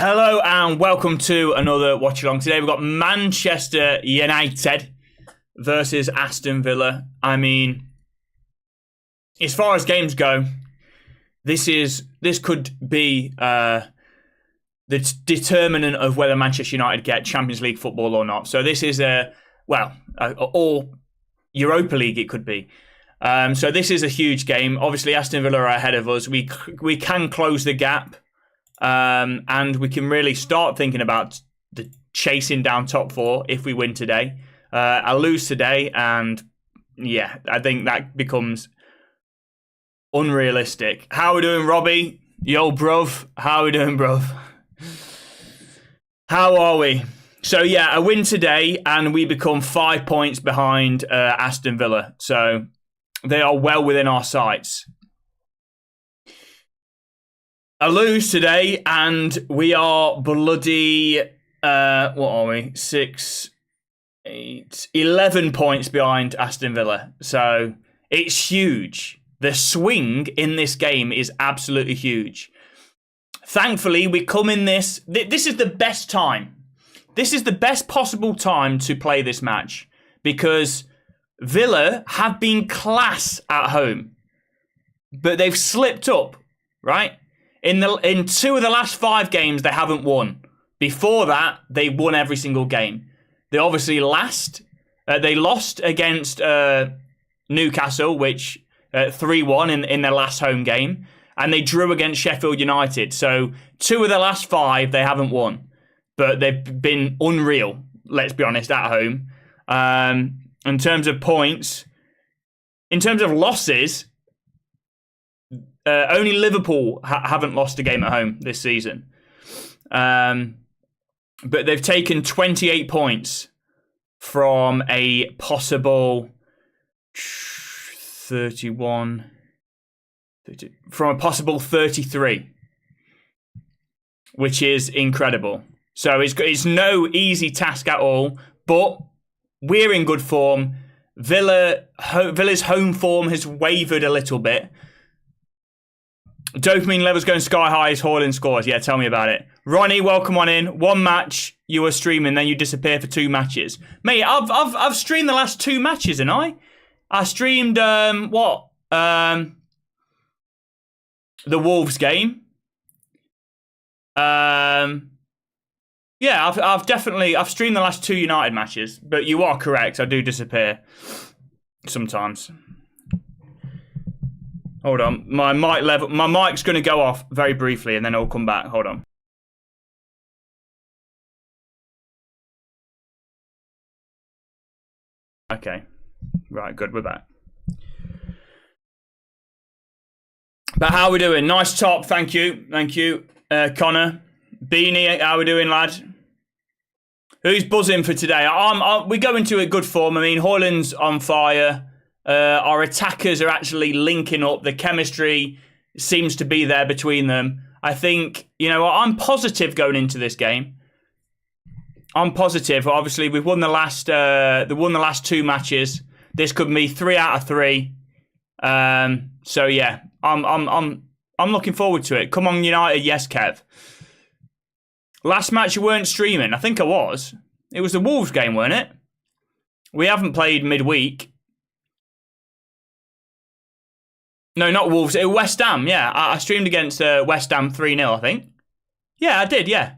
Hello and welcome to another watch along. Today we've got Manchester United versus Aston Villa. I mean, as far as games go, this could be the determinant of whether Manchester United get Champions League football or not. So this is or Europa League it could be. So this is a huge game. Obviously, Aston Villa are ahead of us. We can close the gap. And we can really start thinking about the chasing down top four if we win today. I lose today, and yeah, I think that becomes unrealistic. How are we doing, Robbie? Yo, bruv. How are we doing, bruv? How are we? So yeah, a win today, and we become 5 points behind Aston Villa. So they are well within our sights. I lose today, and we are bloody, what are we? 11 points behind Aston Villa. So it's huge. The swing in this game is absolutely huge. Thankfully, we come in this is the best time. This is the best possible time to play this match because Villa have been class at home, but they've slipped up, right? In two of the last 5 games, they haven't won. Before that, they won every single game. They obviously lost against Newcastle, which 3-1 in their last home game, and they drew against Sheffield United. So 2 of the last 5, they haven't won, but they've been unreal. Let's be honest, at home. In terms of points, in terms of losses. Only Liverpool haven't lost a game at home this season. But they've taken 28 points from a possible 31, from a possible 33, which is incredible. So it's no easy task at all, but we're in good form. Villa's home form has wavered a little bit. Dopamine levels going sky high as Haaland scores. Yeah, tell me about it. Ronnie, welcome on in. 1 match you were streaming, then you disappear for 2 matches. Mate, I've streamed the last 2 matches, and I streamed the Wolves game. Yeah, I've streamed the last 2 United matches, but you are correct. I do disappear sometimes. Hold on, my mic's going to go off very briefly and then it'll come back. Hold on. Okay, right, good, we're back. But how are we doing? Nice top, thank you. Connor. Beanie, how are we doing, lad? Who's buzzing for today? We go into a good form. I mean, Haaland's on fire. Our attackers are actually linking up. The chemistry seems to be there between them. I think, I'm positive going into this game. I'm positive. Obviously, we've won the last 2 matches. This could be 3 out of 3. So yeah, I'm looking forward to it. Come on, United, yes, Kev. Last match you weren't streaming. I think I was. It was the Wolves game, weren't it? We haven't played midweek. No, not Wolves. It was West Ham, yeah. I streamed against West Ham 3-0, I think. Yeah, I did, yeah.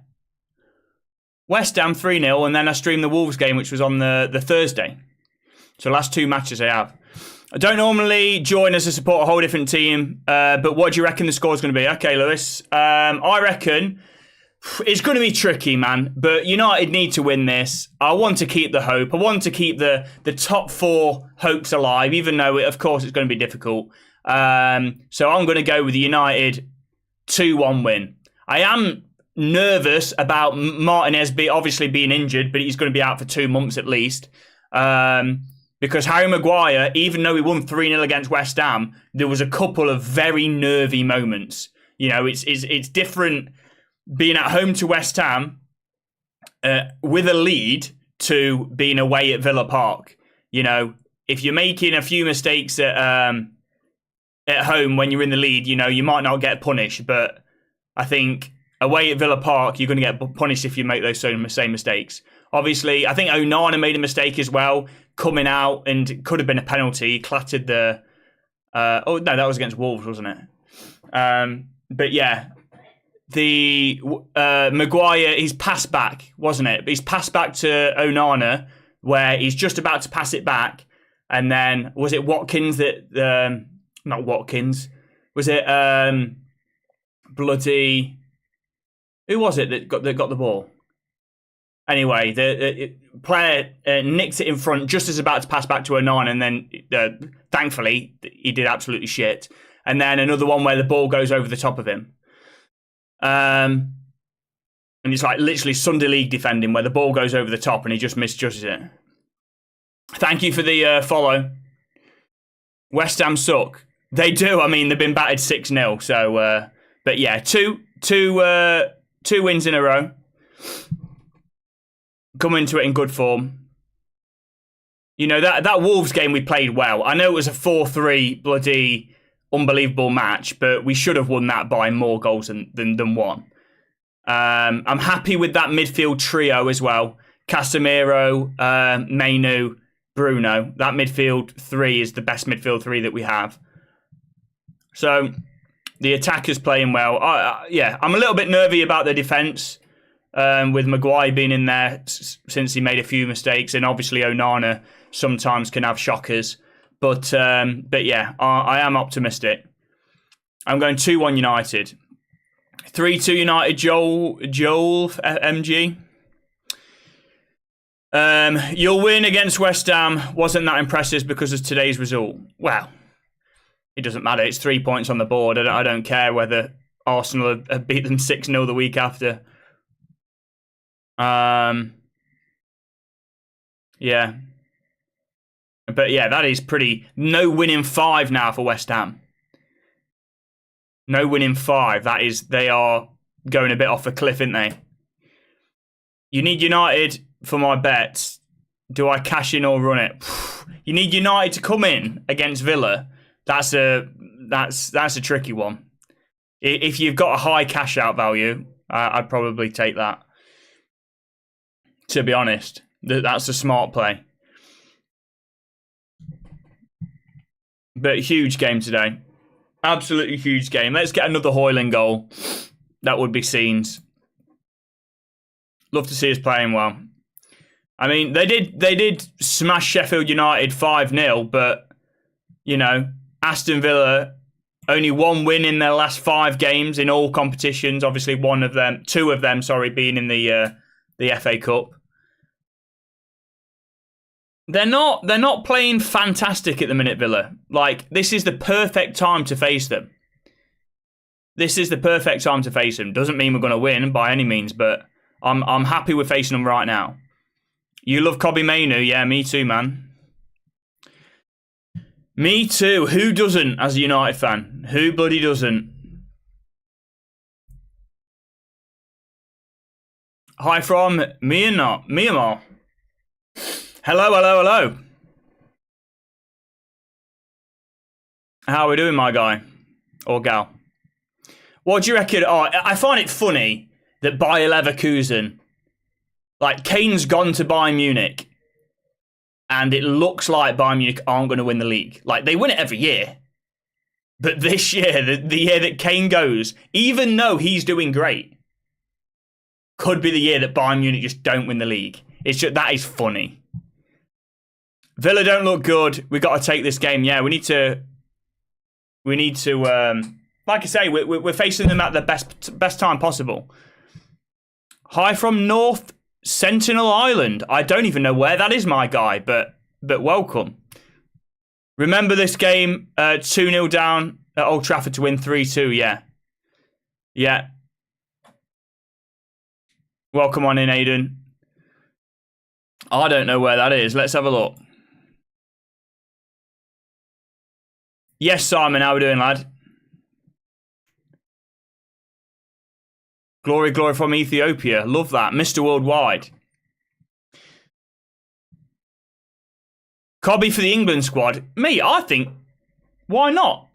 West Ham 3-0, and then I streamed the Wolves game, which was on the Thursday. So last 2 matches I have. I don't normally join as a support a whole different team, but what do you reckon the score's going to be? Okay, Lewis. I reckon it's going to be tricky, man. But United need to win this. I want to keep the hope. I want to keep the top 4 hopes alive, even though, of course, it's going to be difficult. So I'm going to go with the United 2-1 win. I am nervous about Martinez obviously being injured, but he's going to be out for 2 months at least. Because Harry Maguire, even though he won 3-0 against West Ham, there was a couple of very nervy moments. It's different being at home to West Ham with a lead to being away at Villa Park. If you're making a few mistakes at home when you're in the lead, you might not get punished. But I think away at Villa Park, you're going to get punished if you make those same mistakes. Obviously, I think Onana made a mistake as well, coming out, and it could have been a penalty. He clattered the... oh, no, that was against Wolves, wasn't it? But yeah, the Maguire, he's passed back, wasn't it? He's passed back to Onana, where he's just about to pass it back, and then, was it Watkins that... not Watkins. Was it bloody... Who was it that got the ball? Anyway, the player nicked it in front just as about to pass back to Onana, and then thankfully he did absolutely shit. And then another one where the ball goes over the top of him. And it's like literally Sunday League defending where the ball goes over the top and he just misjudges it. Thank you for the follow. West Ham suck. They do. I mean, they've been battered 6-0. So, but yeah, two wins in a row. Come into it in good form. You know, that Wolves game we played well. I know it was a 4-3 bloody unbelievable match, but we should have won that by more goals than one. I'm happy with that midfield trio as well. Casemiro, Mainu, Bruno. That midfield three is the best midfield three that we have. So the attacker's playing well. Yeah, I'm a little bit nervy about the defence. With Maguire being in there since he made a few mistakes, and obviously Onana sometimes can have shockers. But yeah, I am optimistic. I'm going 2-1 United. 3-2 United, Joel MG. You'll win against West Ham. Wasn't that impressive because of today's result? Well, it doesn't matter. It's 3 points on the board. I don't care whether Arsenal have beat them 6-0 the week after. Yeah. But yeah, that is pretty... No winning 5 now for West Ham. No winning 5. That is... They are going a bit off a cliff, aren't they? You need United for my bets. Do I cash in or run it? You need United to come in against Villa. That's a tricky one. If you've got a high cash out value, I'd probably take that. To be honest, that's a smart play. But huge game today. Absolutely huge game. Let's get another Hoyland goal. That would be scenes. Love to see us playing well. I mean, they did smash Sheffield United 5-0, but, you know, Aston Villa, only one win in their last 5 games in all competitions. Obviously, two of them, being in the FA Cup. They're not playing fantastic at the minute, Villa. Like, this is the perfect time to face them. This is the perfect time to face them. Doesn't mean we're going to win by any means, but I'm happy we're facing them right now. You love Kobbie Mainoo? Yeah, me too, man. Me too. Who doesn't as a United fan? Who bloody doesn't? Hi from Myanmar. Hello. How are we doing, my guy? Or gal? What do you reckon? Oh, I find it funny that Bayer Leverkusen, like, Kane's gone to Bayern Munich, and it looks like Bayern Munich aren't going to win the league. Like, they win it every year. But this year, the year that Kane goes, even though he's doing great, could be the year that Bayern Munich just don't win the league. That is funny. Villa don't look good. We got to take this game. Yeah, we need to. Like I say, we're facing them at the best time possible. Hi from North Sentinel Island. I don't even know where that is, my guy, but welcome. Remember this game, 2-0 down at Old Trafford to win 3-2. Yeah. Welcome on in, Aiden. I don't know where that is. Let's have a look. Yes, Simon, how we doing, lad? Glory from Ethiopia. Love that. Mr. Worldwide. Kobbie for the England squad. Me, I think, why not?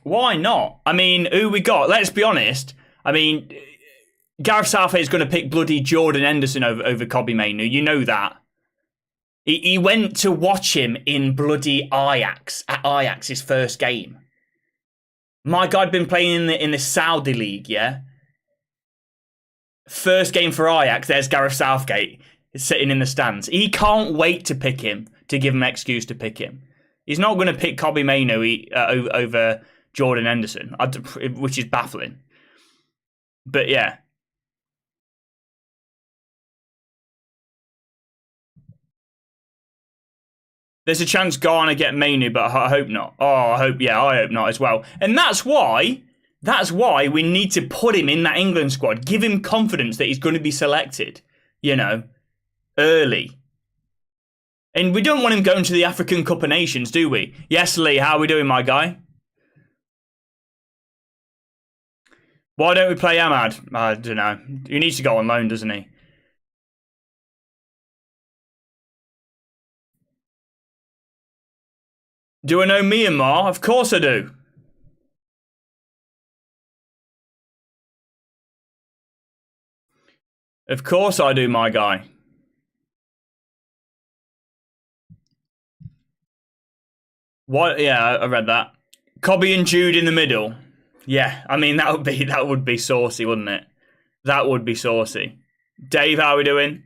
Why not? I mean, who we got? Let's be honest. I mean, Gareth Southgate is going to pick bloody Jordan Henderson over Kobbie Mainoo. You know that. He went to watch him in bloody Ajax, at Ajax's first game. My God, been playing in the Saudi league, yeah? First game for Ajax, there's Gareth Southgate sitting in the stands. He can't wait to pick him, to give him an excuse to pick him. He's not going to pick Kobbie Mainoo over Jordan Henderson, which is baffling. But yeah. There's a chance Ghana get Mainoo, but I hope not. Oh, I hope not as well. And that's why we need to put him in that England squad. Give him confidence that he's going to be selected, you know, early. And we don't want him going to the African Cup of Nations, do we? Yes, Lee, how are we doing, my guy? Why don't we play Ahmad? I don't know. He needs to go on loan, doesn't he? Do I know Myanmar? Of course I do. Of course I do, my guy. What? Yeah, I read that. Kobbie and Jude in the middle. Yeah, I mean that would be saucy, wouldn't it? That would be saucy. Dave, how are we doing?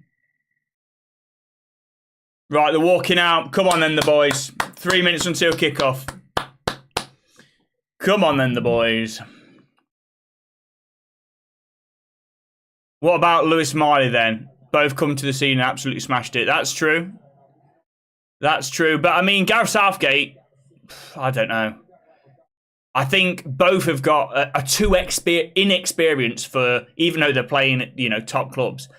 Right, they're walking out. Come on then, the boys. 3 minutes until kickoff. Come on then, the boys. What about Lewis Miley then? Both come to the scene and absolutely smashed it. That's true. That's true. But I mean, Gareth Southgate, I don't know. I think both have got a too inexperienced for, even though they're playing at, you know, top clubs.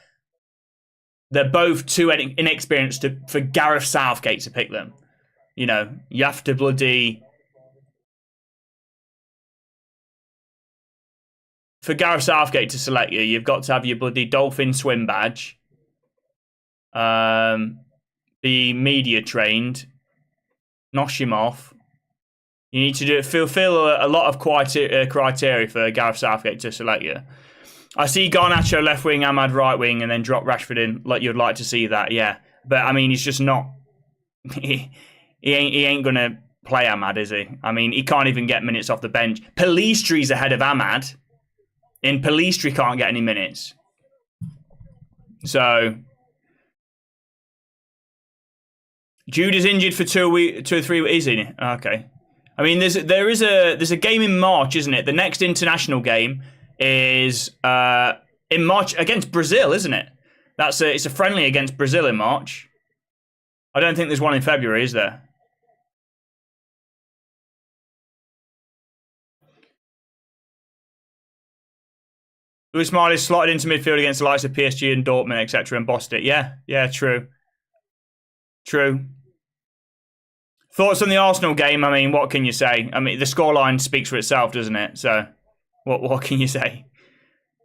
They're both too inexperienced for Gareth Southgate to pick them. You know, you have to bloody... For Gareth Southgate to select you, you've got to have your bloody dolphin swim badge. Be media trained. Nosh him off. You need to fulfill a lot of criteria for Gareth Southgate to select you. I see Garnacho left wing, Ahmad right wing, and then drop Rashford in. Like you'd like to see that, yeah. But I mean, he's just not. He ain't gonna play Ahmad, is he? I mean, he can't even get minutes off the bench. Pellistri's ahead of Ahmad, and Pellistri can't get any minutes. So Jude is injured for 2 or 3 weeks, isn't he? Okay. I mean, there's a game in March, isn't it? The next international game is in March against Brazil, isn't it? It's a friendly against Brazil in March. I don't think there's one in February, is there? Lewis Miley slotted into midfield against the likes of PSG and Dortmund, etc., and bossed it. Yeah, true. True. Thoughts on the Arsenal game? I mean, what can you say? I mean, the scoreline speaks for itself, doesn't it? So, what can you say?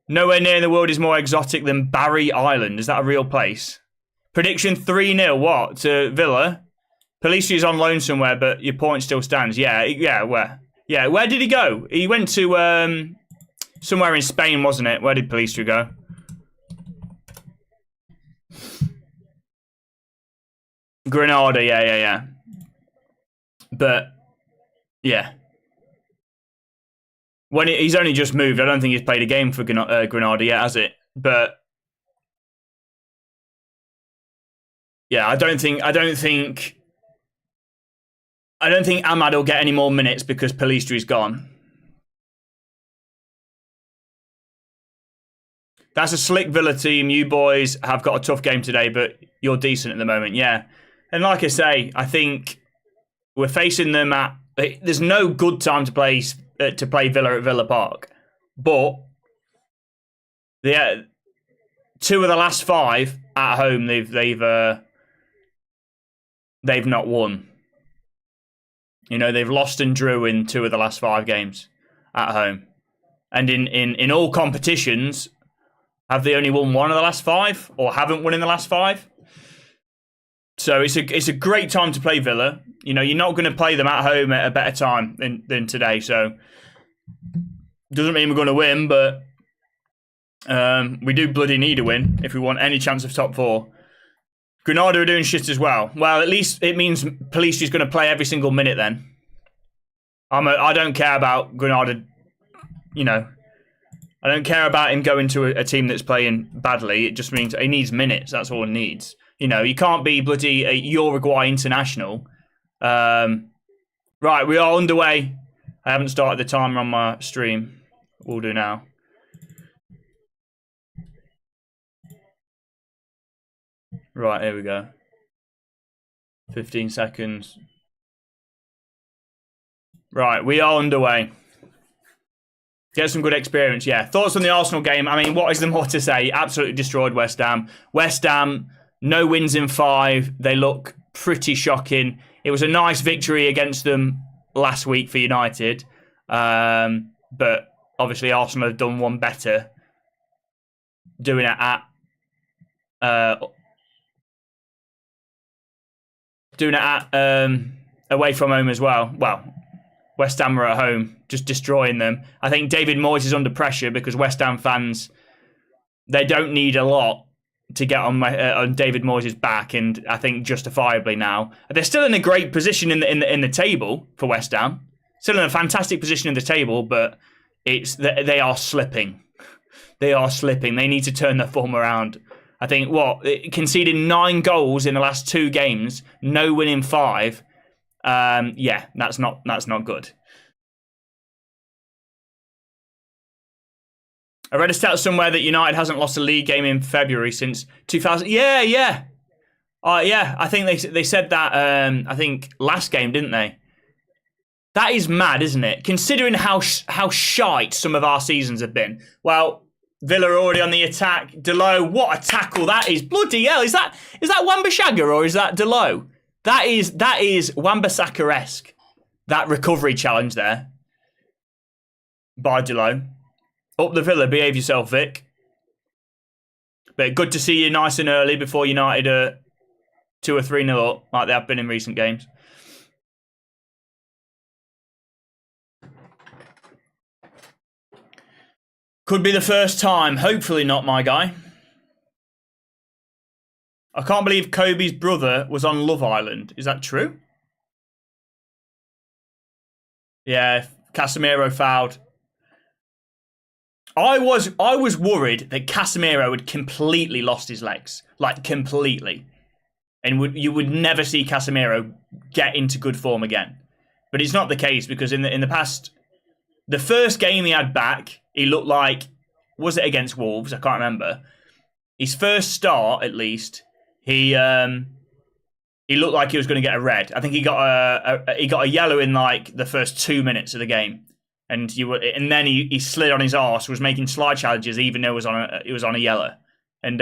Nowhere near in the world is more exotic than Barry Island. Is that a real place? Prediction 3-0, what? To Villa? Pelistri is on loan somewhere, but your point still stands. Yeah, where? Yeah, where did he go? He went to somewhere in Spain, wasn't it? Where did Pelistri go? Granada, yeah. But, yeah. When he's only just moved, I don't think he's played a game for Granada yet, has it? But yeah, I don't think Ahmad will get any more minutes because Pellistri's gone. That's a slick Villa team. You boys have got a tough game today, but you're decent at the moment, yeah. And like I say, I think we're facing them at... There's no good time to play Villa at Villa Park, but yeah, 2 of the last 5 at home they've not won. You know, they've lost and drew in 2 of the last 5 games at home, and in all competitions, have they only won 1 of the last 5 or haven't won in the last 5? So it's a great time to play Villa. You know, you're not going to play them at home at a better time than today. So doesn't mean we're going to win, but we do bloody need a win if we want any chance of top 4. Granada are doing shit as well. Well, at least it means Police is going to play every single minute then. I don't care about Granada, you know. I don't care about him going to a team that's playing badly. It just means he needs minutes. That's all he needs. You know, you can't be bloody a Uruguay international. Right, we are underway. I haven't started the timer on my stream. We'll do now. Right, here we go. 15 seconds. Right, we are underway. Get some good experience, yeah. Thoughts on the Arsenal game? I mean, what is there more to say? Absolutely destroyed West Ham. West Ham, no wins in 5. They look pretty shocking. It was a nice victory against them last week for United. But obviously Arsenal have done one better. Doing it at... away from home as well. Well, West Ham are at home, just destroying them. I think David Moyes is under pressure because West Ham fans, they don't need a lot to get on David Moyes' back, and I think justifiably now. They're still in a great position in the table for West Ham. Still in a fantastic position in the table, but they are slipping. They are slipping. They need to turn their form around. I think, conceding 9 goals in the last 2 games, no win in 5. Yeah, that's not good. I read a stat somewhere that United hasn't lost a league game in February since 2000. Yeah. Yeah, I think they said that, I think, last game, didn't they? That is mad, isn't it? Considering how shite some of our seasons have been. Well, Villa are already on the attack. Delo, what a tackle that is. Bloody hell. Is that Wan-Bissaka or is that Delo? That is Wan-Bissaka-esque. That recovery challenge there by Delo. Up the Villa, behave yourself, Vic. But good to see you nice and early before United are 2 or 3-0 up, like they have been in recent games. Could be the first time. Hopefully not, my guy. I can't believe Kobe's brother was on Love Island. Is that true? Yeah, Casemiro fouled. I was worried that Casemiro had completely lost his legs. Like, completely. And you would never see Casemiro get into good form again. But it's not the case, because in the past... The first game he had back, he looked like... Was it against Wolves? I can't remember. His first start, at least, he looked like he was going to get a red. I think he got a yellow in like the first 2 minutes of the game, and then he slid on his arse, was making slide challenges even though it was on a yellow, and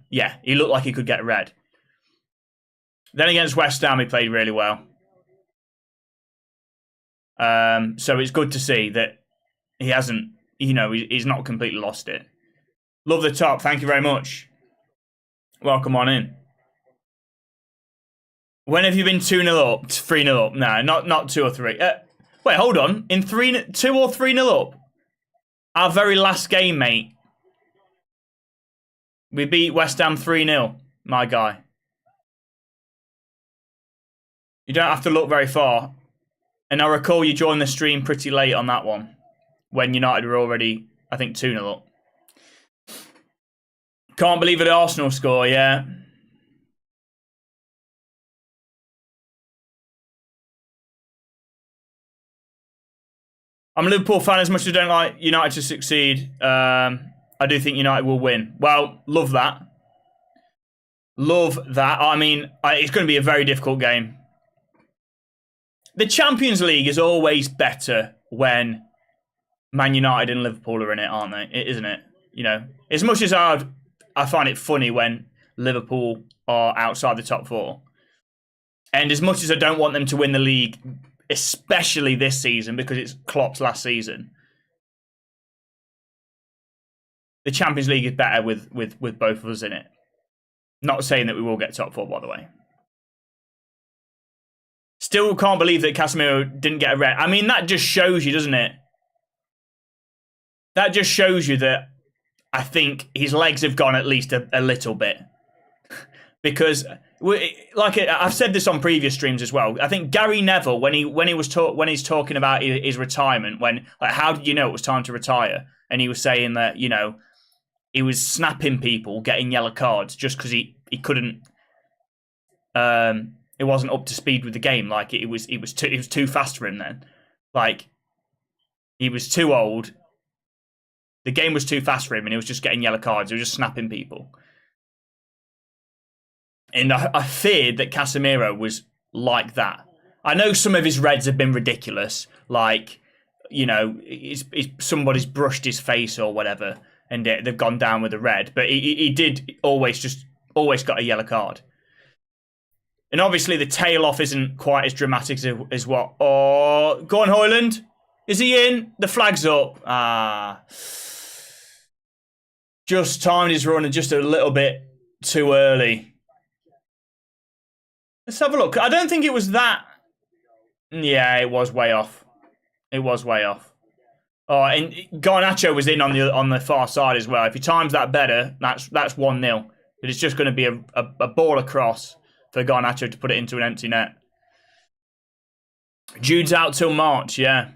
yeah, he looked like he could get a red. Then against West Ham, he played really well. So it's good to see that he hasn't, he's not completely lost it. Love the top. Thank you very much. Welcome on in. When have you been 2-0 up, 3-0 up? No, not 2 or 3. Wait, hold on. In 2 or 3-0 up? Our very last game, mate. We beat West Ham 3-0, my guy. You don't have to look very far. And I recall you joined the stream pretty late on that one, when United were already, I think, 2-0 up. Can't believe it, Arsenal score, yeah. I'm a Liverpool fan. As much as I don't like United to succeed, I do think United will win. Well, love that. Love that. I mean, it's going to be a very difficult game. The Champions League is always better when Man United and Liverpool are in it, aren't they? Isn't it? As much as I find it funny when Liverpool are outside the top 4. And as much as I don't want them to win the league, especially this season, because it's Klopp's last season, the Champions League is better with both of us in it. Not saying that we will get top 4, by the way. Still can't believe that Casemiro didn't get a red. I mean, that just shows you, doesn't it? That just shows you that I think his legs have gone at least a little bit. Because, like I've said this on previous streams as well, I think Gary Neville, when he's talking about his retirement, how did you know it was time to retire? And he was saying that, you know, he was snapping people, getting yellow cards just because he couldn't. It wasn't up to speed with the game. Like it was too fast for him then. Like he was too old. The game was too fast for him, and he was just getting yellow cards. He was just snapping people. And I feared that Casemiro was like that. I know some of his reds have been ridiculous, like, you know, somebody's brushed his face or whatever, and they've gone down with a red. But he did always got a yellow card. And obviously the tail off isn't quite as dramatic as what. Oh, go on, Højlund. Is he in? The flag's up. Just timed his run just a little bit too early. Let's have a look. I don't think it was that. Yeah, it was way off. It was way off. Oh, and Garnacho was in on the far side as well. If he times that better, that's 1-0. But it's just going to be a ball across for Garnacho to put it into an empty net. Jude's out till March, yeah.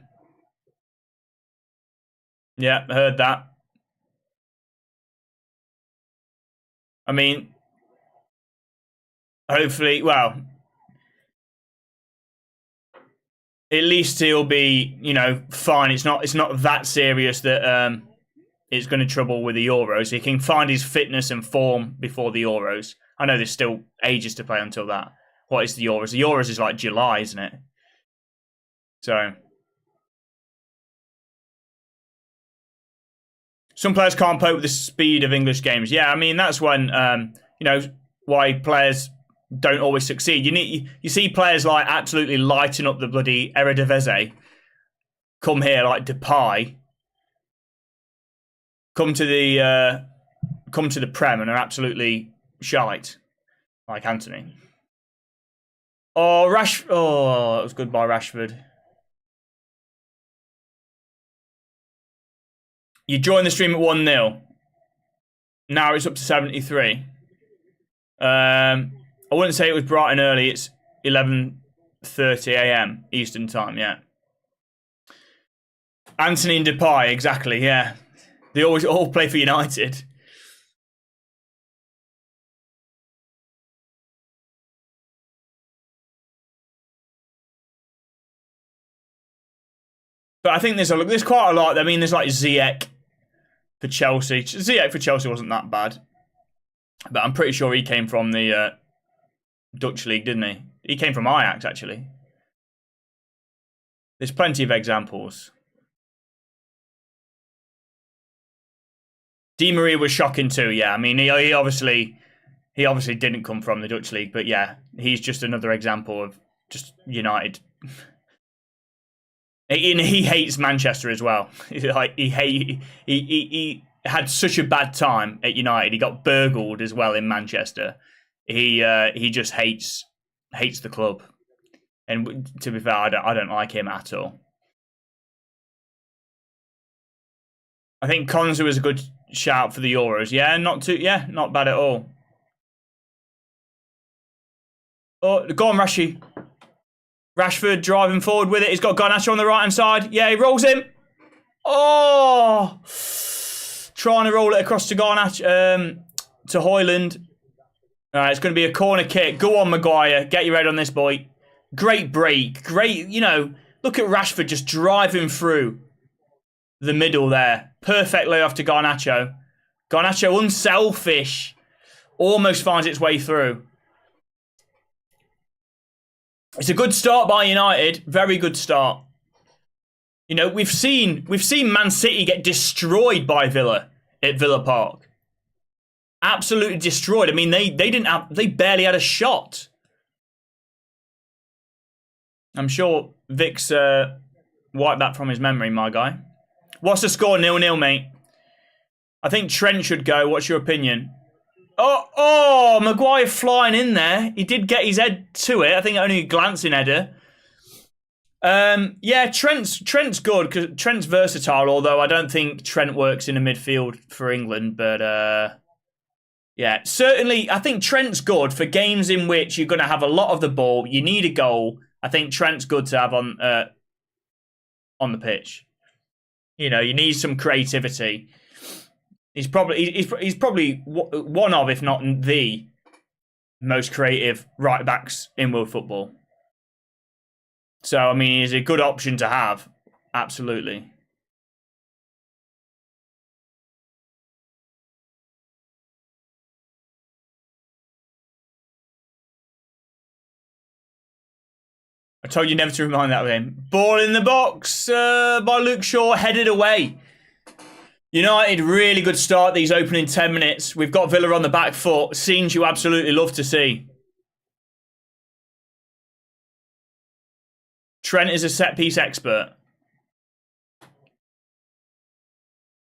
Yeah, heard that. I mean, hopefully, well, at least he'll be, you know, fine. It's not that serious that it's going to trouble with the Euros. He can find his fitness and form before the Euros. I know there's still ages to play until that. What is the Euros? The Euros is like July, isn't it? So some players can't cope with the speed of English games. Yeah, I mean, that's when, you know, why players don't always succeed. You see players like absolutely lighting up the bloody Eredivisie come here, like Depay, come to the Prem and are absolutely shite, like Anthony. Oh, oh, it was good by Rashford. You joined the stream at 1-0. Now it's up to 73. I wouldn't say it was bright and early. It's 11:30 a.m. Eastern time, yeah. Anthony and Depay, exactly, yeah. They always all play for United. But I think there's quite a lot. I mean, there's like Ziyech for Chelsea. Ziyech for Chelsea wasn't that bad. But I'm pretty sure he came from the Dutch league, didn't he? He came from Ajax, actually. There's plenty of examples. Di Maria was shocking too, yeah. I mean, he obviously didn't come from the Dutch league, but yeah, he's just another example of just United. He hates Manchester as well. Like he had such a bad time at United. He got burgled as well in Manchester. He just hates the club. And to be fair, I don't like him at all. I think Konza was a good shout for the Euros. Yeah, not bad at all. Oh, go on, Rashi. Rashford driving forward with it. He's got Garnacho on the right-hand side. Yeah, he rolls him. Oh! Trying to roll it across to Garnacho, to Højlund. All right, it's going to be a corner kick. Go on, Maguire. Get your head on this, boy. Great break. Great, you know, look at Rashford just driving through the middle there. Perfect layoff to Garnacho. Garnacho, unselfish. Almost finds its way through. It's a good start by United. Very good start. You know, we've seen Man City get destroyed by Villa at Villa Park. Absolutely destroyed. I mean, they barely had a shot. I'm sure Vic's wiped that from his memory, my guy. What's the score? 0-0, mate. I think Trent should go. What's your opinion? Oh, Maguire flying in there. He did get his head to it. I think only a glancing header. Yeah, Trent's good because Trent's versatile. Although I don't think Trent works in a midfield for England, but yeah, certainly I think Trent's good for games in which you're going to have a lot of the ball. You need a goal. I think Trent's good to have on the pitch. You know, you need some creativity. He's probably one of, if not the most creative right backs in world football. So, I mean, he's a good option to have. Absolutely. I told you never to remind that of him. Ball in the box by Luke Shaw, headed away. United, really good start these opening 10 minutes. We've got Villa on the back foot. Scenes you absolutely love to see. Trent is a set-piece expert.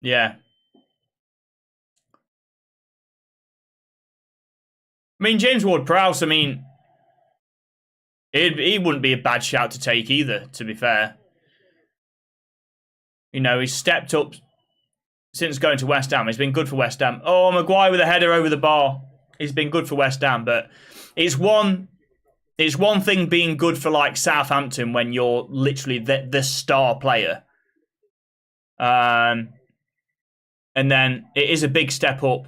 Yeah. I mean, James Ward-Prowse, I mean, he wouldn't be a bad shout to take either, to be fair. You know, he's stepped up since going to West Ham. He's been good for West Ham. Oh, Maguire with a header over the bar. He's been good for West Ham, but it's one thing being good for like Southampton when you're literally the star player. And then it is a big step up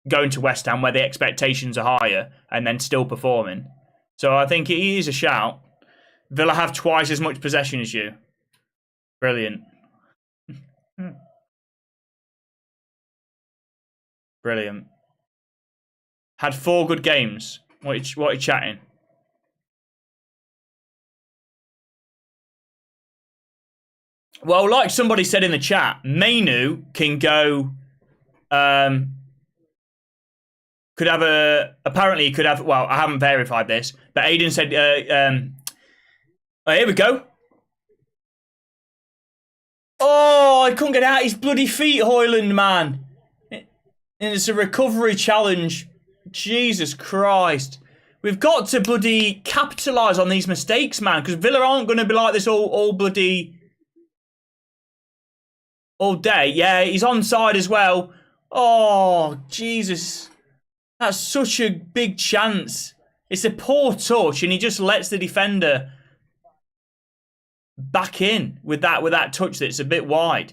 going to West Ham where the expectations are higher and then still performing. So I think it is a shout. Villa have twice as much possession as you. Brilliant. Brilliant. Had 4 good games. What are you chatting? Well, like somebody said in the chat, Mainu can go. Could have a. Apparently, he could have. Well, I haven't verified this, but Aiden said. Oh, here we go. Oh, I couldn't get out his bloody feet, Hoyland, man. And it's a recovery challenge. Jesus Christ. We've got to bloody capitalise on these mistakes, man, because Villa aren't going to be like this all bloody... all day. Yeah, he's onside as well. Oh, Jesus. That's such a big chance. It's a poor touch, and he just lets the defender back in with that touch that's a bit wide.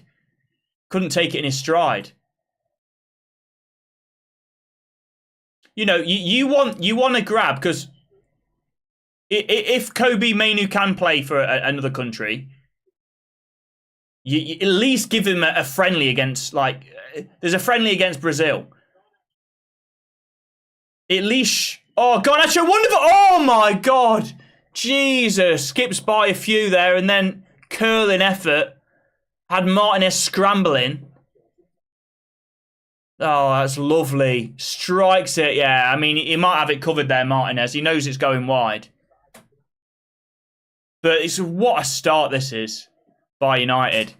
Couldn't take it in his stride. You know, you want to grab, because if Kobe Mainu can play for another country, you at least give him a friendly against, like, there's a friendly against Brazil. At least, oh God, that's a wonderful, oh my God, Jesus, skips by a few there and then curling effort, had Martinez scrambling. Oh, that's lovely. Strikes it, yeah. I mean, he might have it covered there, Martinez. He knows it's going wide. But it's what a start this is by United.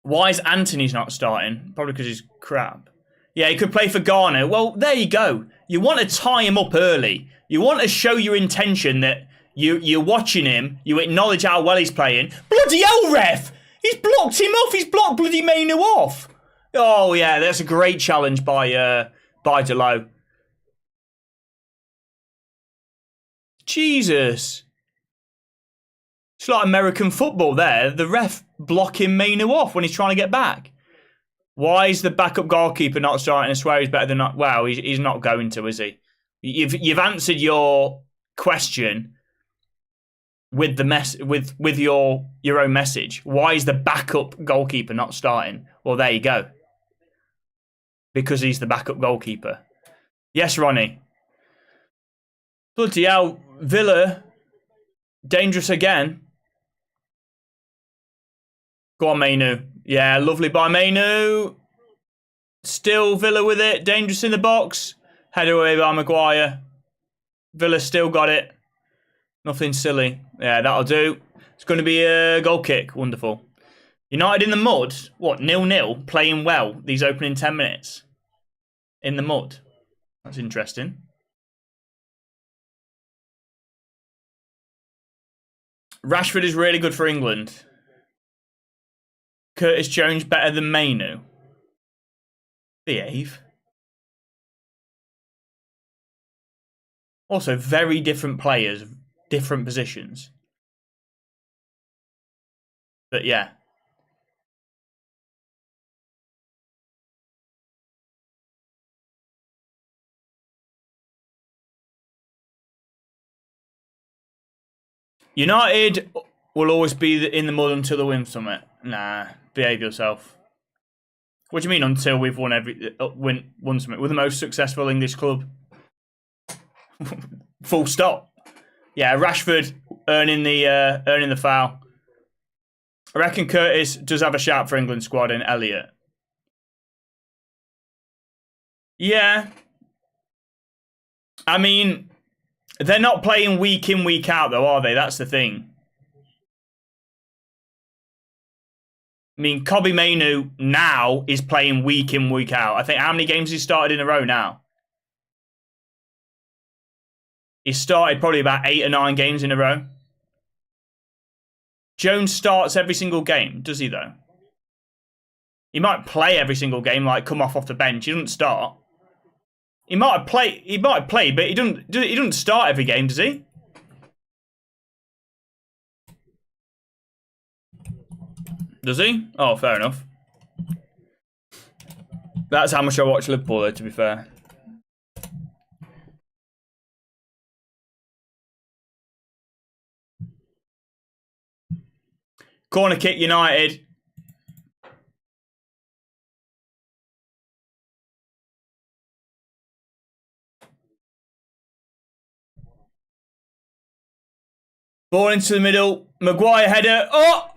Why is Anthony's not starting? Probably because he's crap. Yeah, he could play for Ghana. Well, there you go. You want to tie him up early. You want to show your intention that you're watching him. You acknowledge how well he's playing. Bloody hell, ref! He's blocked him off. He's blocked bloody Mainu off. Oh, yeah, that's a great challenge by Delo. Jesus. It's like American football there. The ref blocking Mainu off when he's trying to get back. Why is the backup goalkeeper not starting? I swear he's better than not. Well, he's not going to, is he? You've answered your question with the with your own message. Why is the backup goalkeeper not starting? Well, there you go. Because he's the backup goalkeeper. Yes, Ronnie. Bloody hell, Villa, dangerous again. Go on, Mainu. Yeah, lovely by Mainu. Still Villa with it. Dangerous in the box. Header away by Maguire. Villa still got it. Nothing silly. Yeah, that'll do. It's going to be a goal kick. Wonderful. United in the mud. What, 0-0? Playing well these opening 10 minutes. In the mud. That's interesting. Rashford is really good for England. Curtis Jones better than Mainu. Behave. Also, very different players, different positions. But yeah. United will always be in the mud until they win something. Nah, behave yourself. What do you mean until we've won won something? We're the most successful English club. Full stop. Yeah, Rashford earning the foul. I reckon Curtis does have a shout for England squad and Elliott. Yeah. I mean, they're not playing week in, week out, though, are they? That's the thing. I mean, Kobe Mainu now is playing week in, week out. I think how many games he started in a row now? He started probably about 8 or 9 games in a row. Jones starts every single game, does he, though? He might play every single game, like come off the bench. He doesn't start. He might play, but he doesn't start every game, does he? Does he? Oh, fair enough. That's how much I watch Liverpool, though, to be fair. Corner kick, United. Ball into the middle. Maguire header. Oh,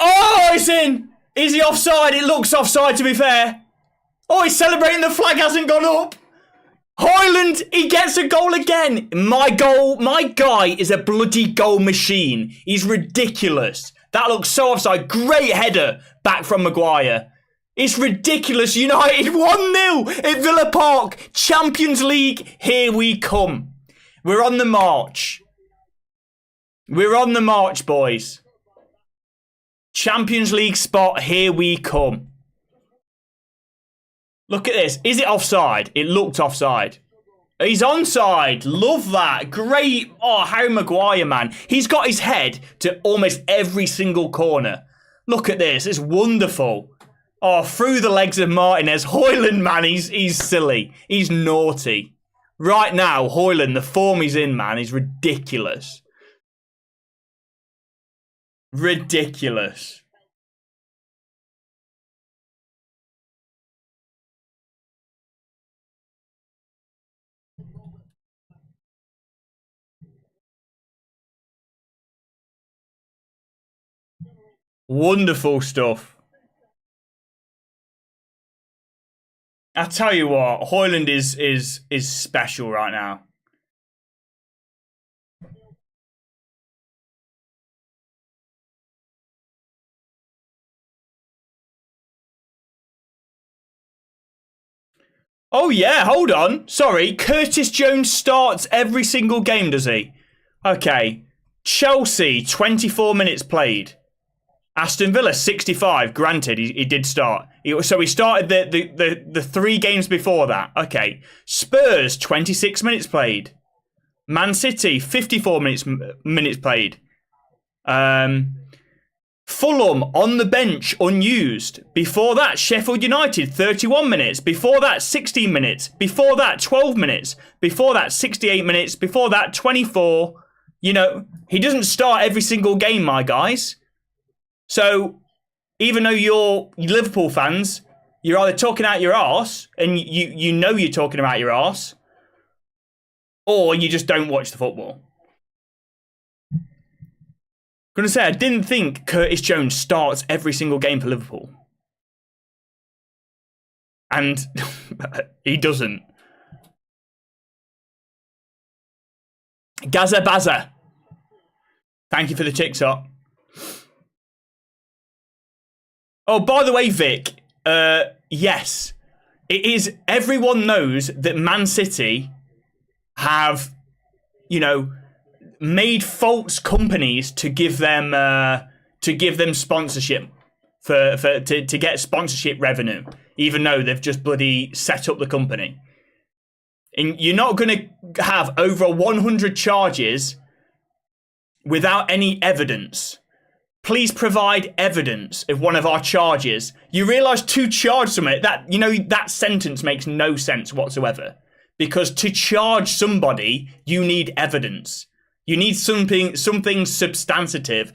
it's in. Is he offside? It looks offside, to be fair. Oh, he's celebrating. The flag hasn't gone up. Højlund, he gets a goal again. My guy is a bloody goal machine. He's ridiculous. That looks so offside. Great header back from Maguire. It's ridiculous. United 1-0 at Villa Park. Champions League, here we come. We're on the march. We're on the march, boys. Champions League spot, here we come. Look at this. Is it offside? It looked offside. He's onside. Love that. Great. Oh, Harry Maguire, man. He's got his head to almost every single corner. Look at this. It's wonderful. Oh, through the legs of Martinez. Højlund, man, he's silly. He's naughty. Right now, Højlund, the form he's in, man, is ridiculous. Ridiculous. Wonderful stuff. I tell you what, Højlund is special right now. Oh yeah, hold on. Sorry, Curtis Jones starts every single game, does he? Okay. Chelsea, 24 minutes played. Aston Villa, 65. Granted, he did start. So he started the 3 games before that. Okay. Spurs, 26 minutes played. Man City, 54 minutes played. Fulham on the bench, unused. Before that, Sheffield United, 31 minutes. Before that, 16 minutes. Before that, 12 minutes. Before that, 68 minutes. Before that, 24. You know, he doesn't start every single game, my guys. So, even though you're Liverpool fans, you're either talking out your arse, and you know you're talking about your arse, or you just don't watch the football. I'm going to say, I didn't think Curtis Jones starts every single game for Liverpool. And he doesn't. Gaza Baza. Thank you for the TikTok. Oh, by the way, Vic, yes, it is. Everyone knows that Man City have, you know, made false companies to give them sponsorship to get sponsorship revenue, even though they've just bloody set up the company. And you're not going to have over 100 charges without any evidence. Please provide evidence of one of our charges. You realise to charge someone, that sentence makes no sense whatsoever. Because to charge somebody, you need evidence. You need something substantive.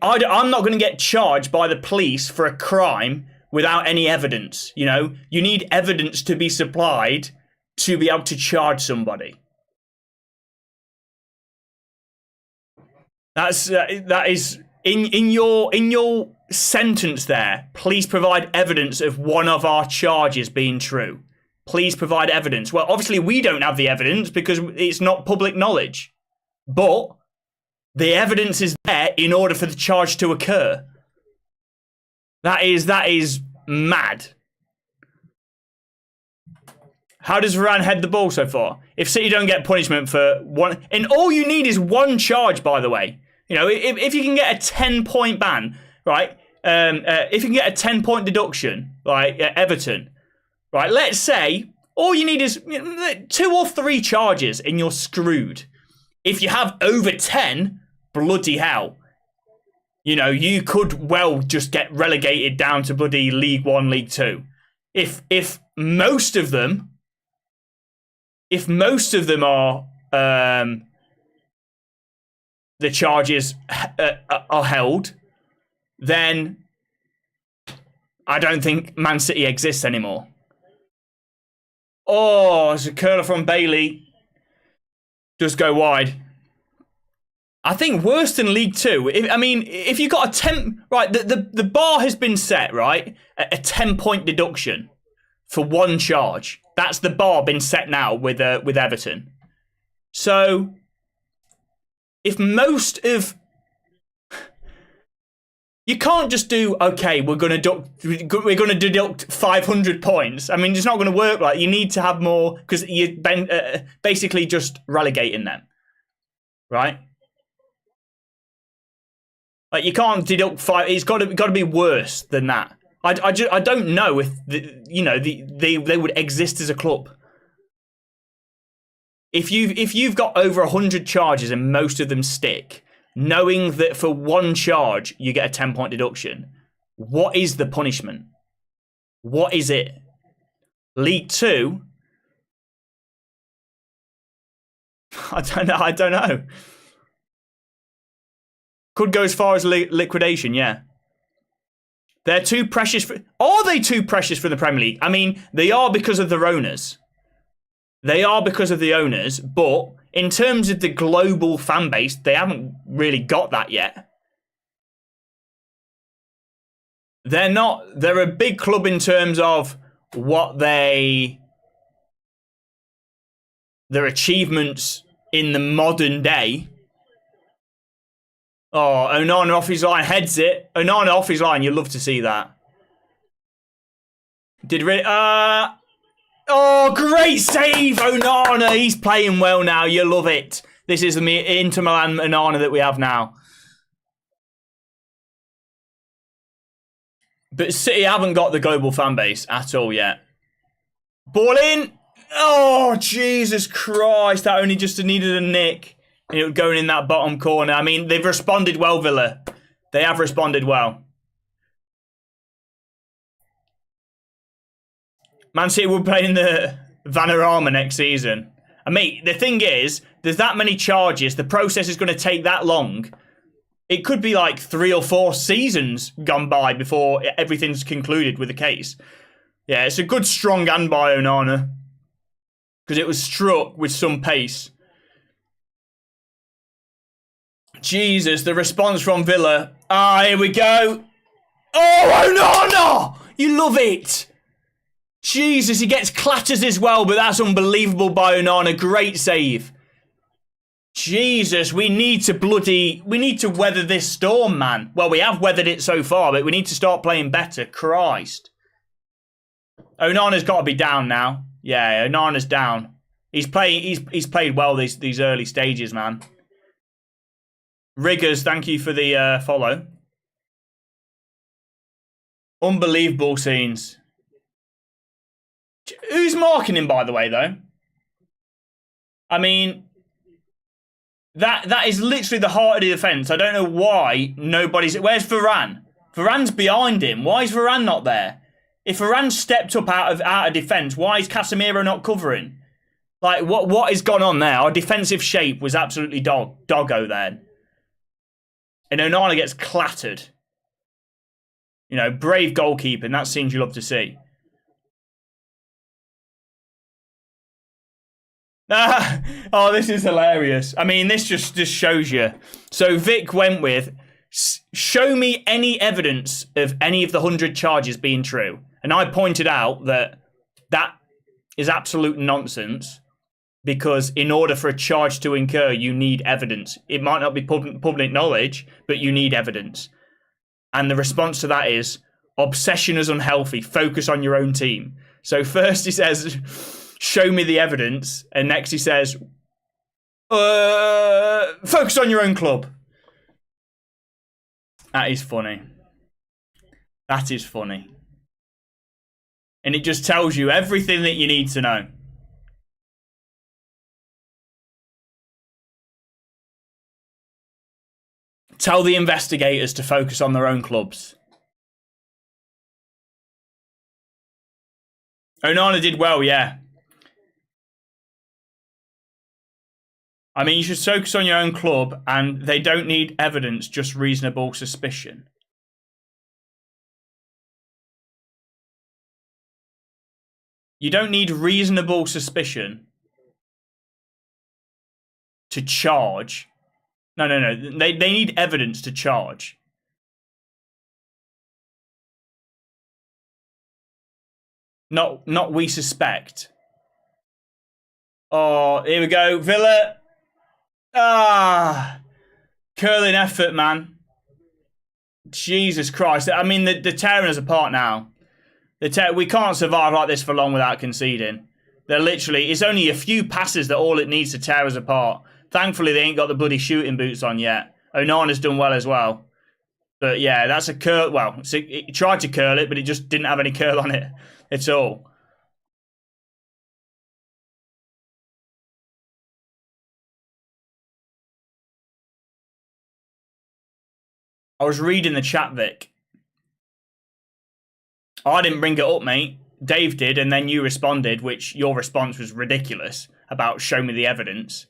I'm not going to get charged by the police for a crime without any evidence. You need evidence to be supplied to be able to charge somebody. That is in your sentence there. Please provide evidence of one of our charges being true. Please provide evidence. Well, obviously we don't have the evidence because it's not public knowledge. But the evidence is there in order for the charge to occur. That is mad. How does Varane head the ball so far? If City don't get punishment for one, and all you need is one charge, by the way. If you can get a 10-point ban, right? If you can get a 10-point deduction, like Everton, right? Let's say all you need is 2 or 3 charges and you're screwed. If you have over 10, bloody hell. You could well just get relegated down to bloody League 1, League 2. If most of them are the charges are held, then I don't think Man City exists anymore. Oh, it's a curler from Bailey. Just go wide. I think worse than League 2. If you got a 10... Right, the bar has been set, right? A 10-point deduction for one charge. That's the bar been set now with Everton. So, if most of... You can't just do, okay, we're going to deduct 500 points. It's not going to work like you need to have more because you're basically just relegating them, right? Like you can't deduct 5. It's got to be worse than that. I don't know if they would exist as a club. If you've got over 100 charges and most of them stick, knowing that for one charge you get a 10-point deduction, what is the punishment? What is it? League 2? I don't know. Could go as far as liquidation, yeah. They're too precious Are they too precious for the Premier League? They are because of their owners. They are because of the owners, but in terms of the global fan base, they haven't really got that yet. They're a big club in terms of what their achievements in the modern day. Oh, Onana off his line, heads it. Onana off his line, you'd love to see that. Oh, great save, Onana. He's playing well now. You love it. This is the Inter Milan Onana that we have now. But City haven't got the global fan base at all yet. Ball in. Oh, Jesus Christ. That only just needed a nick. And it was going in that bottom corner. They've responded well, Villa. They have responded well. Man City will play in the Vanarama next season. The thing is, there's that many charges. The process is going to take that long. It could be like 3 or 4 seasons gone by before everything's concluded with the case. Yeah, it's a good strong hand by Onana. Because it was struck with some pace. Jesus, the response from Villa. Here we go. Oh, Onana! You love it. Jesus, he gets clatters as well, but that's unbelievable by Onana. Great save. Jesus, we need to weather this storm, man. Well, we have weathered it so far, but we need to start playing better. Christ. Onana's got to be down now. Yeah, Onana's down. He's played well these early stages, man. Riggers, thank you for the follow. Unbelievable scenes. Who's marking him, by the way, though? I mean, that is literally the heart of the defence. I don't know why nobody's... Where's Varane? Varane's behind him. Why is Varane not there? If Varane stepped up out of defence, why is Casemiro not covering? Like, what has gone on there? Our defensive shape was absolutely doggo then. And Onana gets clattered. You know, brave goalkeeping. That's scenes you love to see. Oh, this is hilarious. I mean, this just shows you. So Vic went with, show me any evidence of any of the 100 charges being true. And I pointed out that is absolute nonsense, because in order for a charge to incur, you need evidence. It might not be public knowledge, but you need evidence. And the response to that is, obsession is unhealthy. Focus on your own team. So first he says, show me the evidence. And next he says, focus on your own club. That is funny. That is funny. And it just tells you everything that you need to know. Tell the investigators to focus on their own clubs. Onana did well, yeah. I mean, you should focus on your own club, and they don't need evidence, just reasonable suspicion. You don't need reasonable suspicion to charge. No. They need evidence to charge. Not we suspect. Oh, here we go. Villa. Curling effort, man. Jesus Christ. I mean, they're tearing us apart now. We can't survive like this for long without conceding. They're literally... It's only a few passes that all it needs to tear us apart. Thankfully, they ain't got the bloody shooting boots on yet. Onana's done well as well. But yeah, that's a curl... Well, it tried to curl it, but it just didn't have any curl on it at all. I was reading the chat, Vic. I didn't bring it up, mate. Dave did, and then you responded, which your response was ridiculous about show me the evidence.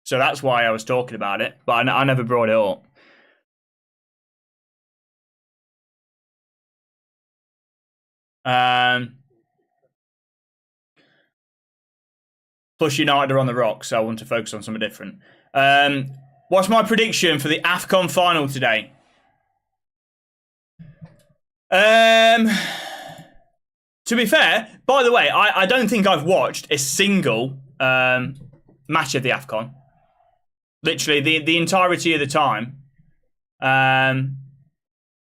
So that's why I was talking about it, but I never brought it up. Plus United are on the rocks, so I want to focus on something different. What's my prediction for the AFCON final today? To be fair, by the way, I don't think I've watched a single match of the AFCON. Literally, the entirety of the time.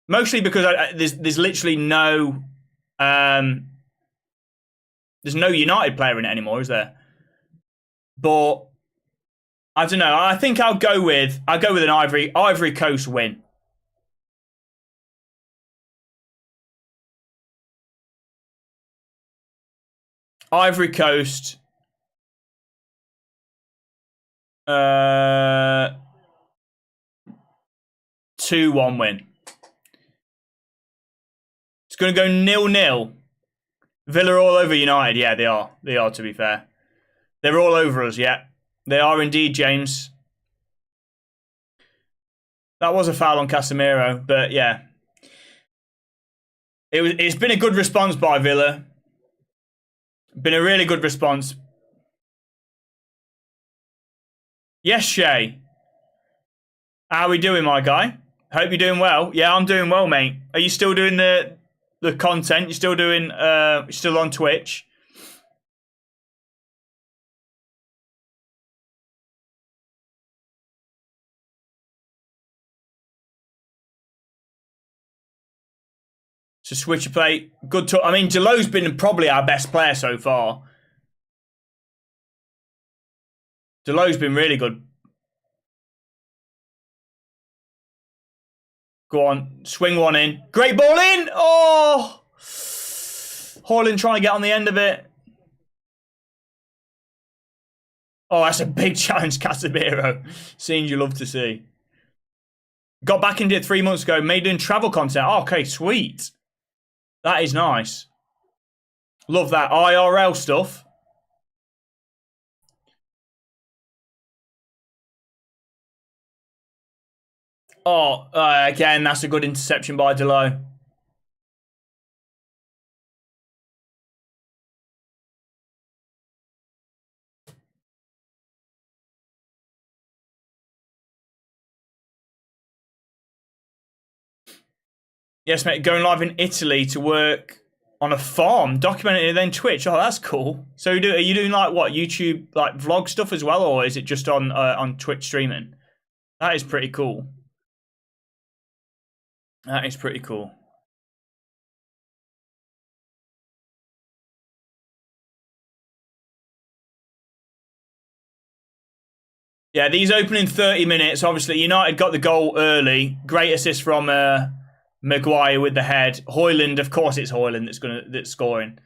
Mostly because there's literally no... there's no United player in it anymore, is there? But I don't know. I think I'll go with an Ivory Coast win. Ivory Coast. 2-1 win. It's going to go 0-0. Villa all over United. Yeah, they are. They are, to be fair. They're all over us, yeah. They are indeed, James. That was a foul on Casemiro, but yeah. It's been a good response by Villa. Been a really good response. Yes, Shay. How are we doing, my guy? Hope you're doing well. Yeah, I'm doing well, mate. Are you still doing the content? You're still doing still on Twitch? So switch of play. Good talk. I mean, Jalot's been probably our best player so far. Delo's been really good. Go on, swing one in. Great ball in! Oh! Hoyland trying to get on the end of it. Oh, that's a big challenge, Casemiro. Scenes you love to see. Got back into it 3 months ago. Made doing travel content. Oh, okay, sweet. That is nice. Love that IRL stuff. Oh, again, that's a good interception by Delo. Yes, mate, going live in Italy to work on a farm, documenting it, then Twitch. Oh, that's cool. So are you doing like what, YouTube like vlog stuff as well, or is it just on Twitch streaming? That is pretty cool. That is pretty cool. Yeah, these open in 30 minutes. Obviously, United got the goal early. Great assist from Maguire with the head. Hoyland, of course, it's Hoyland that's scoring.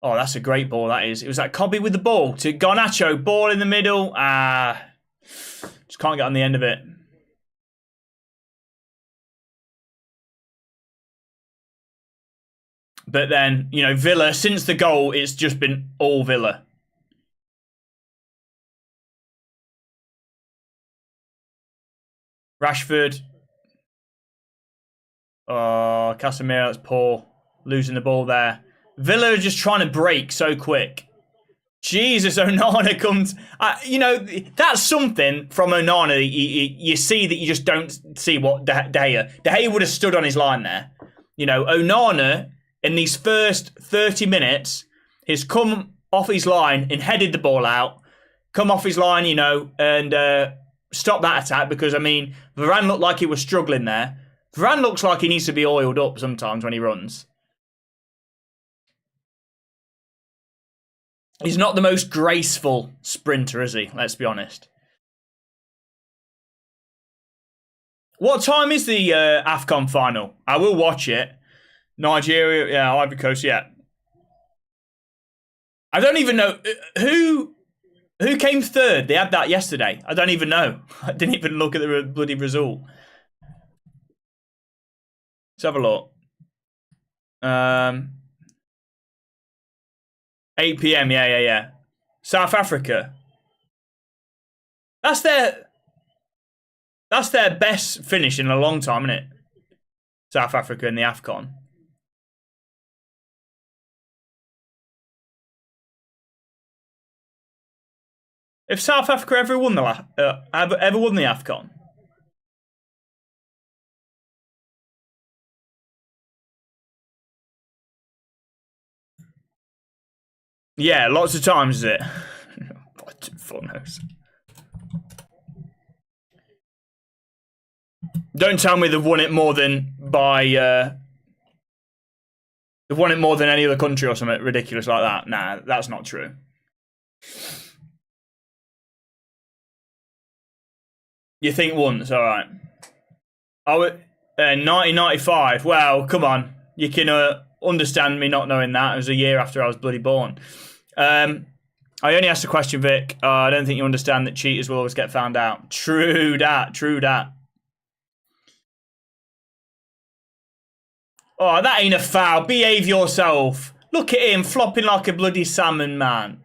Oh, that's a great ball. That is. It was like Cobby with the ball to Garnacho. Ball in the middle. Just can't get on the end of it. But then, Villa, since the goal, it's just been all Villa. Rashford. Oh, Casemiro, that's poor. Losing the ball there. Villa are just trying to break so quick. Jesus, Onana comes... that's something from Onana. You see that you just don't see what De Gea... De Gea would have stood on his line there. Onana, in these first 30 minutes, has come off his line and headed the ball out. Come off his line, and stop that attack because, Varane looked like he was struggling there. Varane looks like he needs to be oiled up sometimes when he runs. He's not the most graceful sprinter, is he? Let's be honest. What time is the AFCON final? I will watch it. Nigeria, yeah, Ivory Coast, yeah. I don't even know who came third. They had that yesterday. I don't even know. I didn't even look at the bloody result. Let's have a look. 8 p.m. Yeah. South Africa. That's their best finish in a long time, isn't it? South Africa in the AFCON. If South Africa ever won the AFCON? Yeah, lots of times, is it? Fuck knows. Don't tell me they've won it more than they've won it more than any other country or something ridiculous like that. Nah, that's not true. You think once, all right. 1995. Well, come on. You can understand me not knowing that. It was a year after I was bloody born. I only asked a question, Vic. I don't think you understand that cheaters will always get found out. True that. Oh, that ain't a foul. Behave yourself. Look at him flopping like a bloody salmon, man.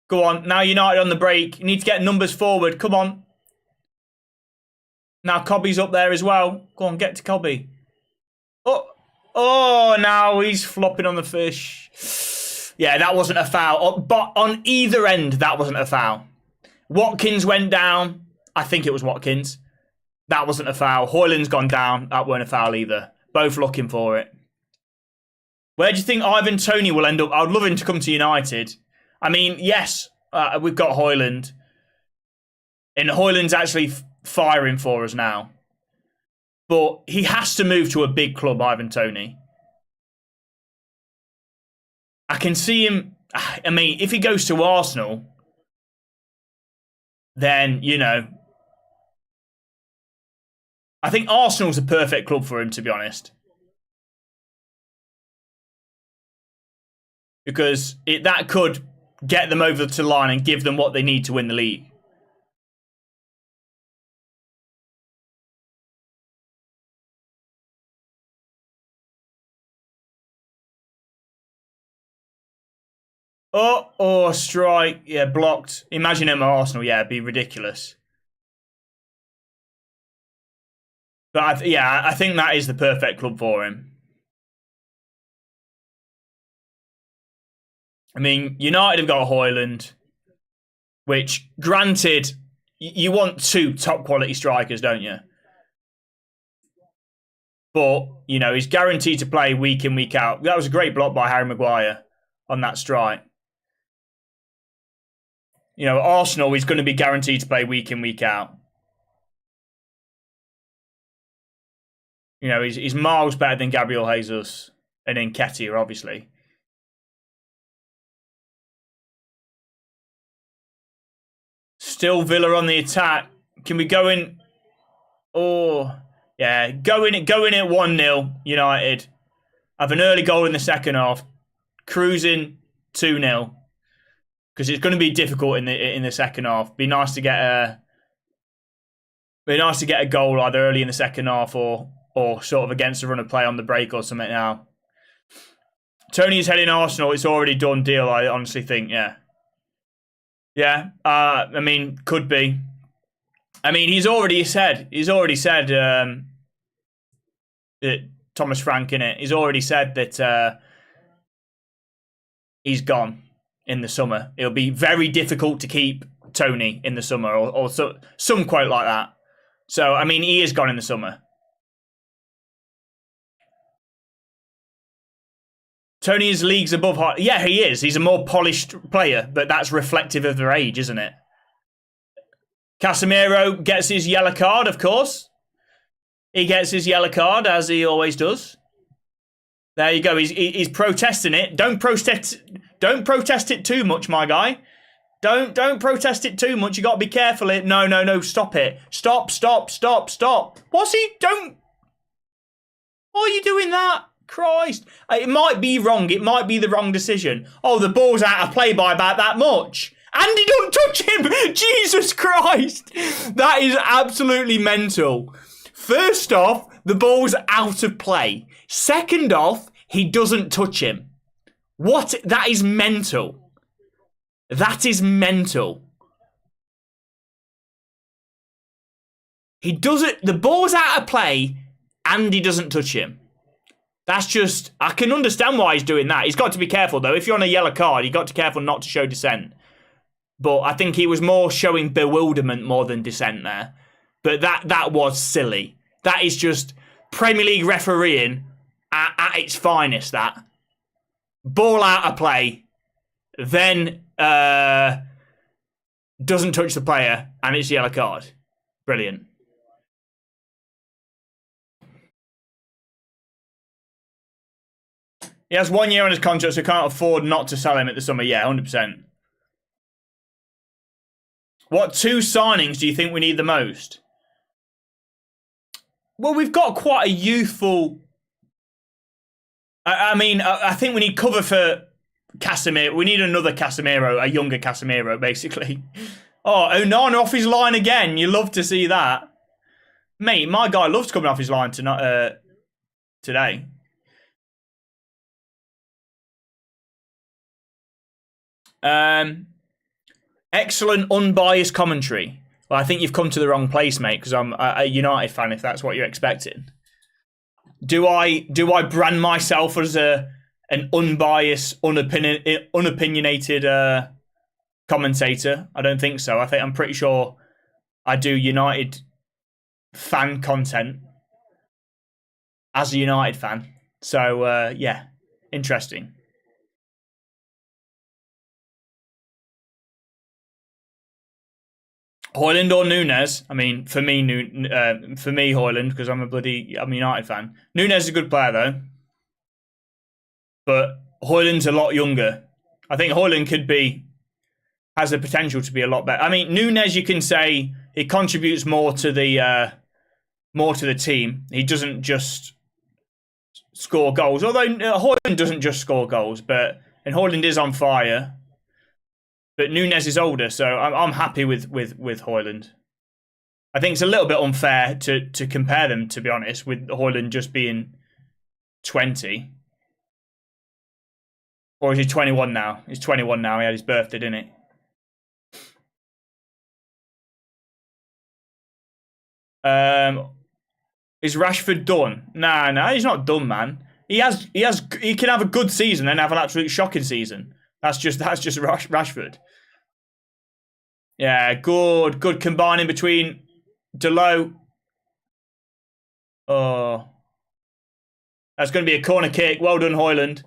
Go on. Now United on the break. You need to get numbers forward. Come on. Now Cobby's up there as well. Go on, get to Cobby. Oh, now he's flopping on the fish. Yeah, that wasn't a foul. But on either end, that wasn't a foul. Watkins went down. I think it was Watkins. That wasn't a foul. Hoyland's gone down. That weren't a foul either. Both looking for it. Where do you think Ivan Toney will end up? I would love him to come to United. Yes, we've got Hoyland. And Hoyland's actually firing for us now. But he has to move to a big club, Ivan Toney. I can see him I mean, if he goes to Arsenal, then, you know, I think Arsenal's a perfect club for him, to be honest. Because that could get them over to the line and give them what they need to win the league. Oh, strike. Yeah, blocked. Imagine him at Arsenal. Yeah, it'd be ridiculous. But I think that is the perfect club for him. I mean, United have got Højlund, which, granted, you want 2 top quality strikers, don't you? But, you know, he's guaranteed to play week in, week out. That was a great block by Harry Maguire on that strike. You know, Arsenal is going to be guaranteed to play week in, week out. You know, he's miles better than Gabriel Jesus and Nketiah, obviously. Still Villa on the attack. Can we go in? Oh, yeah. Go in at 1-0, United. Have an early goal in the second half. Cruising 2-0. Because it's going to be difficult in the second half. Be nice to get a goal either early in the second half or sort of against a run of play on the break or something now. Tony's heading Arsenal. It's already done deal, I honestly think, yeah. Yeah, I mean, could be. I mean, he's already said that Thomas Frank, innit? He's already said that he's gone in the summer. It'll be very difficult to keep Tony in the summer, or some quote like that. So, I mean, he is gone in the summer. Tony is leagues above. Yeah, he is. He's a more polished player, but that's reflective of their age, isn't it? Casemiro gets his yellow card, of course. He gets his yellow card, as he always does. There you go. He's protesting it. Don't protest it too much, my guy. Don't protest it too much. You got to be careful. No. Stop it. Stop. What's he? Don't. Why are you doing that? Christ. It might be wrong. It might be the wrong decision. Oh, the ball's out of play by about that much. And he don't touch him. Jesus Christ. That is absolutely mental. First off, the ball's out of play. Second off, he doesn't touch him. What? That is mental. That is mental. He doesn't. The ball's out of play and he doesn't touch him. That's just, I can understand why he's doing that. He's got to be careful, though. If you're on a yellow card, you've got to be careful not to show dissent. But I think he was more showing bewilderment more than dissent there. But that was silly. That is just Premier League refereeing at its finest, that. Ball out of play, then doesn't touch the player, and it's a yellow card. Brilliant. He has 1 year on his contract, so can't afford not to sell him at the summer. Yeah, 100%. What 2 signings do you think we need the most? Well, we've got quite a youthful... I mean, I think we need cover for Casemiro. We need another Casemiro, a younger Casemiro, basically. Oh, Onana off his line again. You love to see that. Mate, my guy loves coming off his line today. Excellent unbiased commentary. Well, I think you've come to the wrong place, mate, because I'm a United fan, if that's what you're expecting. Do I brand myself as an unbiased, unopinionated commentator? I don't think so. I'm pretty sure I do United fan content as a United fan. So, yeah, interesting. Højlund or Nunes? I mean, for me, Højlund, because I'm a United fan. Nunes is a good player, though. But Højlund's a lot younger. I think Højlund has the potential to be a lot better. I mean, Núñez, you can say he contributes more to the team. He doesn't just score goals. Although Højlund doesn't just score goals, and Højlund is on fire. But Núñez is older, so I'm happy with Højlund. I think it's a little bit unfair to compare them, to be honest, with Højlund just being 20. Or is he 21 now? He's 21 now. He had his birthday, didn't he? Is Rashford done? Nah, he's not done, man. He can have a good season and have an absolute shocking season. That's just Rashford. Yeah, good combining between Delo. Oh, that's going to be a corner kick. Well done, Højlund.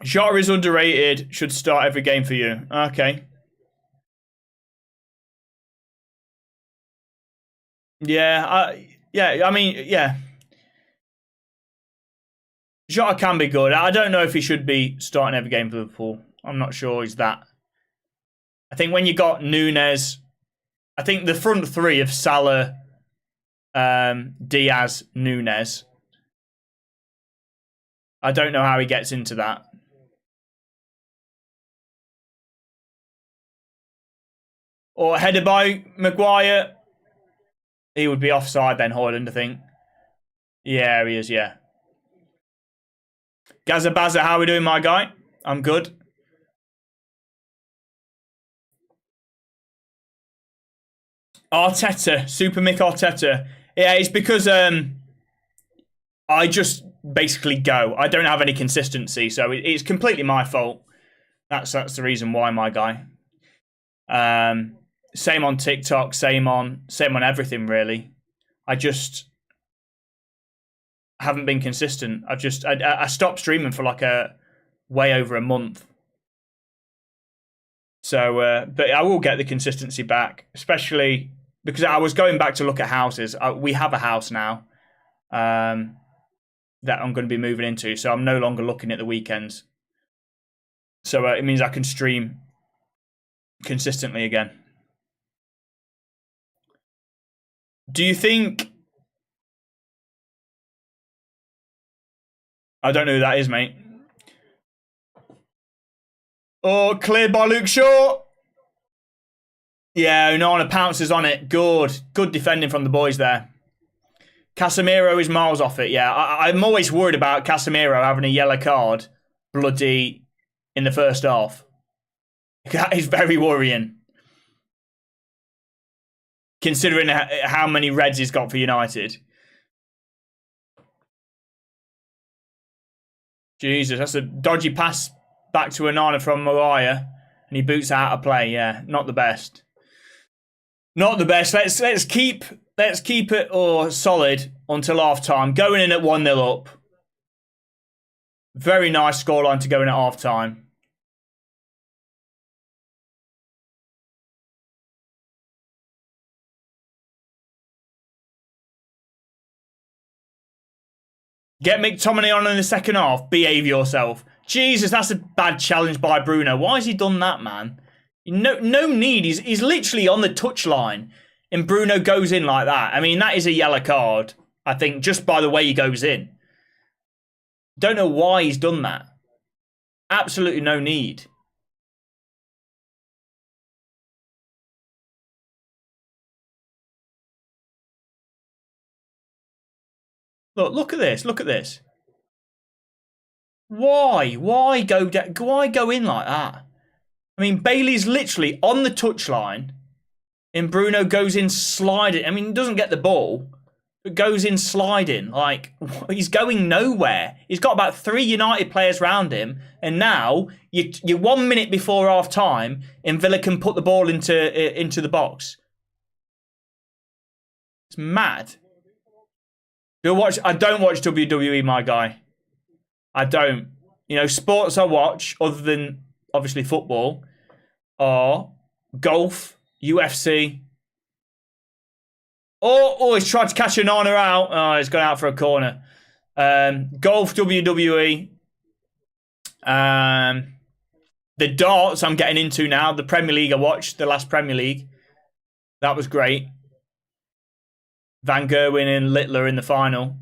Jota is underrated. Should start every game for you. Okay. Yeah, I mean, yeah. Jota can be good. I don't know if he should be starting every game for Liverpool. I'm not sure he's that. I think when you got Núñez, I think the front three of Salah, Diaz, Núñez. I don't know how he gets into that. Or headed by Maguire. He would be offside then, Højlund, I think. Yeah, he is, yeah. Gazabaza, how are we doing, my guy? I'm good. Arteta, Super Mick Arteta. Yeah, it's because I just basically go. I don't have any consistency, so it's completely my fault. That's the reason why, my guy. Same on TikTok, same on everything, really. I just haven't been consistent. I stopped streaming for like way over a month. So, but I will get the consistency back, especially because I was going back to look at houses. We have a house now that I'm going to be moving into, so I'm no longer looking at the weekends. So it means I can stream consistently again. Do you think... I don't know who that is, mate. Oh, cleared by Luke Shaw. Yeah, Onana pounces on it. Good defending from the boys there. Casemiro is miles off it, yeah. I'm always worried about Casemiro having a yellow card bloody in the first half. That is very worrying. Considering how many reds he's got for United. Jesus, that's a dodgy pass back to Onana from Maguire. And he boots out of play, yeah. Not the best. Not the best. Let's keep it solid until half time. Going in at 1-0 up. Very nice scoreline to go in at half time. Get McTominay on in the second half. Behave yourself. Jesus, that's a bad challenge by Bruno. Why has he done that, man? No need. He's literally on the touchline. And Bruno goes in like that. I mean, that is a yellow card, I think, just by the way he goes in. Don't know why he's done that. Absolutely no need. Look at this. Look at this. Why? Why go in like that? I mean, Bailey's literally on the touchline, and Bruno goes in sliding. I mean, he doesn't get the ball, but goes in sliding. Like, he's going nowhere. He's got about 3 United players around him, and now you're 1 minute before half time, and Villa can put the ball into the box. It's mad. I don't watch WWE, my guy. I don't. You know, sports I watch, other than obviously football, are golf, UFC. Oh, he's tried to catch Onana out. Oh, he's gone out for a corner. Golf, WWE, The darts I'm getting into now. The Premier League I watched, the last Premier League. That was great. Van Gerwen and Littler in the final.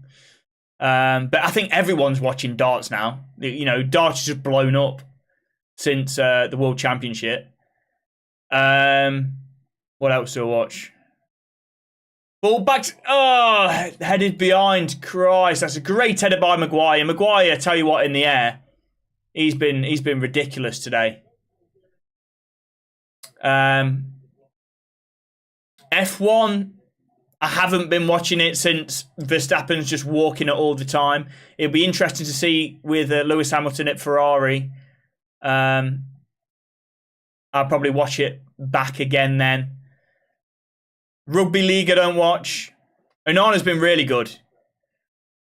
But I think everyone's watching darts now. You know, darts has just blown up since the World Championship. What else do I watch? Ball back. Headed behind. Christ, that's a great header by Maguire. Maguire, tell you what, in the air, he's been ridiculous today. F1. I haven't been watching it since Verstappen's just walking it all the time. It'll be interesting to see with Lewis Hamilton at Ferrari. I'll probably watch it back again then. Rugby League I don't watch. Onana's been really good.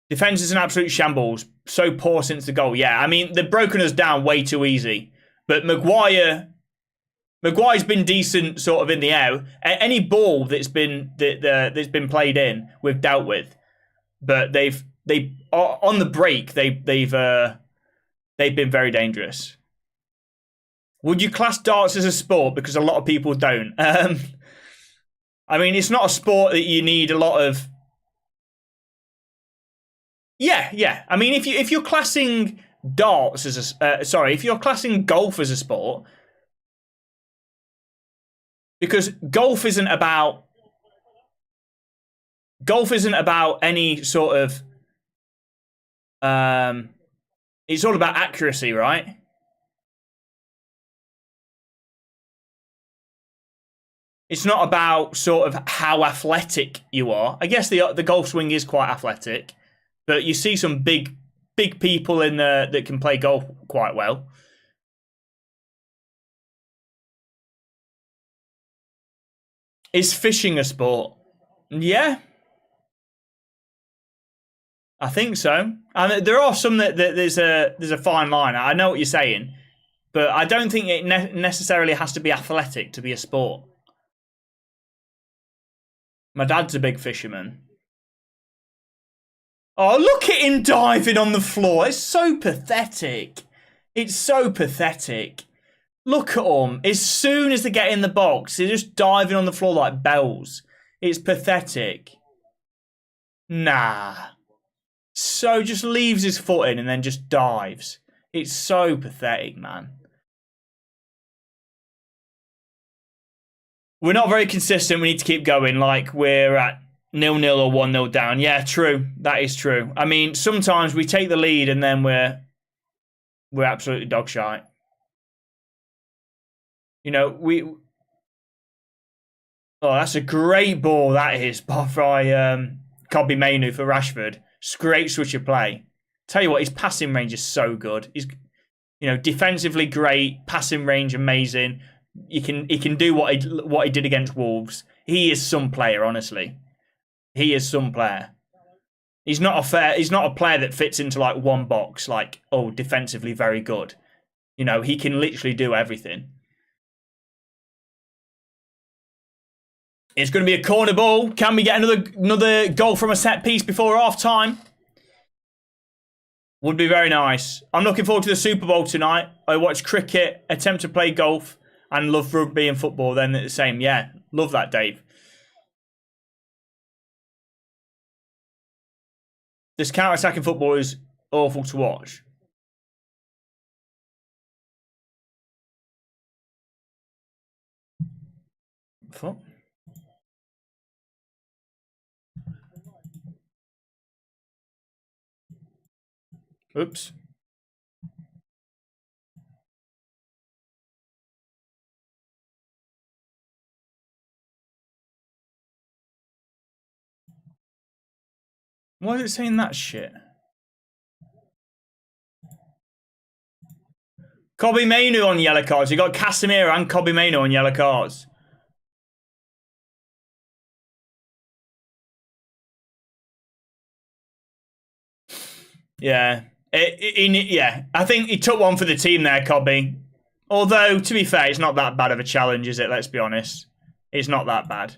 Defence is an absolute shambles. So poor since the goal. Yeah, I mean, they've broken us down way too easy. But Maguire's been decent sort of in the air. Any ball that's been played in, we've dealt with. But they've on the break, they've been very dangerous. Would you class darts as a sport? Because a lot of people don't. I mean, it's not a sport that you need a lot of. Yeah. I mean, if you're classing darts as if you're classing golf as a sport, because golf isn't about any sort of. It's all about accuracy, right? It's not about sort of how athletic you are. I guess the golf swing is quite athletic, but you see some big people in there that can play golf quite well. Is fishing a sport? Yeah, I think so. And there are some that there's a fine line. I know what you're saying, but I don't think it necessarily has to be athletic to be a sport. My dad's a big fisherman. Oh, look at him diving on the floor. It's so pathetic. It's so pathetic. Look at them. As soon as they get in the box, they're just diving on the floor like bells. It's pathetic. Nah. So just leaves his foot in and then just dives. It's so pathetic, man. We're not very consistent. We need to keep going. Like we're at 0-0 or 1-0 down. Yeah, true. That is true. I mean, sometimes we take the lead and then we're absolutely dog shite. You know, oh, that's a great ball. That is by Kobbie Mainoo for Rashford. Great switch of play. Tell you what, his passing range is so good. He's, you know, defensively great, passing range amazing. He can do what he did against Wolves. He is some player, honestly. He is some player. He's not a player that fits into like one box, like, oh, defensively very good. You know, he can literally do everything. It's going to be a corner ball. Can we get another goal from a set piece before half time? Would be very nice. I'm looking forward to the Super Bowl tonight. I watch cricket, attempt to play golf, and love rugby and football. Then the same. Yeah, love that, Dave. This counter-attacking football is awful to watch. Fuck. Oops. Why is it saying that shit? Kobbie Mainoo on yellow cards. You got Casemiro and Kobbie Mainoo on yellow cards. Yeah. Yeah. I think he took one for the team there, Kobbie. Although, to be fair, it's not that bad of a challenge, is it? Let's be honest. It's not that bad.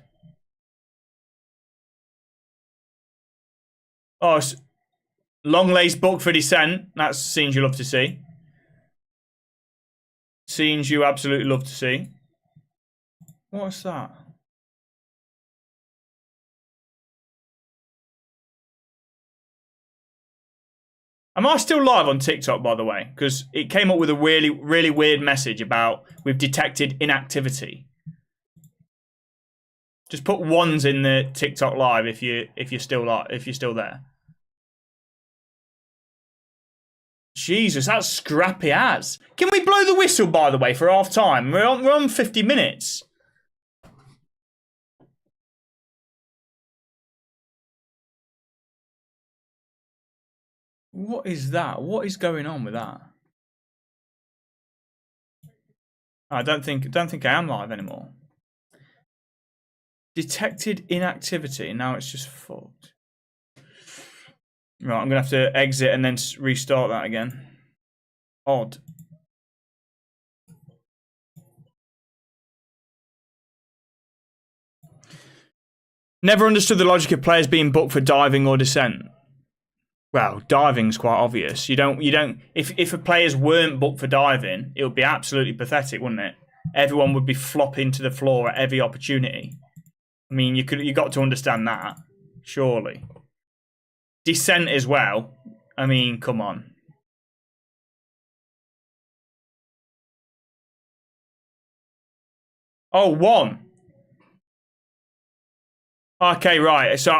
Oh, Longley's booked for descent. That's scenes you love to see. Scenes you absolutely love to see. What's that? Am I still live on TikTok, by the way? Because it came up with a really, really weird message about we've detected inactivity. Just put ones in the TikTok live if you're still there. Jesus, that's scrappy as. Can we blow the whistle, by the way, for half time? We're on 50 minutes. What is that? What is going on with that? I don't think I am live anymore. Detected inactivity. Now it's just fucked. Right, I'm gonna have to exit and then restart that again. Odd. Never understood the logic of players being booked for diving or descent. Well, diving's quite obvious. You don't. If a players weren't booked for diving, it would be absolutely pathetic, wouldn't it? Everyone would be flopping to the floor at every opportunity. I mean, you got to understand that, surely. Descent as well. I mean, come on. Oh, one. Okay, right. So,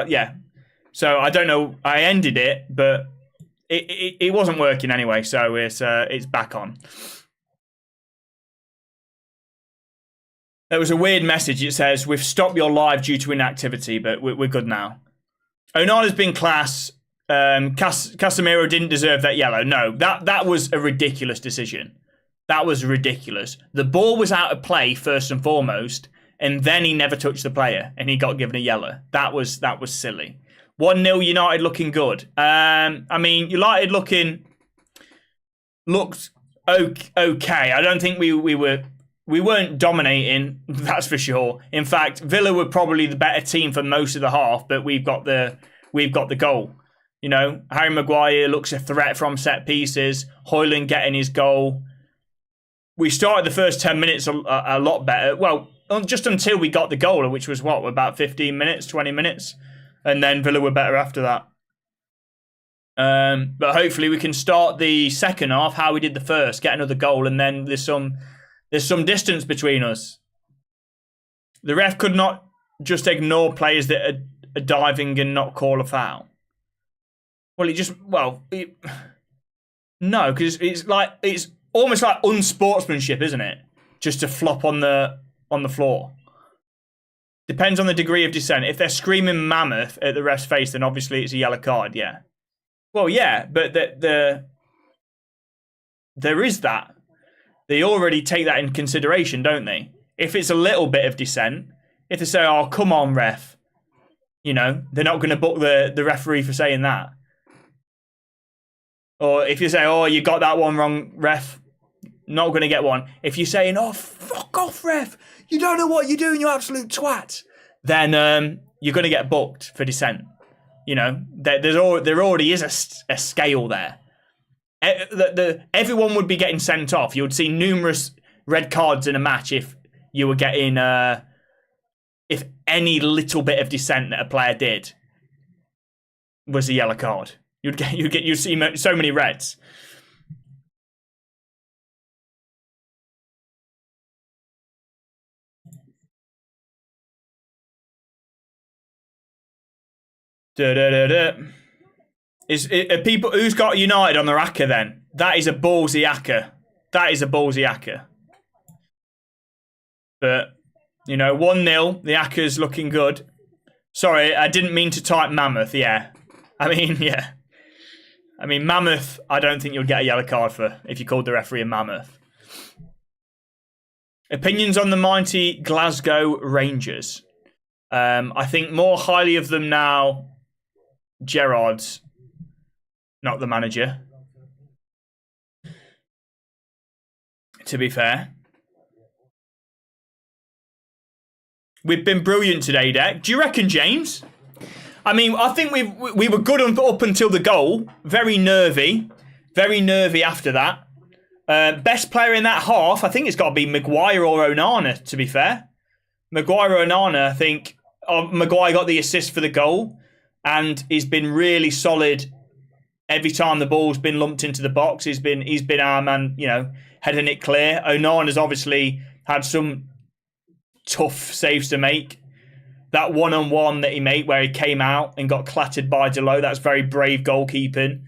yeah. So I don't know. I ended it, but it wasn't working anyway. So it's back on. There was a weird message. It says we've stopped your live due to inactivity, but we're good now. Onana's been class. Casemiro didn't deserve that yellow. No, that was a ridiculous decision. That was ridiculous. The ball was out of play first and foremost, and then he never touched the player, and he got given a yellow. That was silly. 1-0 United looking good. I mean, United looked okay. I don't think we weren't dominating, that's for sure. In fact, Villa were probably the better team for most of the half, but we've got the goal. You know, Harry Maguire looks a threat from set pieces. Højlund getting his goal. We started the first 10 minutes a lot better. Well, just until we got the goal, which was what, about 15 minutes, 20 minutes. And then Villa were better after that. But hopefully we can start the second half how we did the first, get another goal, and then there's some distance between us. The ref could not just ignore players that are diving and not call a foul. Well, no, because it's almost like unsportsmanship, isn't it? Just to flop on the floor. Depends on the degree of descent. If they're screaming mammoth at the ref's face, then obviously it's a yellow card, yeah. Well, yeah, but there is that. They already take that in consideration, don't they? If it's a little bit of descent, if they say, oh, come on, ref, you know, they're not going to book the referee for saying that. Or if you say, oh, you got that one wrong, ref, not going to get one. If you're saying, oh, fuck off, ref, you don't know what you're doing, you absolute twat, then you're going to get booked for dissent. You know, there already is a scale there. Everyone would be getting sent off. You would see numerous red cards in a match if you were getting, if any little bit of dissent that a player did was a yellow card. You'd see so many reds. Are people who's got United on their hacker then? That is a ballsy hacker. That is a ballsy hacker. But, you know, 1-0. The hacker's looking good. Sorry, I didn't mean to type mammoth, yeah. I mean, yeah. I mean, mammoth, I don't think you'll get a yellow card for if you called the referee a mammoth. Opinions on the mighty Glasgow Rangers. I think more highly of them now. Gerrard's not the manager. To be fair. We've been brilliant today, Deck. Do you reckon, James? I mean, I think we were good up until the goal. Very nervy after that. Best player in that half, I think it's got to be Maguire or Onana, to be fair. Maguire or Onana, I think. Maguire got the assist for the goal, and he's been really solid every time the ball's been lumped into the box. He's been our man, heading it clear. Onana's obviously had some tough saves to make. That one-on-one that he made where he came out and got clattered by Delo, that's very brave goalkeeping.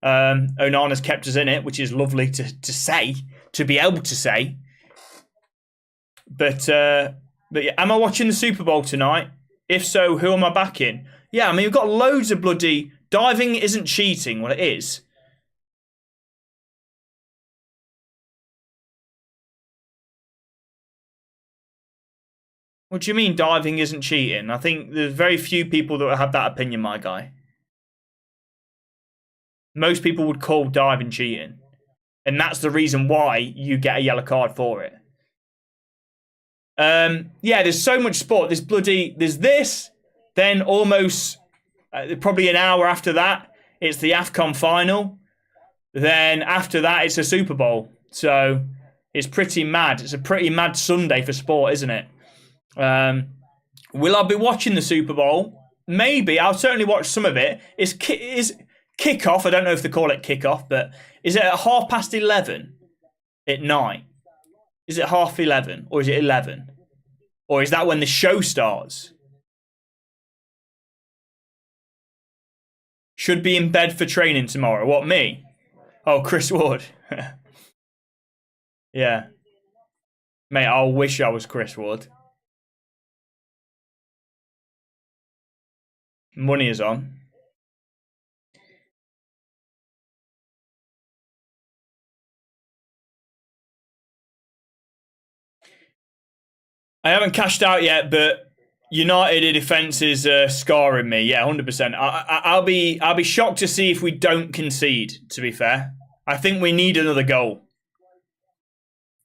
Onana's kept us in it, which is lovely to say, to be able to say. But yeah, am I watching the Super Bowl tonight? If so, who am I backing? Yeah, I mean, we've got loads of bloody... Diving isn't cheating. Well, it is. What do you mean diving isn't cheating? I think there's very few people that have that opinion, my guy. Most people would call diving cheating. And that's the reason why you get a yellow card for it. Yeah, there's so much sport. There's this, then almost probably an hour after that, it's the AFCON final. Then after that, it's a Super Bowl. So it's pretty mad. It's a pretty mad Sunday for sport, isn't it? Will I be watching the Super Bowl? Maybe. I'll certainly watch some of it. Is kickoff? I don't know if they call it kickoff, but is it at 11:30 at night? Is it 11:30 or is it 11? Or is that when the show starts? Should be in bed for training tomorrow. What, me? Oh, Chris Wood. Yeah. Mate, I wish I was Chris Wood. Money is on. I haven't cashed out yet, but United defense is scarring me. Yeah, 100%. I'll be shocked to see if we don't concede. To be fair, I think we need another goal.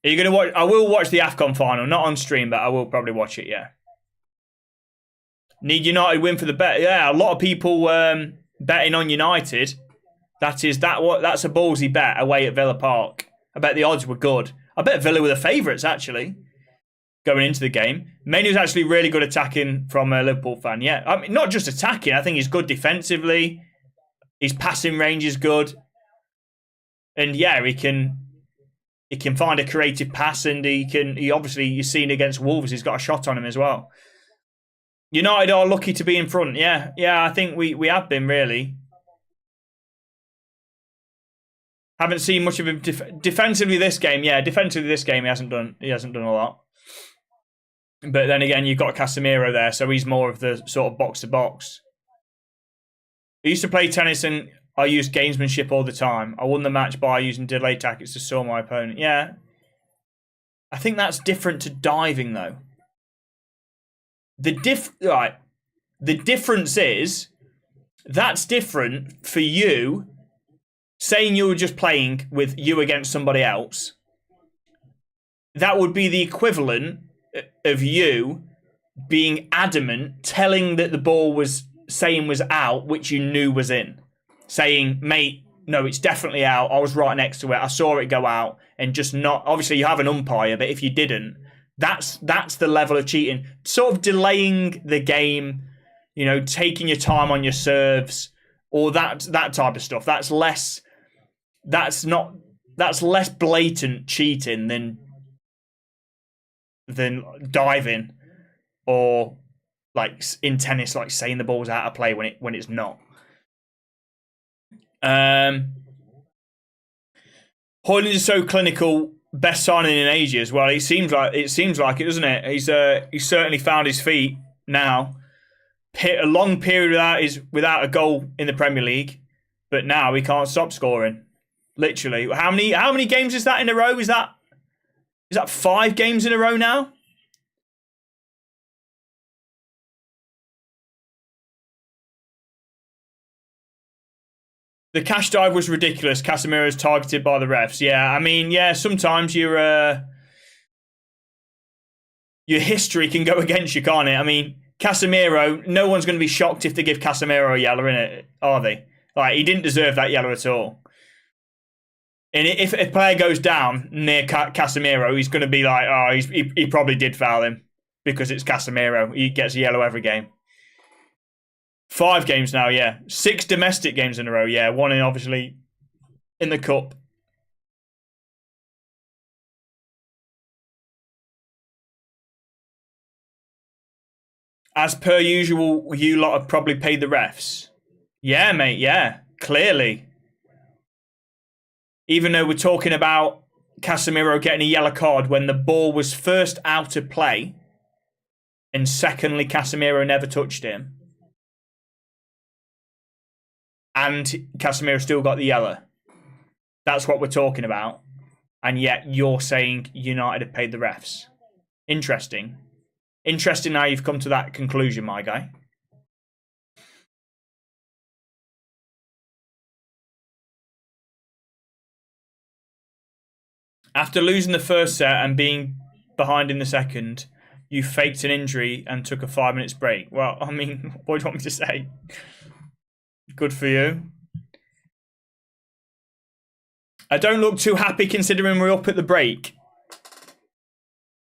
Are you gonna watch? I will watch the AFCON final, not on stream, but I will probably watch it. Yeah. Need United win for the bet. Yeah, a lot of people betting on United. That's a ballsy bet away at Villa Park. I bet the odds were good. I bet Villa were the favourites actually going into the game. Menu's actually really good attacking from a Liverpool fan. Yeah, I mean, not just attacking. I think he's good defensively. His passing range is good, and yeah, he can find a creative pass, and he obviously, you've seen against Wolves, he's got a shot on him as well. United are lucky to be in front. Yeah, I think we have been, really. Haven't seen much of him defensively this game. Yeah, defensively this game he hasn't done a lot. But then again, you've got Casemiro there, so he's more of the sort of box to box. I used to play tennis and I used gamesmanship all the time. I won the match by using delayed tactics to saw my opponent. Yeah. I think that's different to diving though. The difference is that's different for you saying you were just playing with you against somebody else. That would be the equivalent of you being adamant, telling that the ball was out, which you knew was in. Saying, mate, no, it's definitely out. I was right next to it. I saw it go out, and just not. Obviously, you have an umpire, but if you didn't, that's the level of cheating. Sort of delaying the game, taking your time on your serves, or that type of stuff. That's less blatant cheating than diving, or like in tennis, like saying the ball's out of play when it's not. Højlund is so clinical. Best signing in ages. Well, it seems like it, doesn't it? He's certainly found his feet now. A long period without a goal in the Premier League, but now he can't stop scoring. Literally, how many games is that in a row? Is that 5 games in a row now? The cash dive was ridiculous. Casemiro's targeted by the refs. Yeah, I mean, yeah, sometimes your history can go against you, can't it? I mean, Casemiro, no one's going to be shocked if they give Casemiro a yellow, innit? Are they? Like, he didn't deserve that yellow at all. And if a player goes down near Casemiro, he's going to be like, oh, he probably did foul him because it's Casemiro. He gets a yellow every game. 5 games now, yeah. 6 domestic games in a row, yeah. 1 in, obviously, in the cup. As per usual, you lot have probably paid the refs. Yeah, mate, yeah. Clearly. Even though we're talking about Casemiro getting a yellow card when the ball was first out of play, and secondly, Casemiro never touched him, and Casemiro still got the yellow. That's what we're talking about. And yet you're saying United have paid the refs. Interesting. Interesting how you've come to that conclusion, my guy. After losing the first set and being behind in the second, you faked an injury and took a 5 minutes break. Well, I mean, what do you want me to say? Good for you. I don't look too happy considering we're up at the break.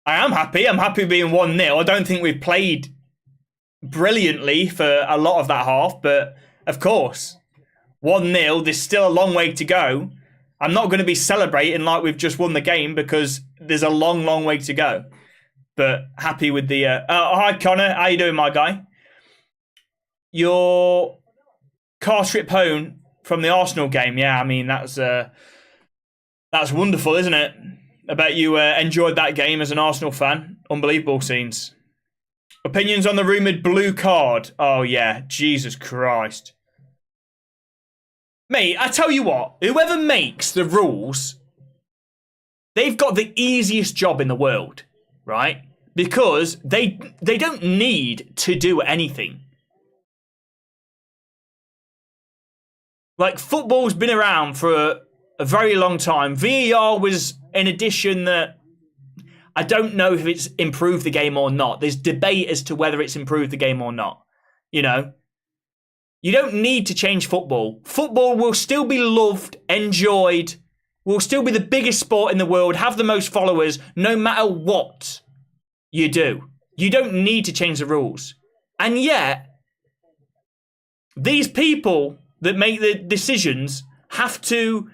I am happy. I'm happy being 1-0. I don't think we've played brilliantly for a lot of that half, but of course, 1-0, there's still a long way to go. I'm not going to be celebrating like we've just won the game because there's a long, long way to go. But happy with the... hi, Connor. How you doing, my guy? Your car trip home from the Arsenal game. Yeah, I mean, that's wonderful, isn't it? I bet you enjoyed that game as an Arsenal fan. Unbelievable scenes. Opinions on the rumoured blue card? Oh, yeah. Jesus Christ. Mate, I tell you what. Whoever makes the rules, they've got the easiest job in the world, right? Because they don't need to do anything. Like, football's been around for a very long time. VAR was an addition that I don't know if it's improved the game or not. There's debate as to whether it's improved the game or not. You know? You don't need to change football. Football will still be loved, enjoyed, will still be the biggest sport in the world, have the most followers, no matter what you do. You don't need to change the rules. And yet, these people that make the decisions have to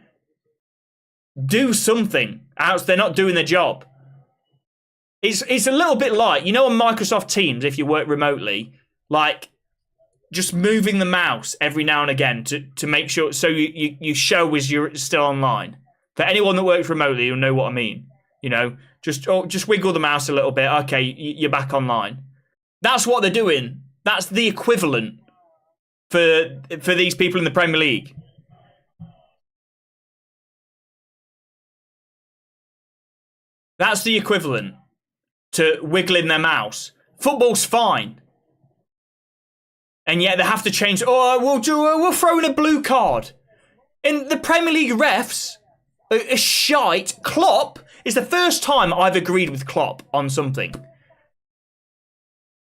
do something, else they're not doing their job. It's a little bit like, you know, on Microsoft Teams, if you work remotely, like just moving the mouse every now and again to make sure, so you show as you're still online. For anyone that works remotely, you'll know what I mean. You know, just wiggle the mouse a little bit. Okay, you're back online. That's what they're doing. That's the equivalent for these people in the Premier League. That's the equivalent to wiggling their mouse. Football's fine. And yet they have to change. Oh, we'll throw in a blue card. In the Premier League refs, a shite. Klopp is the first time I've agreed with Klopp on something.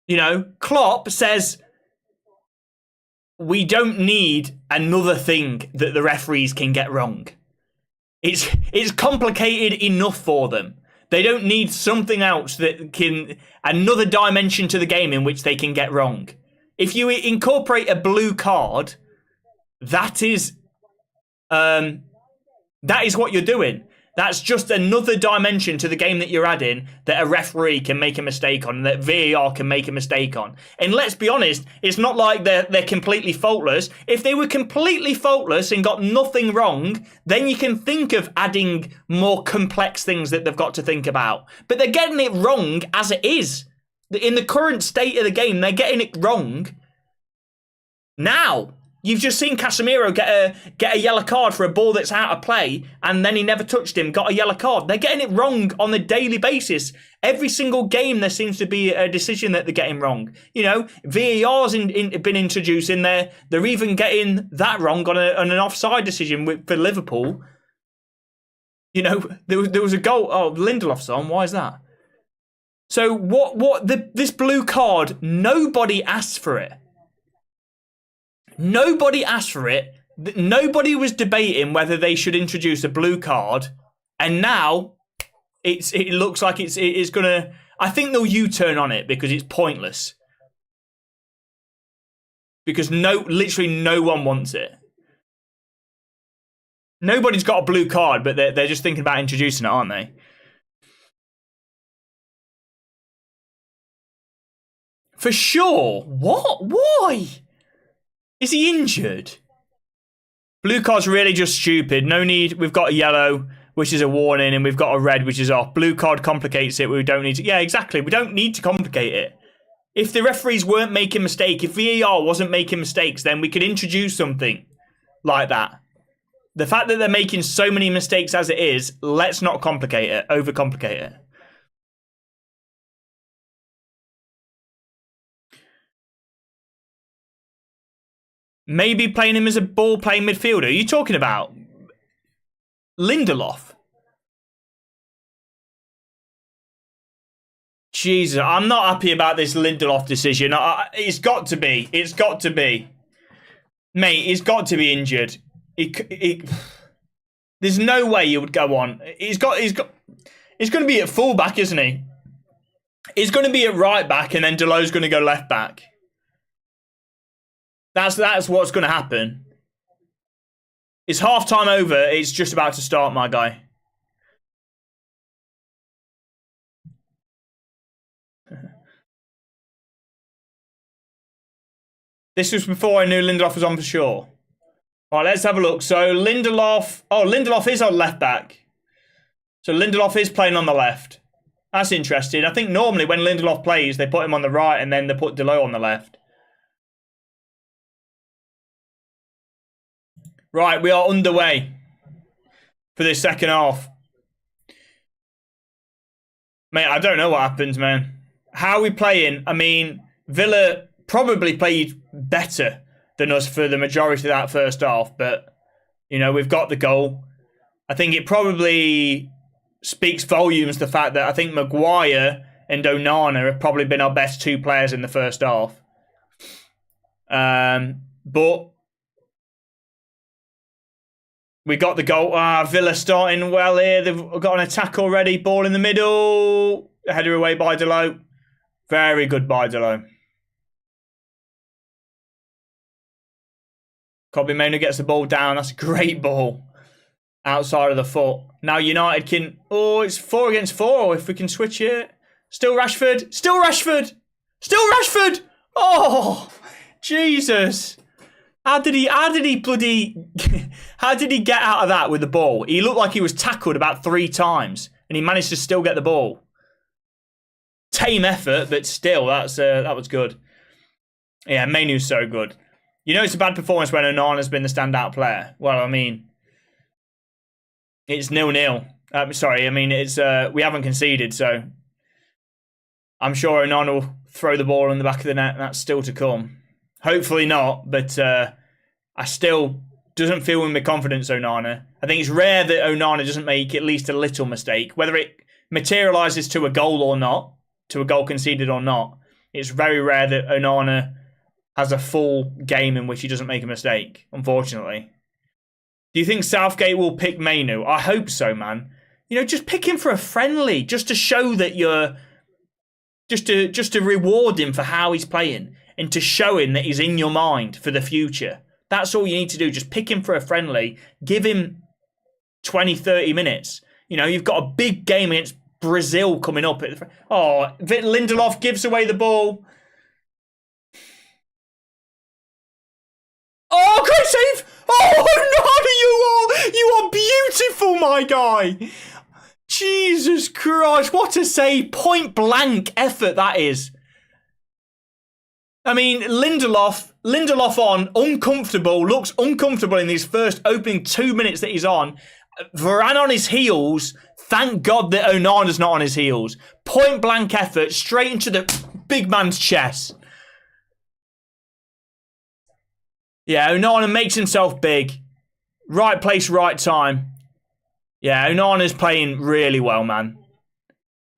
You know, Klopp says we don't need another thing that the referees can get wrong. It's complicated enough for them. They don't need something else that can, another dimension to the game in which they can get wrong. If you incorporate a blue card, that is what you're doing. That's just another dimension to the game that you're adding that a referee can make a mistake on, that VAR can make a mistake on. And let's be honest, it's not like they're completely faultless. If they were completely faultless and got nothing wrong, then you can think of adding more complex things that they've got to think about. But they're getting it wrong as it is. In the current state of the game, they're getting it wrong now. You've just seen Casemiro get a yellow card for a ball that's out of play, and then he never touched him, got a yellow card. They're getting it wrong on a daily basis. Every single game there seems to be a decision that they're getting wrong. You know, VAR's been introduced in there. They're even getting that wrong on an offside decision for Liverpool. You know, there was a goal. Oh, Lindelof's on. Why is that? So this blue card, nobody asked for it. Nobody asked for it. Nobody was debating whether they should introduce a blue card, and now it looks like it's gonna. I think they'll U-turn on it because it's pointless. Because literally no one wants it. Nobody's got a blue card, but they're just thinking about introducing it, aren't they? For sure. What? Why? Is he injured? Blue card's really just stupid. No need. We've got a yellow, which is a warning, and we've got a red, which is off. Blue card complicates it. We don't need to. Yeah, exactly. We don't need to complicate it. If the referees weren't making mistakes, if VAR wasn't making mistakes, then we could introduce something like that. The fact that they're making so many mistakes as it is, let's not complicate it, overcomplicate it. Maybe playing him as a ball-playing midfielder. Are you talking about Lindelof? Jesus, I'm not happy about this Lindelof decision. It's got to be. It's got to be. Mate, he's got to be injured. There's no way he would go on. He's going to be at fullback, isn't he? He's going to be at right back, and then Delot's going to go left back. That's what's going to happen. It's half time over. It's just about to start, my guy. This was before I knew Lindelof was on for sure. All right, let's have a look. So Lindelof... Oh, Lindelof is on left back. So Lindelof is playing on the left. That's interesting. I think normally when Lindelof plays, they put him on the right and then they put Delot on the left. Right, we are underway for this second half. Mate, I don't know what happens, man. How are we playing? I mean, Villa probably played better than us for the majority of that first half, but, you know, we've got the goal. I think it probably speaks volumes, the fact that I think Maguire and Onana have probably been our best two players in the first half. But we got the goal. Villa starting well here. They've got an attack already. Ball in the middle. Header away by Delot. Very good by Delot. Kobbie Mainoo gets the ball down. That's a great ball. Outside of the foot. Now United can... Oh, it's 4 against 4 if we can switch it. Still Rashford. Still Rashford. Still Rashford. Oh, Jesus. How did he get out of that with the ball? He looked like he was tackled about 3 times and he managed to still get the ball. Tame effort, but still, that was good. Yeah, Mainoo's so good. You know it's a bad performance when Onana's been the standout player. Well, I mean, it's 0-0. Sorry, I mean, it's we haven't conceded, so I'm sure Onana will throw the ball in the back of the net, and that's still to come. Hopefully not, but I still doesn't feel in my confidence, Onana. I think it's rare that Onana doesn't make at least a little mistake. Whether it materialises to a goal or not, to a goal conceded or not, it's very rare that Onana has a full game in which he doesn't make a mistake, unfortunately. Do you think Southgate will pick Mainoo? I hope so, man. You know, just pick him for a friendly, just to show that you're... Just to reward him for how he's playing and to show him that he's in your mind for the future. That's all you need to do. Just pick him for a friendly. Give him 20, 30 minutes. You know, you've got a big game against Brazil coming up. Oh, Lindelof gives away the ball. Oh, great save! Oh, no, you are beautiful, my guy. Jesus Christ, what a save. Point blank effort that is. I mean, Lindelof on, uncomfortable, looks uncomfortable in these first opening 2 minutes that he's on. Varane on his heels. Thank God that Onana's not on his heels. Point blank effort, straight into the big man's chest. Yeah, Onana makes himself big. Right place, right time. Yeah, Onana's playing really well, man.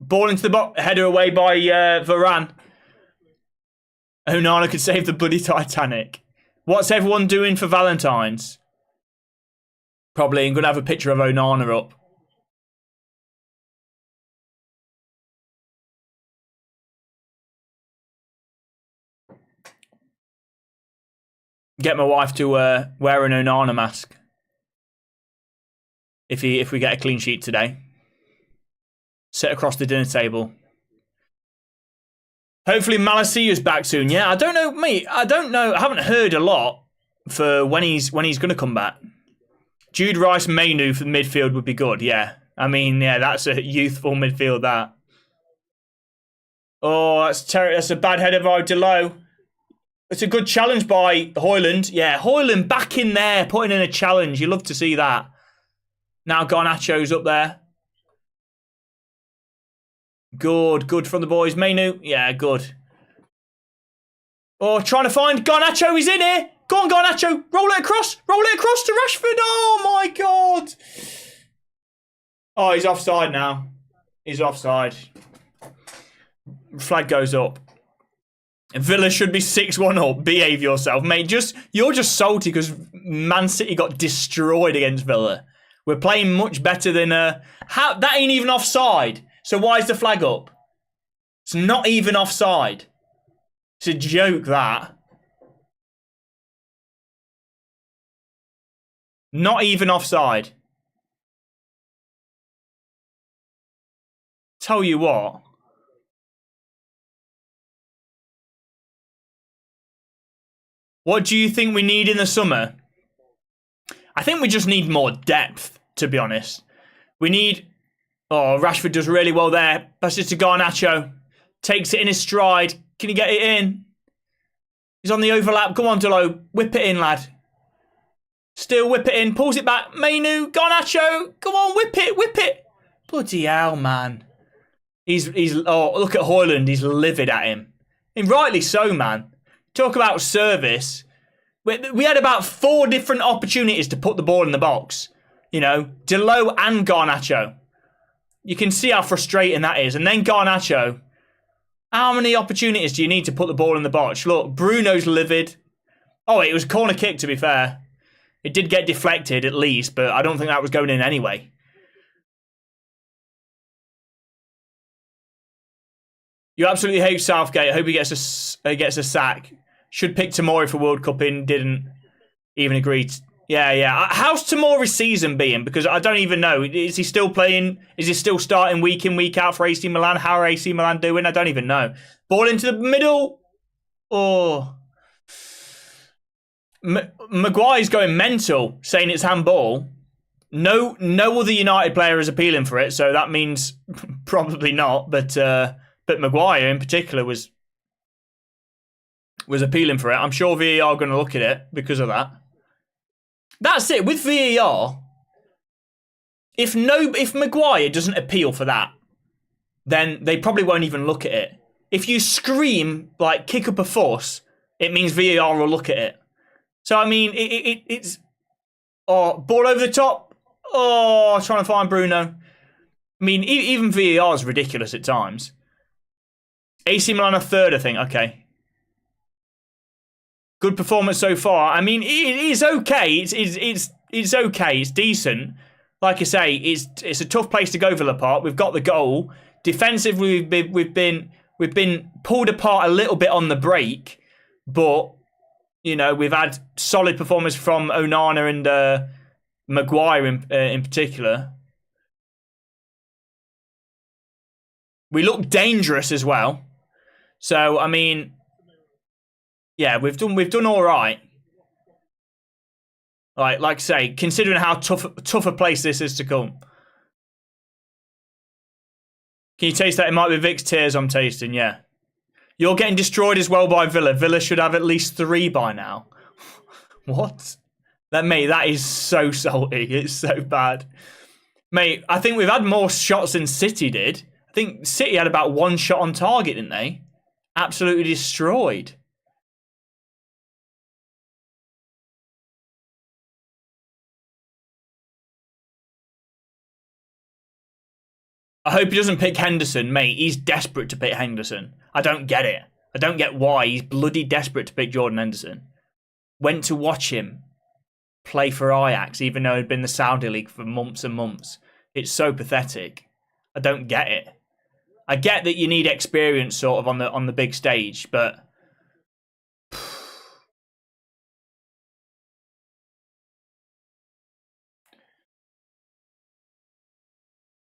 Ball into the box, header away by Varane. Onana could save the bloody Titanic. What's everyone doing for Valentine's? Probably. I'm going to have a picture of Onana up. Get my wife to wear an Onana mask. If we get a clean sheet today. Sit across the dinner table. Hopefully Malasia's back soon. Yeah, I don't know, mate. I don't know. I haven't heard a lot for when he's going to come back. Jude Rice Mainu for the midfield would be good. Yeah. I mean, yeah, that's a youthful midfield, that. Oh, that's terrible. That's a bad header by Delo. It's a good challenge by Højlund. Yeah, Højlund back in there, putting in a challenge. You love to see that. Now Garnacho's up there. Good from the boys. Mainu, yeah, good. Oh, trying to find Garnacho. He's in here. Go on, Garnacho. Roll it across to Rashford. Oh, my God. Oh, he's offside now. He's offside. Flag goes up. Villa should be 6-1 up. Behave yourself, mate. You're just salty because Man City got destroyed against Villa. We're playing much better than... that ain't even offside. So why is the flag up? It's not even offside. It's a joke, that. Not even offside. Tell you what. What do you think we need in the summer? I think we just need more depth, to be honest. We need... Oh, Rashford does really well there. Passes to Garnacho. Takes it in his stride. Can he get it in? He's on the overlap. Come on, Delo. Whip it in, lad. Still whip it in. Pulls it back. Mainu. Garnacho. Come on, whip it. Bloody hell, man. He's oh, look at Højlund. He's livid at him. And rightly so, man. Talk about service. We had about 4 different opportunities to put the ball in the box. You know, Delo and Garnacho. You can see how frustrating that is. And then Garnacho. How many opportunities do you need to put the ball in the box? Look, Bruno's livid. Oh, it was a corner kick, to be fair. It did get deflected, at least, but I don't think that was going in anyway. You absolutely hate Southgate. I hope he gets a sack. Should pick Tomori for World Cup in. Didn't even agree. Yeah. How's Tomori's season being? Because I don't even know. Is he still playing? Is he still starting week in, week out for AC Milan? How are AC Milan doing? I don't even know. Ball into the middle. Oh. Maguire's going mental, saying it's handball. No other United player is appealing for it, so that means probably not. But Maguire in particular was appealing for it. I'm sure VAR are going to look at it because of that. That's it. With VAR, if Maguire doesn't appeal for that, then they probably won't even look at it. If you scream, like, kick up a fuss, it means VAR will look at it. So, I mean, it's... Oh, ball over the top. Oh, trying to find Bruno. I mean, even VAR is ridiculous at times. AC Milan are third, I think. Okay. Good performance so far. I mean, it is okay. It's okay. It's decent. Like I say, it's a tough place to go, Villa Park. We've got the goal. Defensively, we've been pulled apart a little bit on the break, but you know we've had solid performance from Onana and Maguire in particular. We look dangerous as well. So I mean. Yeah, we've done all right. Like I say, considering how tough a place this is to come. Can you taste that? It might be Vic's tears I'm tasting, yeah. You're getting destroyed as well by Villa. Villa should have at least 3 by now. What? Mate, that is so salty. It's so bad. Mate, I think we've had more shots than City did. I think City had about 1 shot on target, didn't they? Absolutely destroyed. I hope he doesn't pick Henderson, mate. He's desperate to pick Henderson. I don't get it. I don't get why he's bloody desperate to pick Jordan Henderson. Went to watch him. play for Ajax, even though he'd been in the Saudi League for months and months. It's so pathetic. I don't get it. I get that you need experience sort of on the big stage, but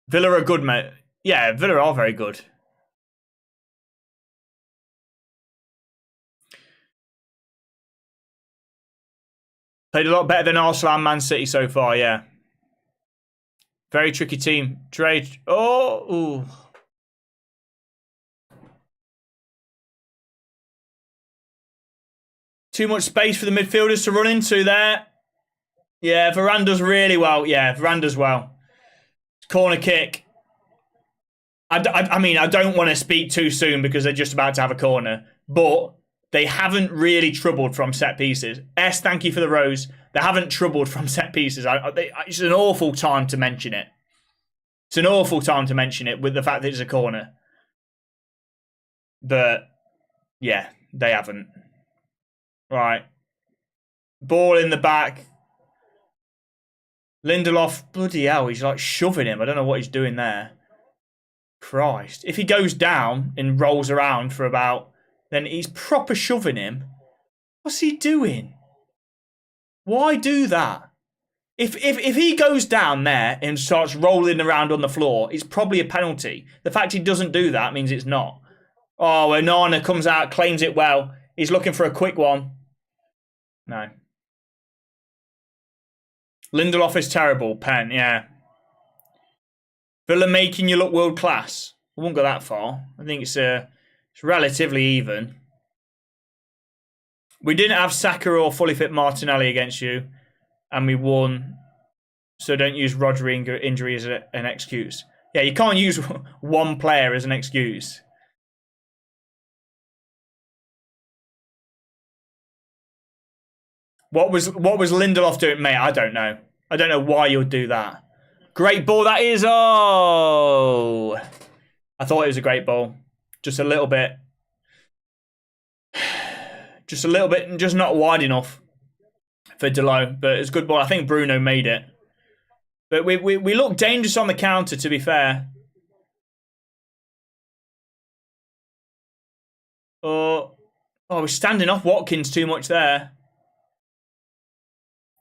Villa are good, mate. Yeah, Villa are very good. Played a lot better than Arsenal and Man City so far, yeah. Very tricky team. Trade. Oh, ooh. Too much space for the midfielders to run into there. Yeah, Varane does really well. Yeah, Varane does well. Corner kick. I mean, I don't want to speak too soon because they're just about to have a corner, but they haven't really troubled from set pieces. Thank you for the rose. They haven't troubled from set pieces. It's an awful time to mention it. It's an awful time to mention it with the fact that it's a corner. But, yeah, they haven't. Right. Ball in the back. Lindelof, bloody hell, he's like shoving him. I don't know what he's doing there. Christ. If he goes down and rolls around for about, then he's proper shoving him. What's he doing? Why do that? If he goes down there and starts rolling around on the floor, it's probably a penalty. The fact he doesn't do that means it's not. Oh, Onana comes out, claims it well. He's looking for a quick one. No. Lindelof is terrible. Pen, yeah. Villa making you look world class. I won't go that far. I think it's relatively even. We didn't have Saka or fully fit Martinelli against you, and we won. So don't use Rodri injury as an excuse. Yeah, you can't use one player as an excuse. What was Lindelof doing, mate? I don't know. I don't know why you'd do that. Great ball that is. Oh, I thought it was a great ball. Just a little bit. Just a little bit, just not wide enough for Delo. But it's a good ball. I think Bruno made it. But we look dangerous on the counter, to be fair. Oh, we're standing off Watkins too much there.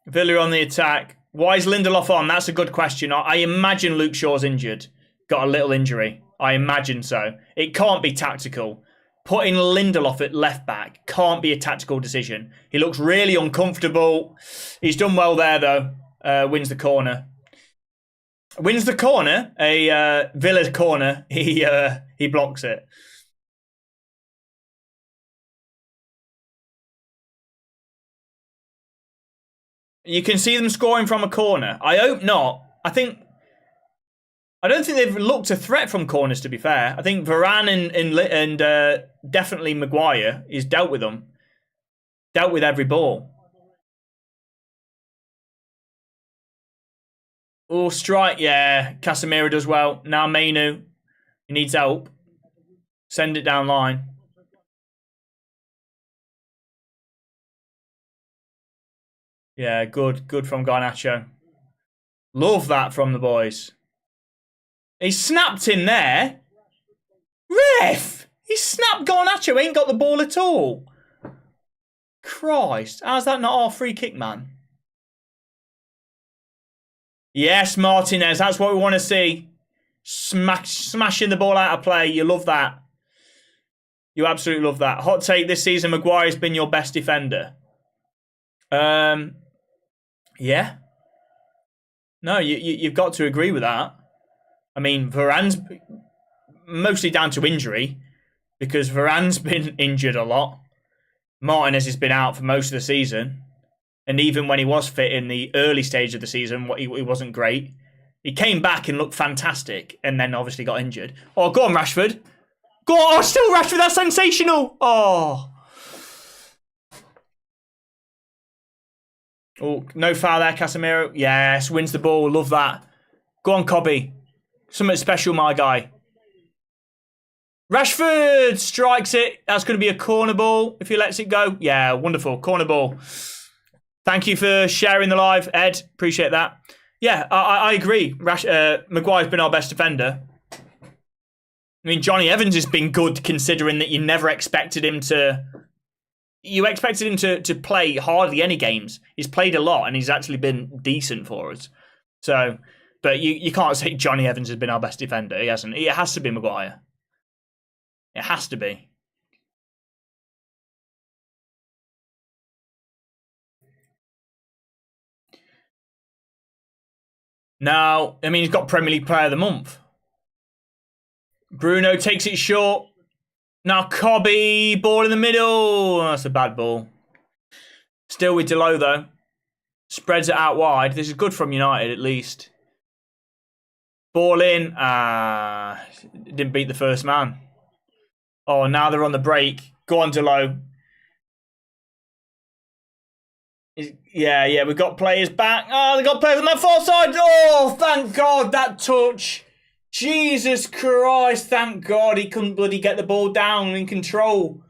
Villa on the attack. Why is Lindelof on? That's a good question. I imagine Luke Shaw's injured. Got a little injury. I imagine so. It can't be tactical. Putting Lindelof at left back can't be a tactical decision. He looks really uncomfortable. He's done well there, though. Wins the corner. Wins the corner. A Villa corner. He blocks it. You can see them scoring from a corner. I hope not. I don't think they've looked a threat from corners, to be fair. I think Varane and definitely Maguire is dealt with them. Dealt with every ball. Oh, strike. Yeah, Casemiro does well. Now Mainu. He needs help. Send it down line. Yeah, good from Garnacho. Love that from the boys. He snapped in there. Ref! He snapped Garnacho, ain't got the ball at all. Christ, how's that not our free kick, man? Yes, Martinez, that's what we want to see. Smashing the ball out of play, you love that. You absolutely love that. Hot take this season, Maguire's been your best defender. Yeah. No, you've got to agree with that. I mean, Varane's mostly down to injury because Varane's been injured a lot. Martinez has been out for most of the season. And even when he was fit in the early stage of the season, he wasn't great. He came back and looked fantastic and then obviously got injured. Oh, go on, Rashford. Go on. Oh, still Rashford. That's sensational. Oh, no foul there, Casemiro. Yes, wins the ball. Love that. Go on, Cobby. Something special, my guy. Rashford strikes it. That's going to be a corner ball if he lets it go. Yeah, wonderful. Corner ball. Thank you for sharing the live, Ed. Appreciate that. Yeah, I agree. Maguire's been our best defender. I mean, Johnny Evans has been good considering that you never expected him to... You expected him to play hardly any games. He's played a lot and he's actually been decent for us. So, but you can't say Johnny Evans has been our best defender. He hasn't. It has to be Maguire. It has to be. Now, I mean, he's got Premier League Player of the Month. Bruno takes it short. Now, Cobby, ball in the middle. Oh, that's a bad ball. Still with Delo, though. Spreads it out wide. This is good from United, at least. Ball in. Didn't beat the first man. Oh, now they're on the break. Go on, Delo. Yeah, we've got players back. Oh, they've got players on that far side. Oh, thank God, that touch. Jesus Christ, thank God he couldn't bloody get the ball down in control.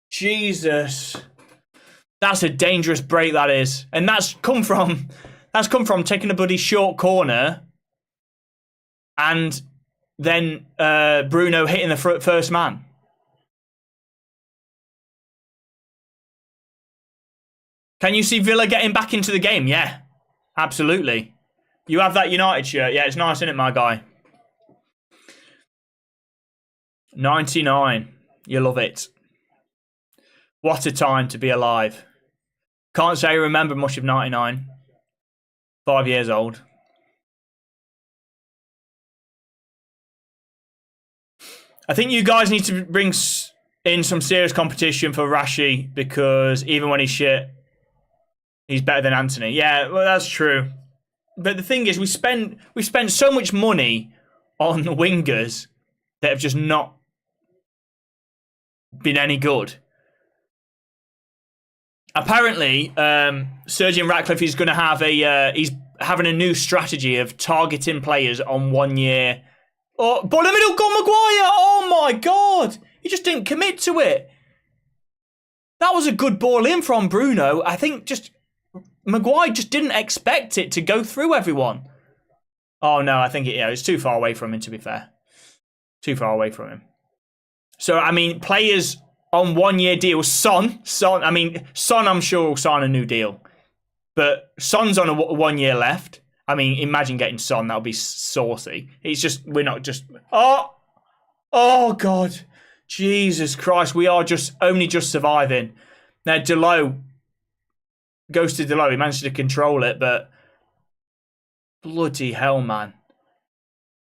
Jesus. That's a dangerous break, that is. And that's come from taking a bloody short corner and then Bruno hitting the first man. Can you see Villa getting back into the game? Yeah, absolutely. You have that United shirt. Yeah, it's nice, isn't it, my guy? 99. You love it. What a time to be alive. Can't say I remember much of 99. 5 years old. I think you guys need to bring in some serious competition for Rashi because even when he's shit, he's better than Anthony. Yeah, well, that's true. But the thing is, we spend so much money on the wingers that have just not been any good. Apparently, Sir Jim Ratcliffe is going to have he's having a new strategy of targeting players on 1 year. Oh, ball in the middle, got Maguire. Oh my God, he just didn't commit to it. That was a good ball in from Bruno. I think just Maguire just didn't expect it to go through everyone. Oh no, I think it's too far away from him, to be fair. Too far away from him. So, I mean, players on 1 year deals. Son, I'm sure will sign a new deal. But Son's on a 1 year left. I mean, imagine getting Son. That would be saucy. It's just, we're not just... Oh, God. Jesus Christ. We are only just surviving. Now, Delo goes to Delo. He managed to control it, but... Bloody hell, man.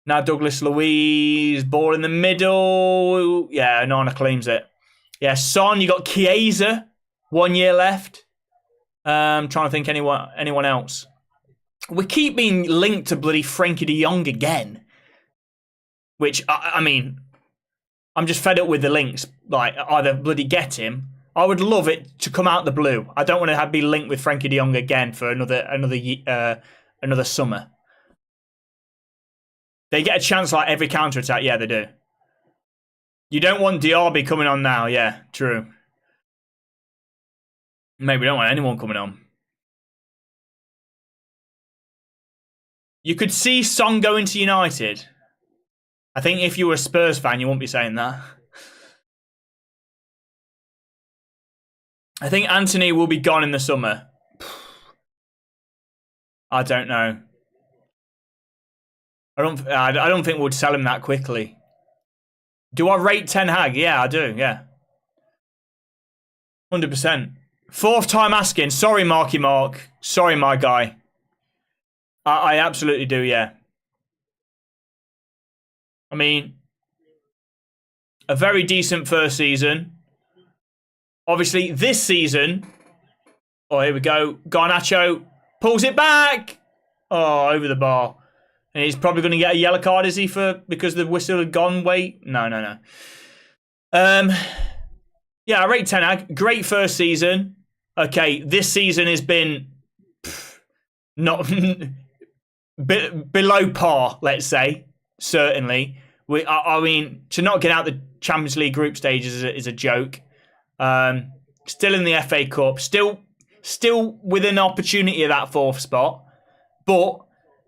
Now Douglas Luiz, ball in the middle. Yeah, Nana claims it. Yeah, Son, you got Chiesa, 1 year left. Trying to think anyone else. We keep being linked to bloody Frankie de Jong again. Which, I mean, I'm just fed up with the links. Like, either bloody get him. I would love it to come out the blue. I don't want to be linked with Frankie de Jong again for another summer. They get a chance like every counter-attack. Yeah, they do. You don't want Diaby coming on now. Yeah, true. Maybe we don't want anyone coming on. You could see Son going to United. I think if you were a Spurs fan, you wouldn't be saying that. I think Anthony will be gone in the summer. I don't know. I don't think we'd sell him that quickly. Do I rate Ten Hag? Yeah, I do. Yeah, 100%. Fourth time asking. Sorry, Marky Mark. Sorry, my guy. I absolutely do. Yeah. I mean, a very decent first season. Obviously, this season. Oh, here we go. Garnacho pulls it back. Oh, over the bar. And he's probably going to get a yellow card, is he, because the whistle had gone? Wait. No. Yeah, I rate Ten Hag. Great first season. Okay, this season has been not below par, let's say. Certainly. I mean, to not get out the Champions League group stages is a joke. Still in the FA Cup. Still still with an opportunity of that 4th spot. But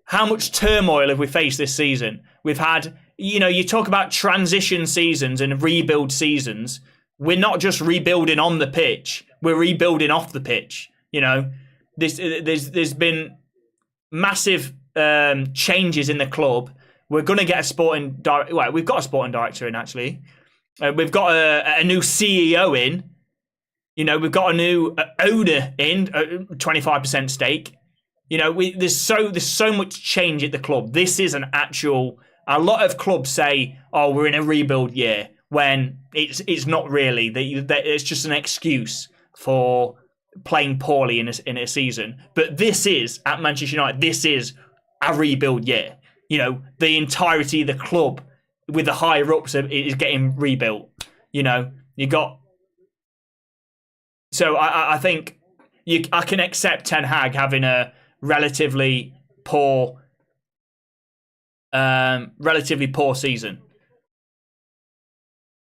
how much turmoil have we faced this season? We've had, you talk about transition seasons and rebuild seasons. We're not just rebuilding on the pitch, we're rebuilding off the pitch. There's been massive changes in the club. We're going to get a sporting director. Well, we've got a sporting director in, actually. We've got a new CEO in. We've got a new owner in, 25% stake. There's so much change at the club. This is an actual. A lot of clubs say, "Oh, we're in a rebuild year," when it's not really. It's just an excuse for playing poorly in a season. But this is, at Manchester United, this is a rebuild year. The entirety of the club with the higher ups is getting rebuilt. You got. So I think I can accept Ten Hag having a relatively poor season.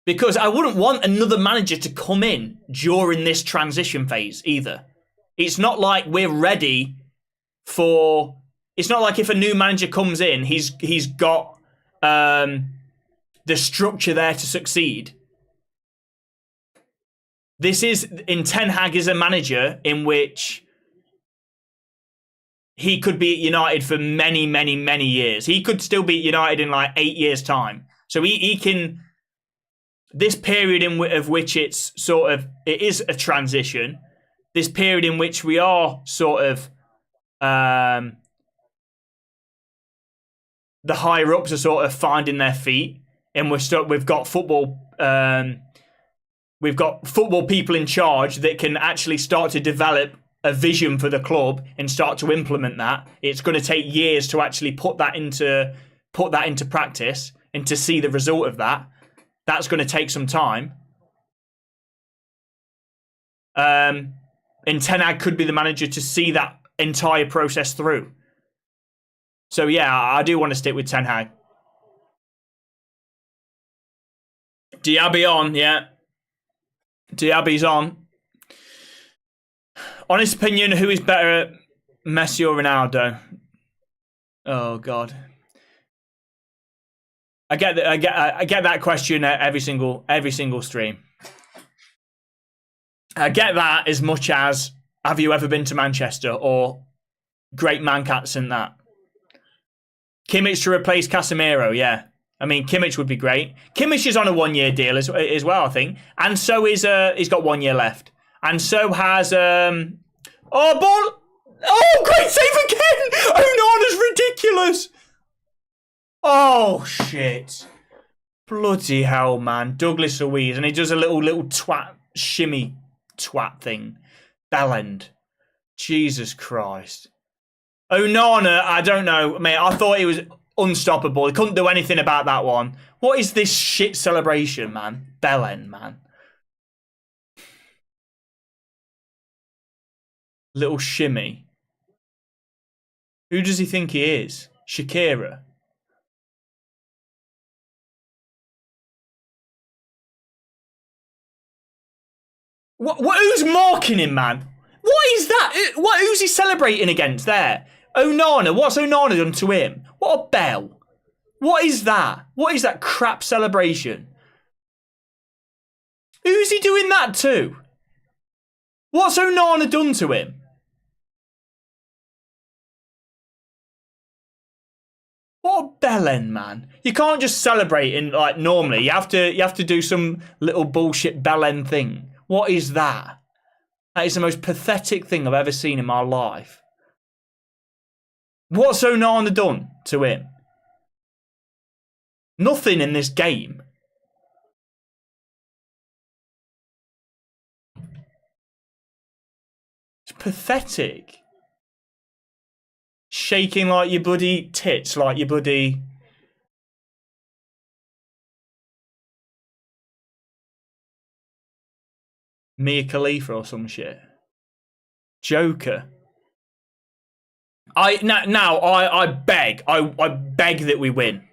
Because I wouldn't want another manager to come in during this transition phase either. It's not like we're ready for. It's not like if a new manager comes in, he's got the structure there to succeed. This is in Ten Hag is a manager in which he could be at United for many, many, many years. He could still be at United in like 8 years' time. So he can. This period of which it is a transition. This period in which we are sort of the higher ups are sort of finding their feet, and we've got football. We've got football people in charge that can actually start to develop a vision for the club and start to implement that. It's going to take years to actually put that into practice and to see the result of that. That's going to take some time. And Ten Hag could be the manager to see that entire process through. So yeah, I do want to stick with Ten Hag. Diaby on, yeah. Diaby's on. Honest opinion, who is better, Messi or Ronaldo? Oh God. I get that question every single stream. I get that as much as, have you ever been to Manchester, or great Mancats and that. Kimmich to replace Casemiro, yeah. I mean, Kimmich would be great. Kimmich is on a 1-year deal as well, I think. And so is he's got 1 year left. And so has ball. Oh, great save again! Onana's ridiculous. Oh shit. Bloody hell, man. Douglas Luiz, and he does a little twat shimmy twat thing. Bellend. Jesus Christ. Onana, I don't know, mate. I thought he was unstoppable. He couldn't do anything about that one. What is this shit celebration, man? Bellend, man. Little shimmy. Who does he think he is? Shakira. Who's marking him, man? What is that? Who's he celebrating against there? Onana. What's Onana done to him? What a bell. What is that? What is that crap celebration? Who's he doing that to? What's Onana done to him? What a bellend, man. You can't just celebrate in like normally. You have to do some little bullshit bellend thing. What is that? That is the most pathetic thing I've ever seen in my life. What's Onana done to him? Nothing in this game. It's pathetic. Shaking like your bloody tits, like your bloody... Mia Khalifa or some shit. Joker. I beg that we win.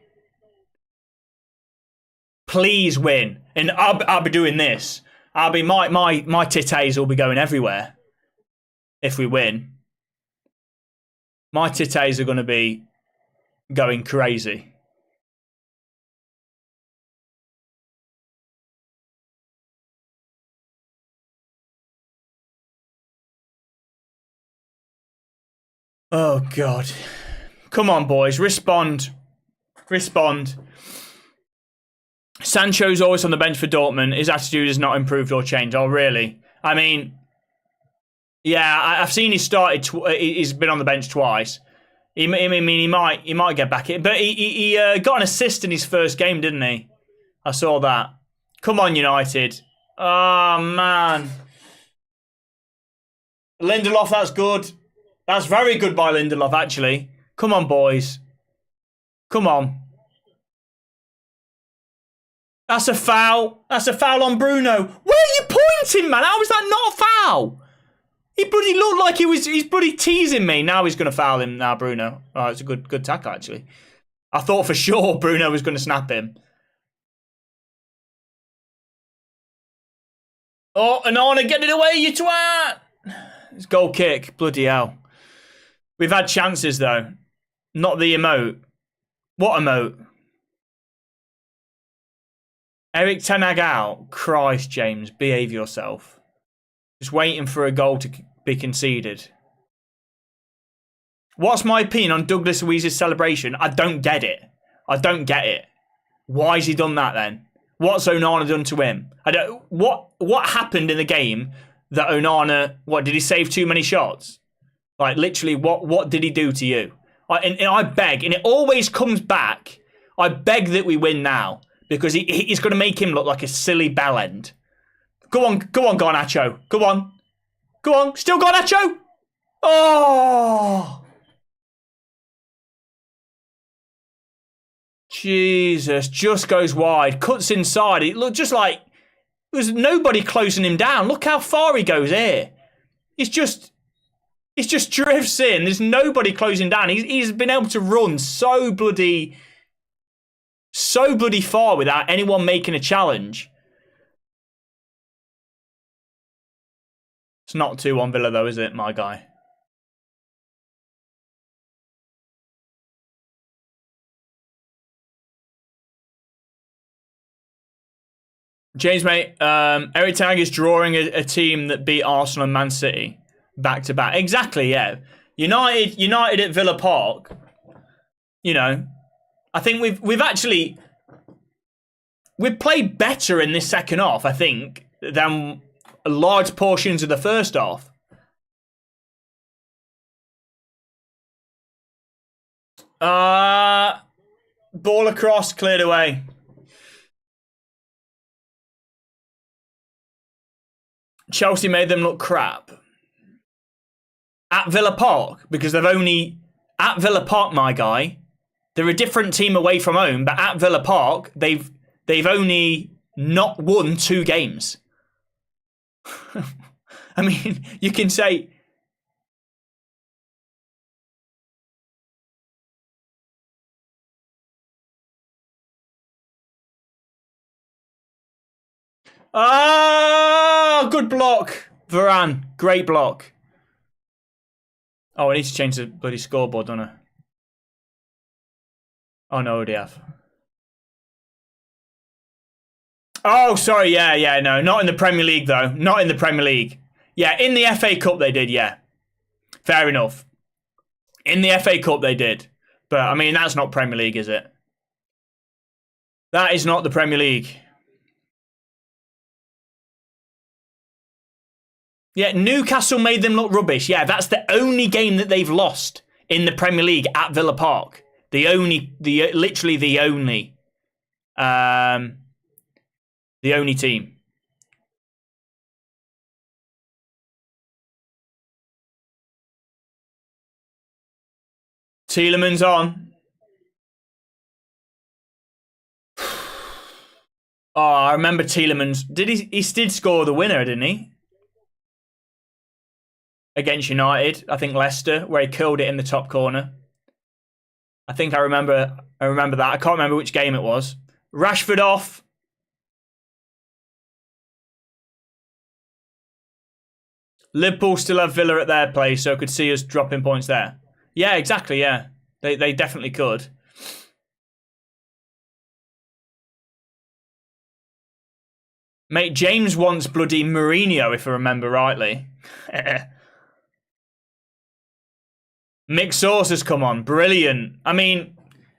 Please win. And I'll be doing this. My titties will be going everywhere. if we win, my titties are going to be going crazy. Oh, God. Come on, boys. Respond. Respond. Sancho's always on the bench for Dortmund. His attitude has not improved or changed. Oh, really? I mean, yeah, I've seen he started. He's been on the bench twice. He might get back in, but he got an assist in his first game, didn't he? I saw that. Come on, United. Oh, man. Lindelof, that's good. That's very good by Lindelof, actually. Come on, boys. Come on. That's a foul. That's a foul on Bruno. Where are you pointing, man? How is that not a foul? He bloody looked like he's bloody teasing me. Now he's going to foul him now, Bruno. Oh, it's a good tackle, actually. I thought for sure Bruno was going to snap him. Oh, Onana, get it away, you twat! It's goal kick. Bloody hell. We've had chances, though. Not the emote. What emote? Eric Ten Hag out. Christ, James. Behave yourself. Just waiting for a goal to be conceded. What's my opinion on Douglas Luiz's celebration? I don't get it. I don't get it. Why has he done that then? What's Onana done to him? What happened in the game that Onana... What, did he save too many shots? Like, literally, what did he do to you? And I beg, and it always comes back, I beg that we win now, because he's going to make him look like a silly bellend. Go on, Garnacho. Go on, still Garnacho. Oh! Jesus, just goes wide, cuts inside. It looked just like there's nobody closing him down. Look how far he goes here. He's just drifts in. There's nobody closing down. He's been able to run so bloody far without anyone making a challenge. It's not 2-1 Villa though, is it, my guy? James, mate, Eric Ten Hag is drawing a team that beat Arsenal and Man City back to back. Exactly, yeah. United at Villa Park. You know, I think we've played better in this second half, I think, than large portions of the first half. Ball across, cleared away. Chelsea made them look crap. At Villa Park, because they've only... At Villa Park, my guy, they're a different team away from home, but at Villa Park, they've only not won 2 games. I mean, you can say... Oh, good block. Varane, great block. Oh, I need to change the bloody scoreboard, don't I? Oh, no, they have. Oh, sorry, yeah, no. Not in the Premier League, though. Not in the Premier League. Yeah, in the FA Cup they did, yeah. Fair enough. In the FA Cup they did. But, I mean, that's not Premier League, is it? That is not the Premier League. Yeah, Newcastle made them look rubbish. Yeah, that's the only game that they've lost in the Premier League at Villa Park. Literally the only team. Tielemans on. Oh, I remember Tielemans. He did score the winner, didn't he? Against United, I think Leicester, where he killed it in the top corner. I think I remember that. I can't remember which game it was. Rashford off. Liverpool still have Villa at their place, so could see us dropping points there. Yeah, exactly, yeah. They definitely could. Mate, James wants bloody Mourinho, if I remember rightly. Mick Sauce has come on. Brilliant. I mean,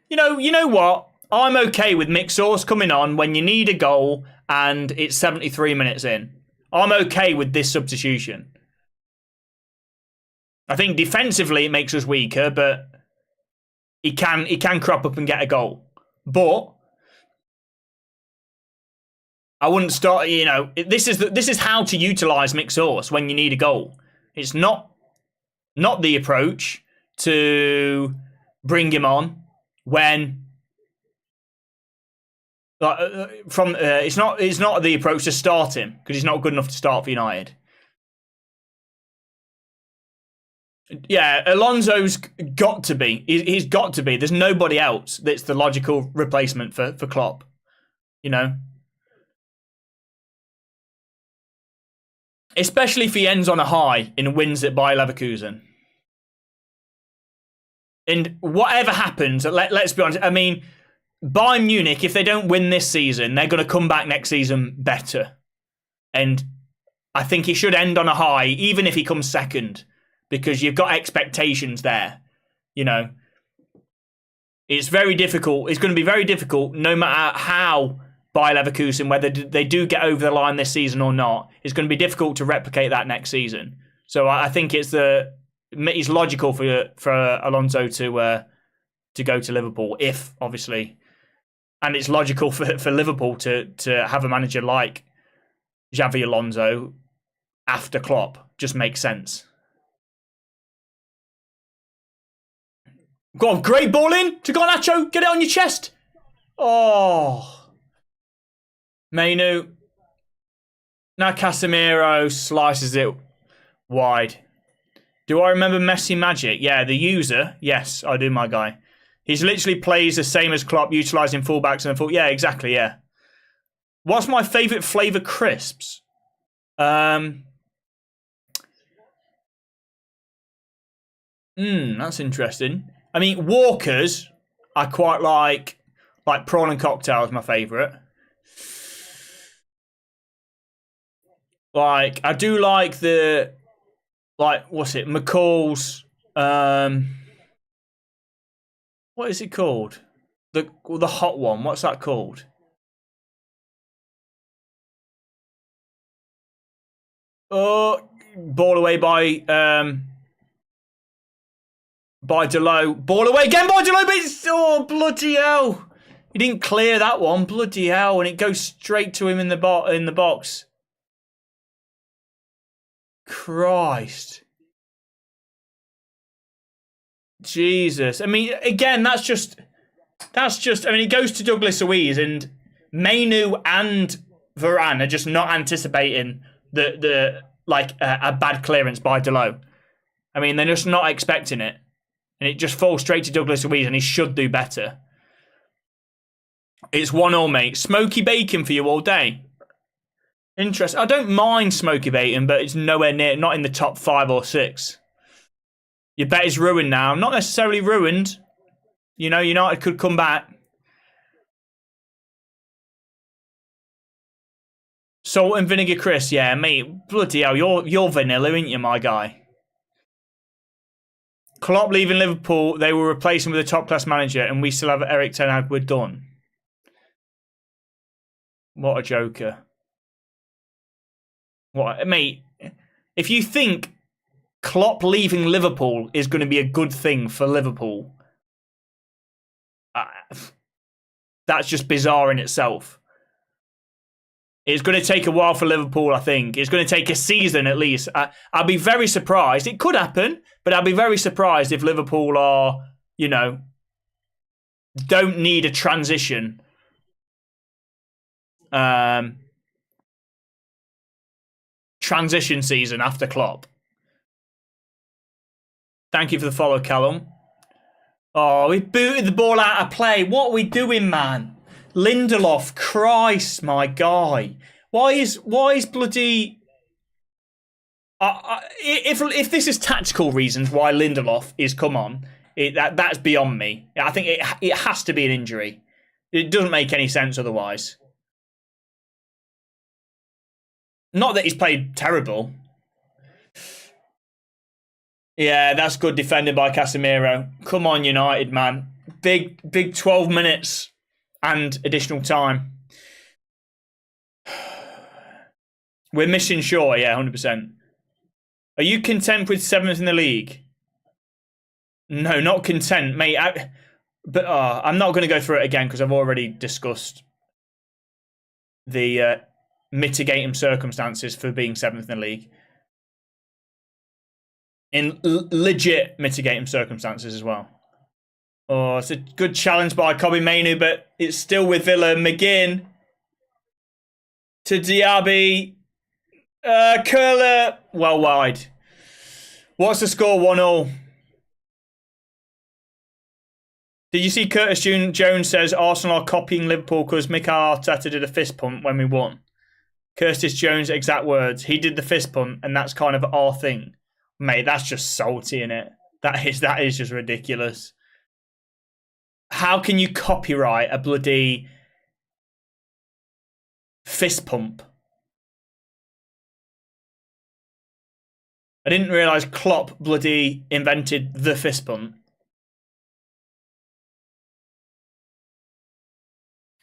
you know what? I'm okay with Mick Sauce coming on when you need a goal and it's 73 minutes in. I'm okay with this substitution. I think defensively it makes us weaker, but he can crop up and get a goal. But I wouldn't start. This is how to utilize Mick Sauce when you need a goal. It's not the approach to bring him on when it's not the approach to start him because he's not good enough to start for United. Yeah, Alonso's got to be. He's got to be. There's nobody else that's the logical replacement for Klopp. Especially if he ends on a high and wins it by Leverkusen. And whatever happens, let's be honest. I mean, Bayern Munich, if they don't win this season, they're going to come back next season better. And I think he should end on a high, even if he comes second. Because you've got expectations there. It's very difficult. It's going to be very difficult, no matter how Bayer Leverkusen, whether they do get over the line this season or not, it's going to be difficult to replicate that next season. So I think it's logical for Alonso to go to Liverpool, if obviously, and it's logical for Liverpool to have a manager like Xavi Alonso after Klopp. Just makes sense. Go on, great ball in to Garnacho. Get it on your chest. Oh. Mainu. Now Casemiro slices it wide. Do I remember Messi Magic? Yeah, the user. Yes, I do, my guy. He's literally plays the same as Klopp, utilising fullbacks and yeah, exactly, yeah. What's my favourite flavour crisps? That's interesting. I mean, Walkers, I quite like prawn and cocktail is my favourite. I do like what's it? McCall's, what is it called? The hot one, what's that called? Oh, ball away by Delo. Ball away again by Delo, but oh, bloody hell. He didn't clear that one, bloody hell, and it goes straight to him in the box. Christ. Jesus. I mean, again, that's just, I mean, it goes to Douglas Luiz, and Mainu and Varane are just not anticipating a bad clearance by Delo. I mean, they're just not expecting it. And it just falls straight to Douglas Luiz, and he should do better. It's 1-1, mate. Smoky bacon for you all day. Interesting. I don't mind smoky bacon, but it's nowhere near, not in the top 5 or 6. Your bet is ruined now. Not necessarily ruined. United could come back. Salt and vinegar Chris, yeah, mate. Bloody hell, you're vanilla, ain't you, my guy? Klopp leaving Liverpool, they will replace him with a top-class manager, and we still have Eric Ten Hag. We're done. What a joker. Mate, if you think Klopp leaving Liverpool is going to be a good thing for Liverpool, that's just bizarre in itself. It's going to take a while for Liverpool, I think. It's going to take a season at least. I'll be very surprised. It could happen, but I'll be very surprised if Liverpool are, don't need a transition. Transition season after Klopp. Thank you for the follow, Callum. Oh, we booted the ball out of play. What are we doing, man? Lindelof, Christ, my guy. Why is bloody If this is tactical reasons why Lindelof is come on, that's beyond me. I think it has to be an injury. It doesn't make any sense otherwise. Not that he's played terrible. Yeah, that's good defending by Casemiro. Come on, United, man. Big 12 minutes and additional time. We're missing Shaw, yeah, 100%. Are you content with 7th in the league? No, not content, mate. I'm not going to go through it again because I've already discussed the mitigating circumstances for being 7th in the league. In legit mitigating circumstances as well. Oh, it's a good challenge by Kobe Mainu, but it's still with Villa. McGinn to Diaby. Curler, well wide. What's the score? 1-1. Did you see Curtis Jones says Arsenal are copying Liverpool because Mikel Arteta did a fist pump when we won? Curtis Jones' exact words. He did the fist pump, and that's kind of our thing. Mate, that's just salty, innit? That is just ridiculous. How can you copyright a bloody fist pump? I didn't realise Klopp bloody invented the fist pump.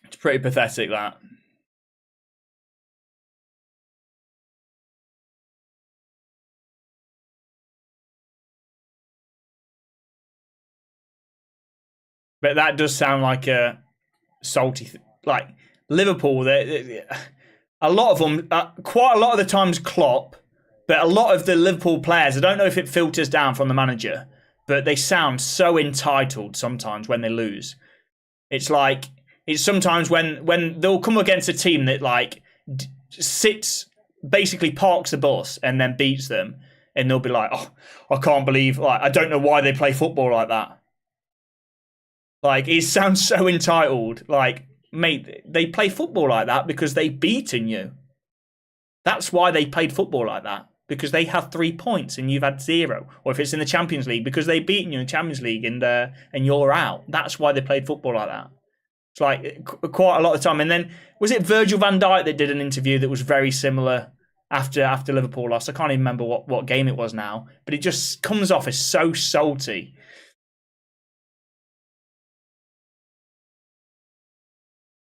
It's pretty pathetic, that. But that does sound like a salty like Liverpool. A lot of them, quite a lot of the times Klopp, but a lot of the Liverpool players, I don't know if it filters down from the manager, but they sound so entitled sometimes when they lose. It's like, it's sometimes when they'll come against a team that like basically parks the bus and then beats them, and they'll be like, oh, I can't believe, like, I don't know why they play football like that. Like, it sounds so entitled. Like, mate, they play football like that because they've beaten you. That's why they played football like that. Because they have 3 points and you've had 0. Or if it's in the Champions League, because they've beaten you in the Champions League and you're out. That's why they played football like that. It's like quite a lot of time. And then, was it Virgil van Dijk that did an interview that was very similar after Liverpool lost? I can't even remember what game it was now. But it just comes off as so salty.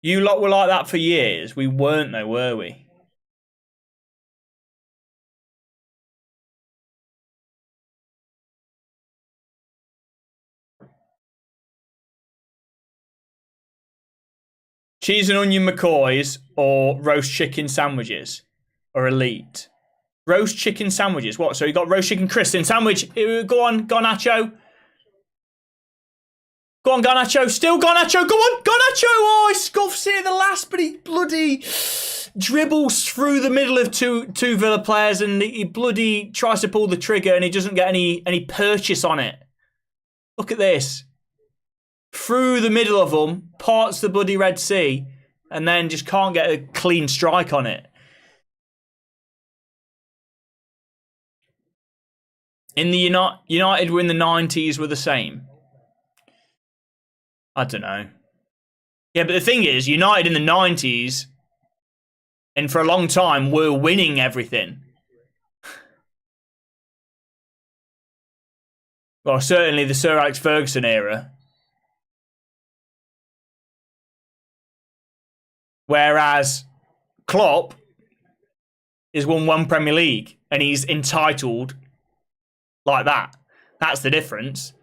You lot were like that for years. We weren't though, were we? Cheese and onion McCoys or roast chicken sandwiches are elite. Roast chicken sandwiches. What? So you got roast chicken crisp in sandwich. Go on, Garnacho. Go on, Garnacho. Still Garnacho. Go on, Garnacho. Oh, he scuffs it at the last, but he bloody dribbles through the middle of two Villa players, and he bloody tries to pull the trigger, and he doesn't get any purchase on it. Look at this. Through the middle of them, parts the bloody Red Sea, and then just can't get a clean strike on it. In the United were in the 90s were the same. I don't know. Yeah, but the thing is, United in the 90s, and for a long time, were winning everything. Well, certainly the Sir Alex Ferguson era. Whereas Klopp has won 1 Premier League, and he's entitled like that. That's the difference.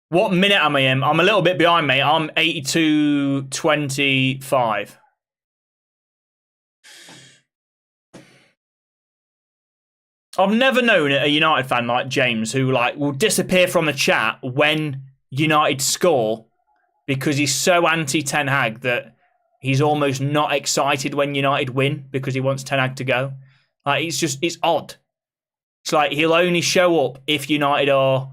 What minute am I in? I'm a little bit behind, mate. I'm 82-25. I've never known a United fan like James who like will disappear from the chat when United score because he's so anti Ten Hag that he's almost not excited when United win because he wants Ten Hag to go. Like, it's odd. It's like he'll only show up if United are,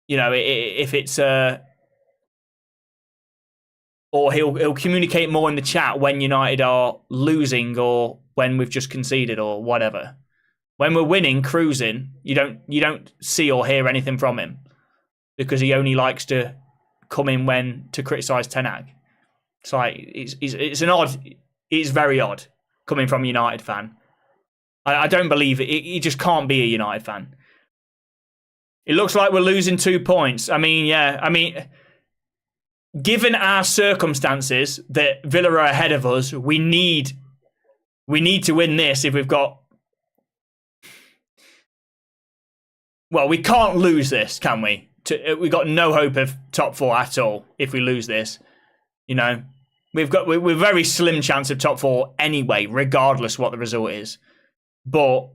you know, if it's or he'll communicate more in the chat when United are losing or when we've just conceded or whatever. When we're winning, cruising, you don't see or hear anything from him because he only likes to come in to criticise Ten Hag. It's like it's very odd coming from a United fan. I don't believe it. He just can't be a United fan. It looks like we're losing 2 points. I mean, given our circumstances that Villa are ahead of us, we need to win this if we've got... Well, we can't lose this, can we? We've got no hope of top 4 at all if we lose this. You know, we're very slim chance of top 4 anyway, regardless what the result is. But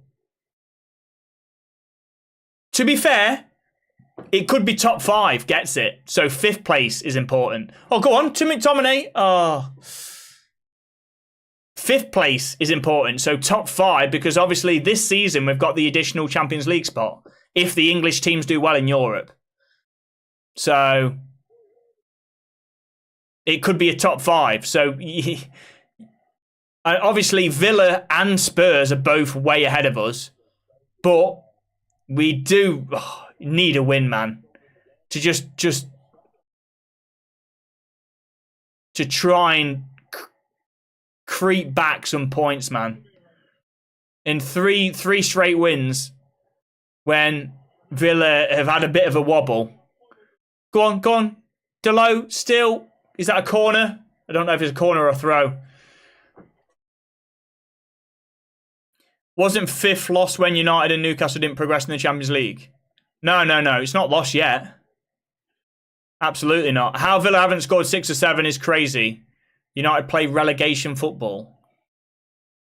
to be fair, it could be top 5 gets it. So 5th place is important. Oh, go on, to McTominay. Oh, 5th place is important. So top 5, because obviously this season we've got the additional Champions League spot if the English teams do well in Europe. So it could be a top 5. So obviously Villa and Spurs are both way ahead of us, but we do need a win, man, to just to try and creep back some points, man. In three straight wins when Villa have had a bit of a wobble. Go on. Delo, still. Is that a corner? I don't know if it's a corner or a throw. Wasn't 5th lost when United and Newcastle didn't progress in the Champions League? No. It's not lost yet. Absolutely not. How Villa haven't scored 6 or 7 is crazy. United play relegation football.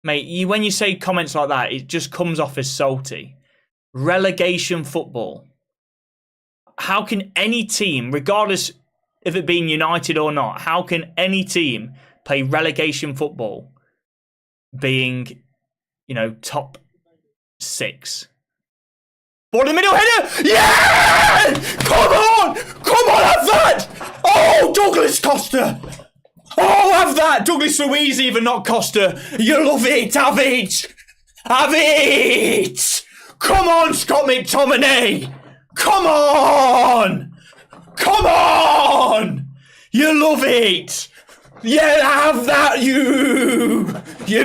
Mate, when you say comments like that, it just comes off as salty. Relegation football. How can any team, regardless of it being United or not, how can any team play relegation football being, top 6? Ball in the middle, header! Yeah! Come on, have that! Oh, Douglas Costa! Oh, have that! Douglas Luiz, even not Costa. You love it, have it! Have it! Come on, Scott McTominay! Come on! You love it! Yeah, have that, you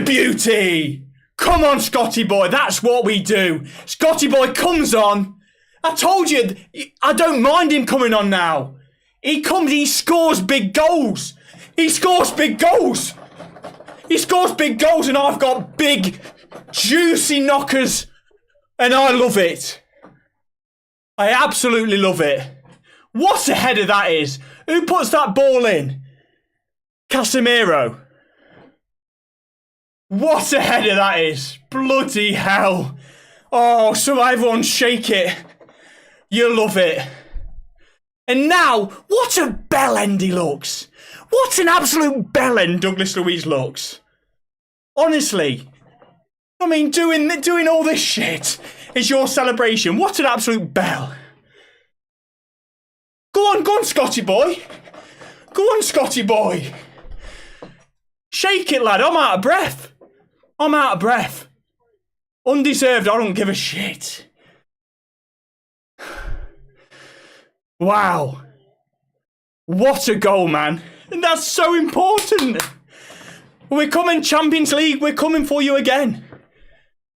beauty! Come on, Scotty boy, that's what we do. Scotty boy comes on. I told you, I don't mind him coming on now. He scores big goals. He scores big goals, and I've got big, juicy knockers, and I love it. I absolutely love it. What a header that is. Who puts that ball in? Casemiro. What a header that is. Bloody hell. Oh, so everyone shake it. You love it. And now, what a bellend he looks. What an absolute bellend Douglas Luiz looks. Honestly. I mean, doing all this shit is your celebration. What an absolute bell. Go on, Scotty boy. Go on, Scotty boy. Shake it, lad. I'm out of breath. Undeserved, I don't give a shit. Wow. What a goal, man. And that's so important. We're coming, Champions League. We're coming for you again.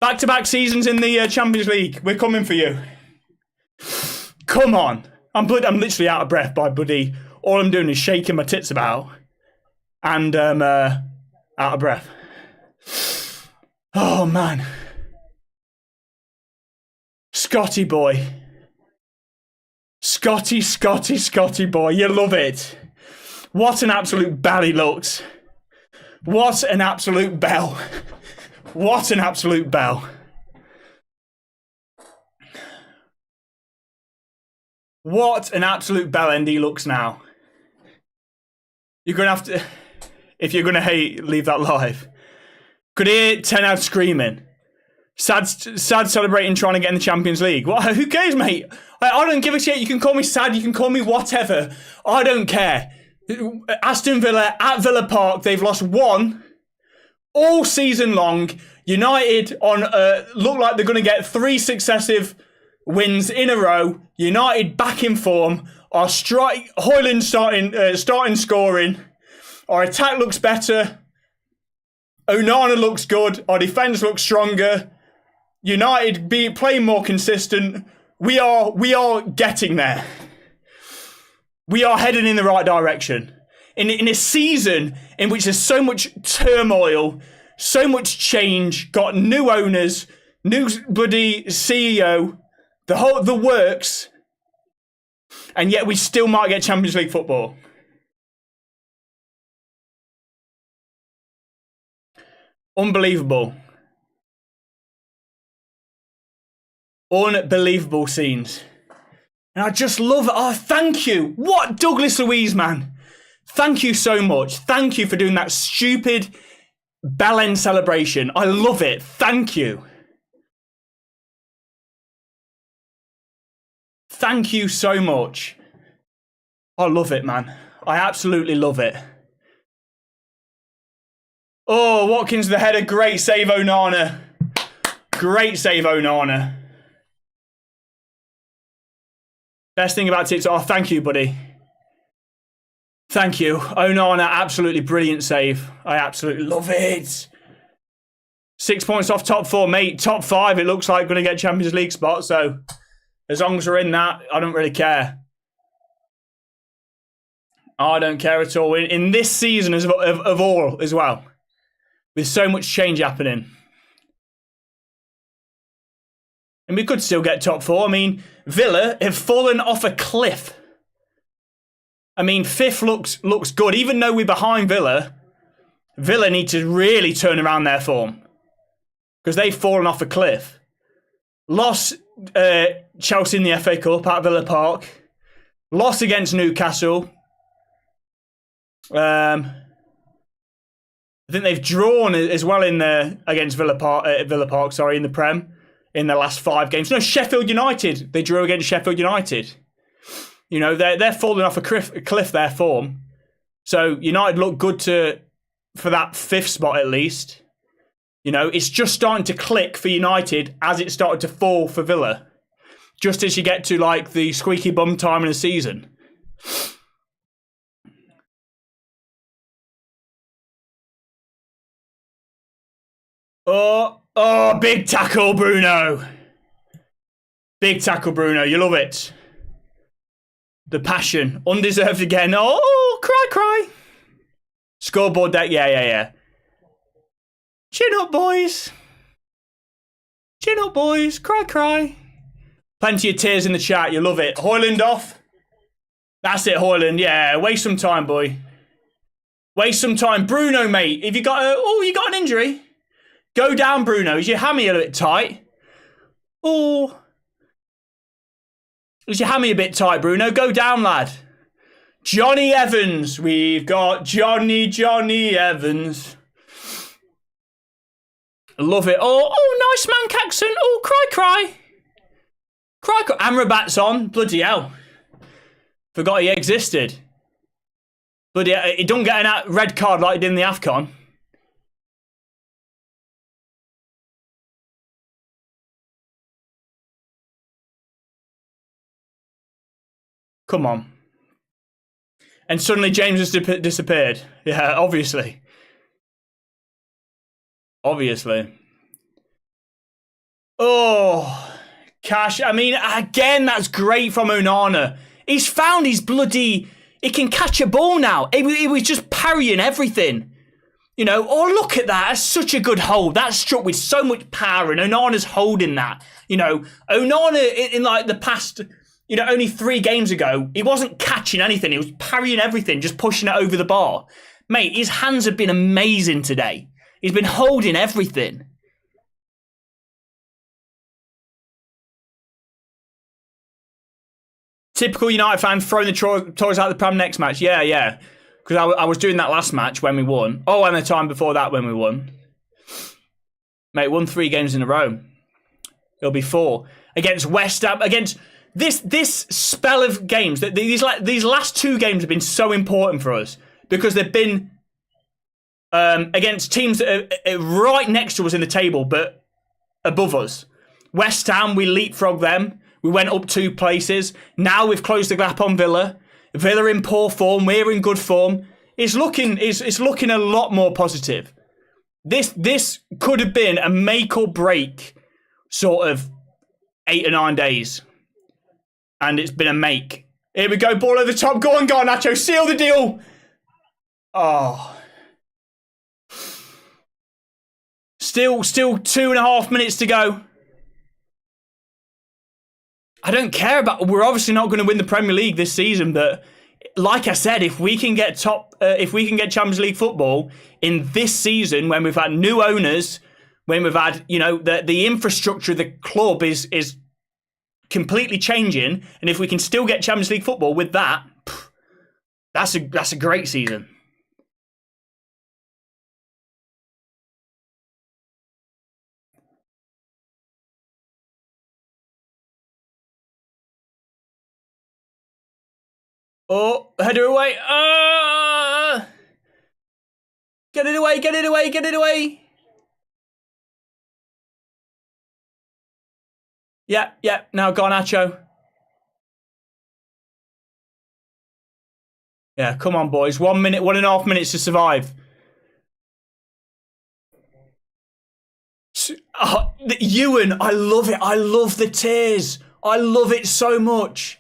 Back-to-back seasons in the Champions League. We're coming for you. Come on. I'm literally out of breath, buddy. All I'm doing is shaking my tits about. And out of breath. Oh, man. Scotty boy. Scotty boy. You love it. What an absolute bell he looks. What an absolute bell. What an absolute bell. What an absolute bellend he looks now. You're going to have to, if you're going to hate, leave that live. Could hear Ten Hag screaming. Sad celebrating trying to get in the Champions League. What? Who cares, mate? I don't give a shit. You can call me sad. You can call me whatever. I don't care. Aston Villa at Villa Park, they've lost one all season long. United look like they're going to get 3 successive wins in a row. United back in form. Our Højlund starting scoring. Our attack looks better. Onana looks good. Our defence looks stronger. United playing more consistent. We are getting there. We are heading in the right direction. In a season in which there's so much turmoil, so much change, got new owners, new bloody CEO, the works, and yet we still might get Champions League football. Unbelievable. Unbelievable scenes. And I just love it. Oh, thank you. What Douglas Luiz, man. Thank you so much. Thank you for doing that stupid bell end celebration. I love it. Thank you. Thank you so much. I love it, man. I absolutely love it. Oh, Watkins the header. Great save, Onana. Great save, Onana. Best thing about TikTok. Oh, thank you, buddy. Thank you. Onana, absolutely brilliant save. I absolutely love it. 6 points off top 4, mate. Top 5, it looks like going to get Champions League spot. So as long as we're in that, I don't really care. I don't care at all. In this season of all as well. With so much change happening. And we could still get top 4. I mean, Villa have fallen off a cliff. I mean, 5th looks good. Even though we're behind Villa, Villa need to really turn around their form. Because they've fallen off a cliff. Lost Chelsea in the FA Cup at Villa Park. Lost against Newcastle. I think they've drawn as well against Villa Park, in the Prem. In the last 5 games. No, Sheffield United. They drew against Sheffield United. You know, they're falling off a cliff, their form. So United look good for that 5th spot at least. You know, it's just starting to click for United as it started to fall for Villa. Just as you get to like the squeaky bum time in the season. Oh, big tackle, Bruno. Big tackle, Bruno. You love it. The passion. Undeserved again. Oh, cry. Scoreboard deck. Yeah. Chin up, boys. Chin up, boys. Cry. Plenty of tears in the chat. You love it. Højlund off. That's it, Højlund. Yeah, waste some time, boy. Waste some time. Bruno, mate. If you got you got an injury? Go down, Bruno. Is your hammy a bit tight? Oh. Is your hammy a bit tight, Bruno? Go down, lad. Johnny Evans. We've got Johnny Evans. Love it. Oh, nice man, Caxton. Oh, cry. Amrabat's on. Bloody hell. Forgot he existed. Bloody hell. He don't get a red card like he did in the AFCON. Come on. And suddenly James has disappeared. Yeah, obviously. Oh, Cash. I mean, again, that's great from Onana. He's found his bloody... He can catch a ball now. He was just parrying everything. You know, oh, look at that. That's such a good hold. That's struck with so much power, and Onana's holding that. You know, Onana in like the past... You know, only 3 games ago, he wasn't catching anything. He was parrying everything, just pushing it over the bar. Mate, his hands have been amazing today. He's been holding everything. Typical United fan, throwing the toys out the pram next match. Yeah. Because I was doing that last match when we won. Oh, and the time before that when we won. Mate, won 3 games in a row. It'll be 4. Against West Ham, against this spell of games, these last 2 games have been so important for us because they've been against teams that are right next to us in the table, but above us. West Ham, we leapfrogged them. We went up 2 places. Now we've closed the gap on Villa. Villa in poor form. We're in good form. It's looking a lot more positive. This could have been a make or break sort of 8 or 9 days. And it's been a make. Here we go, ball over the top. Go on, Garnacho. Seal the deal. Oh. Still 2.5 minutes to go. I don't care about... We're obviously not going to win the Premier League this season, but like I said, if we can get Champions League football in this season, when we've had new owners, when we've had, the infrastructure of the club is completely changing, and if we can still get Champions League football with that, that's a great season. Oh, header away. Get it away, get it away, get it away. Yeah, now Garnacho. Yeah, come on, boys. 1 minute, 1.5 minutes to survive. Oh, Ewan, I love it. I love the tears. I love it so much.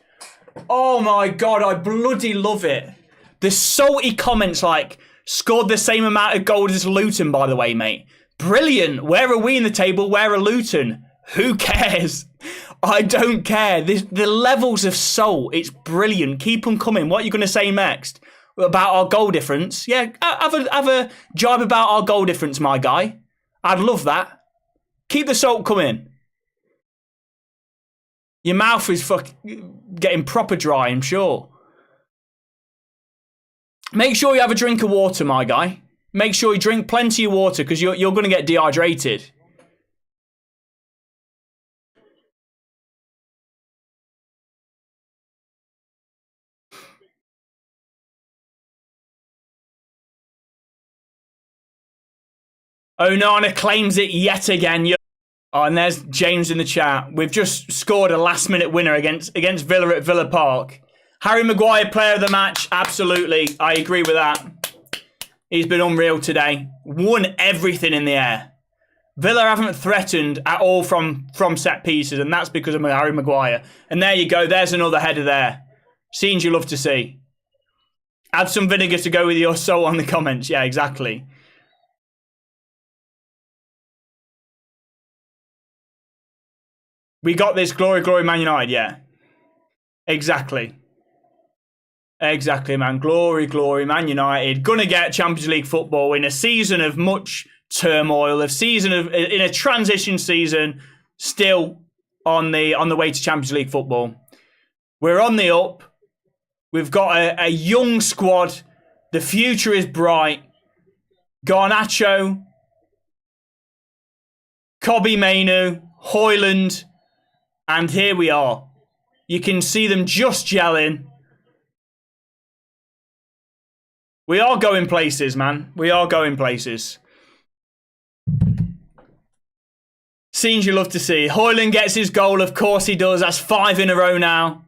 Oh my God, I bloody love it. The salty comments like, scored the same amount of goals as Luton, by the way, mate. Brilliant. Where are we in the table? Where are Luton? Who cares? I don't care. The levels of salt, it's brilliant. Keep them coming. What are you going to say next? About our goal difference? Yeah, have a jibe about our goal difference, my guy. I'd love that. Keep the salt coming. Your mouth is getting proper dry, I'm sure. Make sure you have a drink of water, my guy. Make sure you drink plenty of water because you're going to get dehydrated. Onana claims it yet again. Oh, and there's James in the chat. We've just scored a last-minute winner against Villa at Villa Park. Harry Maguire, player of the match. Absolutely. I agree with that. He's been unreal today. Won everything in the air. Villa haven't threatened at all from set pieces, and that's because of Harry Maguire. And there you go. There's another header there. Scenes you love to see. Add some vinegar to go with your soul on the comments. Yeah, exactly. We got this. Glory, glory, Man United. Yeah. Exactly. Exactly, man. Glory, glory, Man United. Gonna get Champions League football in a season of much turmoil, in a transition season, still on the way to Champions League football. We're on the up. We've got a young squad. The future is bright. Garnacho, Kobbie Mainoo, Højlund, and here we are. You can see them just gelling. We are going places, man. We are going places. Scenes you love to see. Højlund gets his goal. Of course he does. That's 5 in a row now.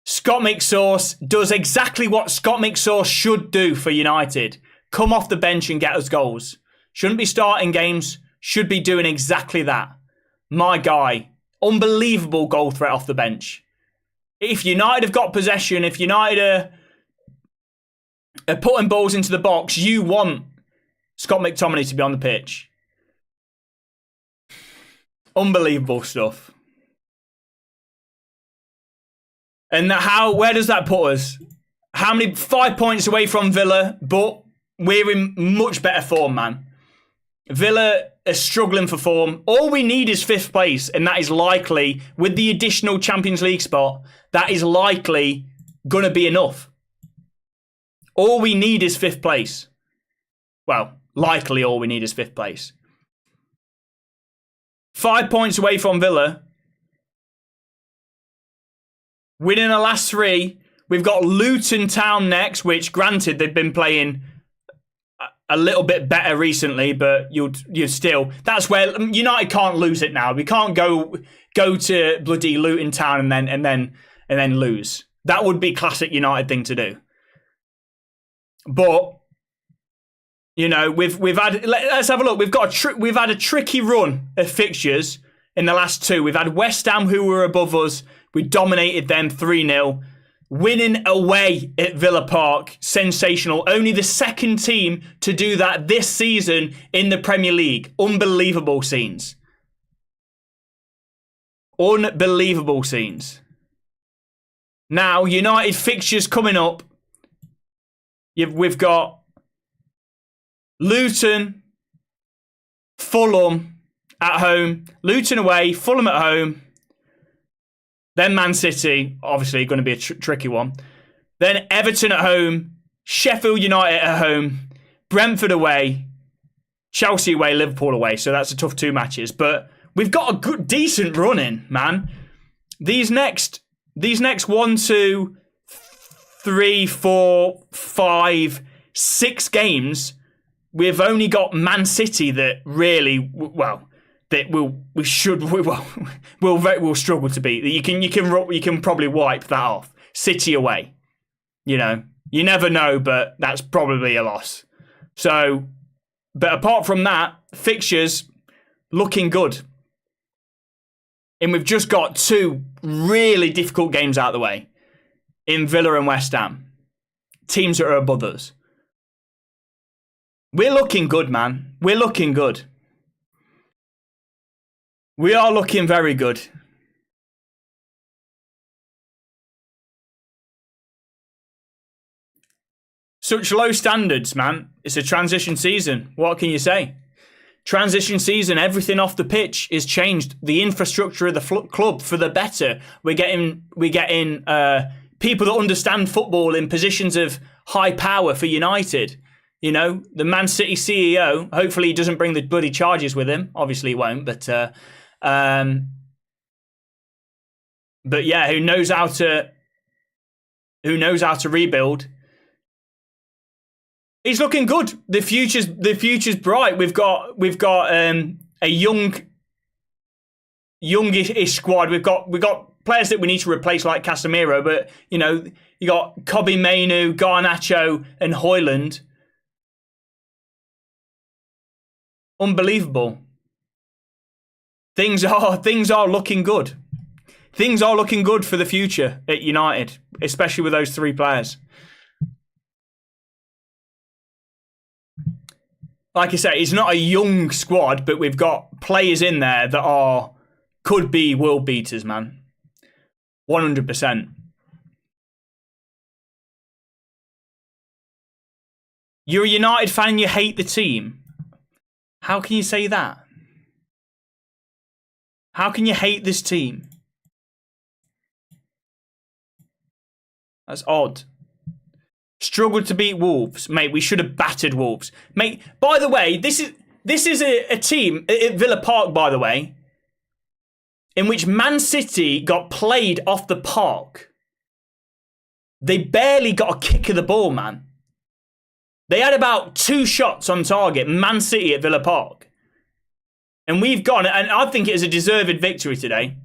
Scott McSauce does exactly what Scott McSauce should do for United. Come off the bench and get us goals. Shouldn't be starting games. Should be doing exactly that. My guy. Unbelievable goal threat off the bench. If United have got possession, if United are putting balls into the box, you want Scott McTominay to be on the pitch. Unbelievable stuff. And where does that put us? 5 points away from Villa, but we're in much better form, man. Villa are struggling for form. All we need is 5th place, and that is likely, with the additional Champions League spot, that is likely going to be enough. All we need is 5th place. Well, likely all we need is 5th place. 5 points away from Villa. winning the last 3. We've got Luton Town next, which granted they've been playing a little bit better recently, but you're still, that's where United can't lose it now. We can't go to bloody Luton Town and then lose. That would be classic United thing to do. But you know, we've had, let's have a look. We've had a tricky run of fixtures in the last 2. We've had West Ham, who were above us. We dominated them 3-0. Winning away at Villa Park, sensational. Only the second team to do that this season in the Premier League. Unbelievable scenes. Unbelievable scenes. Now, United fixtures coming up. We've got Luton, Fulham at home, Luton away, Fulham at home. Then Man City, obviously going to be a tricky one. Then Everton at home, Sheffield United at home, Brentford away, Chelsea away, Liverpool away. So that's a tough 2 matches. But we've got a good, decent run in, man. These next 1, 2, 3, 4, 5, 6 games, we've only got Man City that really, well, that we'll struggle to beat. You can probably wipe that off. City away, you know, you never know, but that's probably a loss. So, but apart from that, fixtures looking good, and we've just got 2 really difficult games out of the way in Villa and West Ham, teams that are above us. We're looking good, man. We're looking good. We are looking very good. Such low standards, man. It's a transition season. What can you say? Transition season, everything off the pitch is changed. The infrastructure of the club for the better. We're getting people that understand football in positions of high power for United. You know, the Man City CEO, hopefully he doesn't bring the bloody charges with him. Obviously he won't, but yeah, who knows how to rebuild. He's looking good. The future's bright. We've got a youngish squad. We've got players that we need to replace like Casemiro, but you know, you got Kobe Mainoo, Garnacho, and Højlund. Unbelievable. Things are looking good. Things are looking good for the future at United, especially with those 3 players. Like I say, it's not a young squad, but we've got players in there that could be world beaters, man. 100%. You're a United fan and you hate the team. How can you say that? How can you hate this team? That's odd. Struggled to beat Wolves. Mate, we should have battered Wolves. Mate, by the way, this is a team at Villa Park, by the way, in which Man City got played off the park. They barely got a kick of the ball, man. They had about 2 shots on target, Man City at Villa Park. And we've gone, and I think it is a deserved victory today.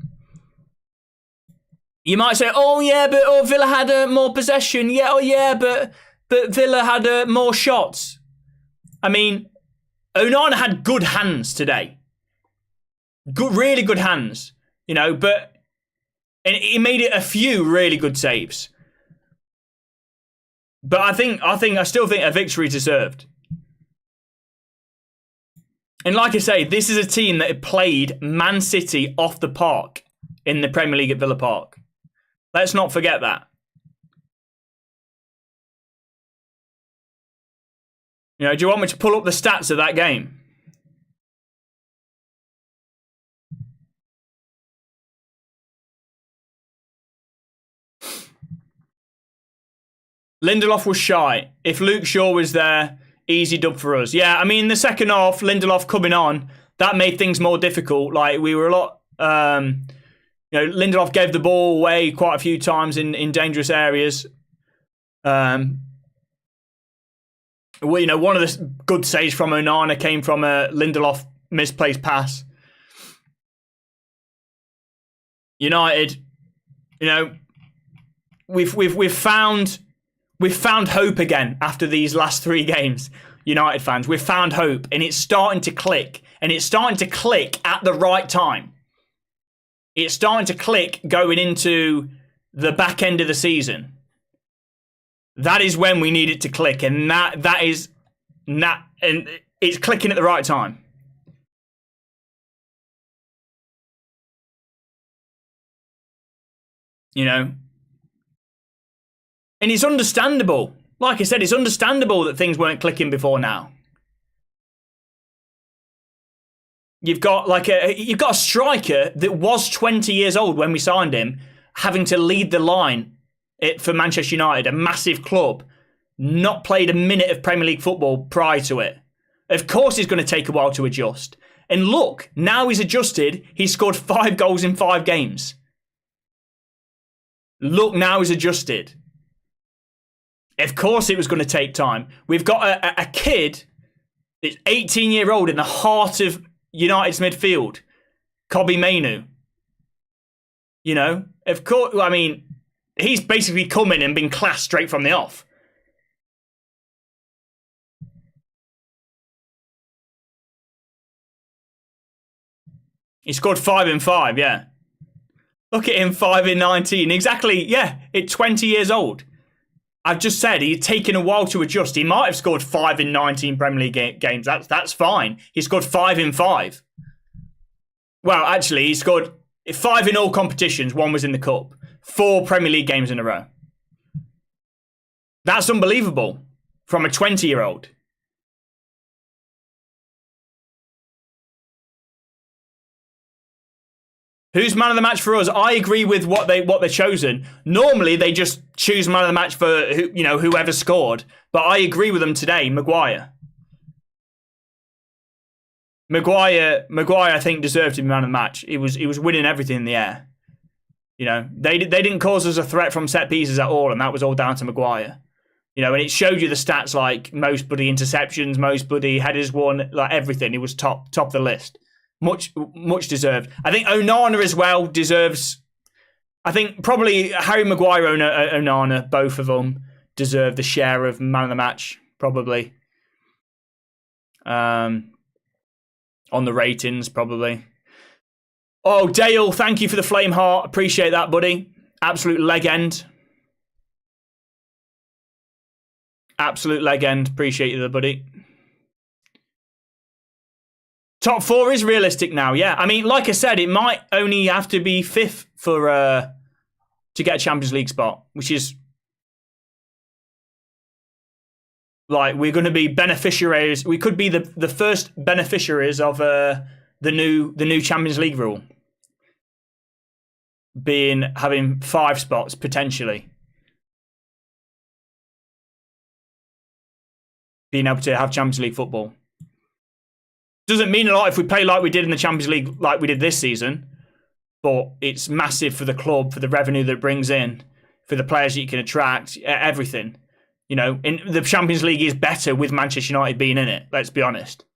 You might say, oh yeah, but Villa had more possession. Yeah, oh yeah, but Villa had more shots. I mean, Onana had good hands today. Really good hands. You know, and he made it a few really good saves. But I still think a victory deserved. And like I say, this is a team that had played Man City off the park in the Premier League at Villa Park. Let's not forget that. You know, do you want me to pull up the stats of that game? Lindelof was shy. If Luke Shaw was there, easy dub for us. Yeah, I mean, the second half, Lindelof coming on, that made things more difficult. Like, we were a lot... Lindelof gave the ball away quite a few times in dangerous areas. One of the good saves from Onana came from a Lindelof misplaced pass. United, we've found hope again after these last 3 games. United fans, we've found hope, and it's starting to click, and it's starting to click at the right time. It's starting to click going into the back end of the season. That is when we need it to click, and and it's clicking at the right time. And it's understandable. Like I said, it's understandable that things weren't clicking before now. You've got a striker that was 20 years old when we signed him, having to lead the line for Manchester United, a massive club, not played a minute of Premier League football prior to it. Of course he's going to take a while to adjust. And look, now he's adjusted. He's scored 5 goals in 5 games. Look, now he's adjusted. Of course it was going to take time. We've got a kid that's 18-year-old in the heart of United's midfield, Kobbie Mainoo. Of course, he's basically come in and been classed straight from the off. He scored 5 in 5, yeah. Look at him, 5 in 19. Exactly, yeah, at 20 years old. I've just said he's taken a while to adjust. He might have scored 5 in 19 Premier League games. That's fine. He scored 5 in 5. Well, actually, he scored 5 in all competitions. 1 was in the Cup. 4 Premier League games in a row. That's unbelievable from a 20-year-old. Who's man of the match for us? I agree with what they're chosen. Normally, they just choose man of the match for whoever scored. But I agree with them today. Maguire, I think deserved to be man of the match. He was winning everything in the air. They didn't cause us a threat from set pieces at all, and that was all down to Maguire. And it showed you the stats like most bloody interceptions, most bloody headers won, like everything. He was top of the list. Much deserved. I think Onana as well deserves. I think probably Harry Maguire, Onana, both of them deserve the share of man of the match, probably. On the ratings, probably. Oh, Dale, thank you for the flame heart. Appreciate that, buddy. Absolute legend. Absolute legend. Appreciate you, buddy. Top 4 is realistic now, yeah. Like I said, it might only have to be 5th to get a Champions League spot, which is we're going to be beneficiaries. We could be the first beneficiaries of the new Champions League rule, having 5 spots potentially, being able to have Champions League football. Doesn't mean a lot if we play like we did in the Champions League, like we did this season, but it's massive for the club, for the revenue that it brings in, for the players that you can attract, everything. And the Champions League is better with Manchester United being in it, let's be honest.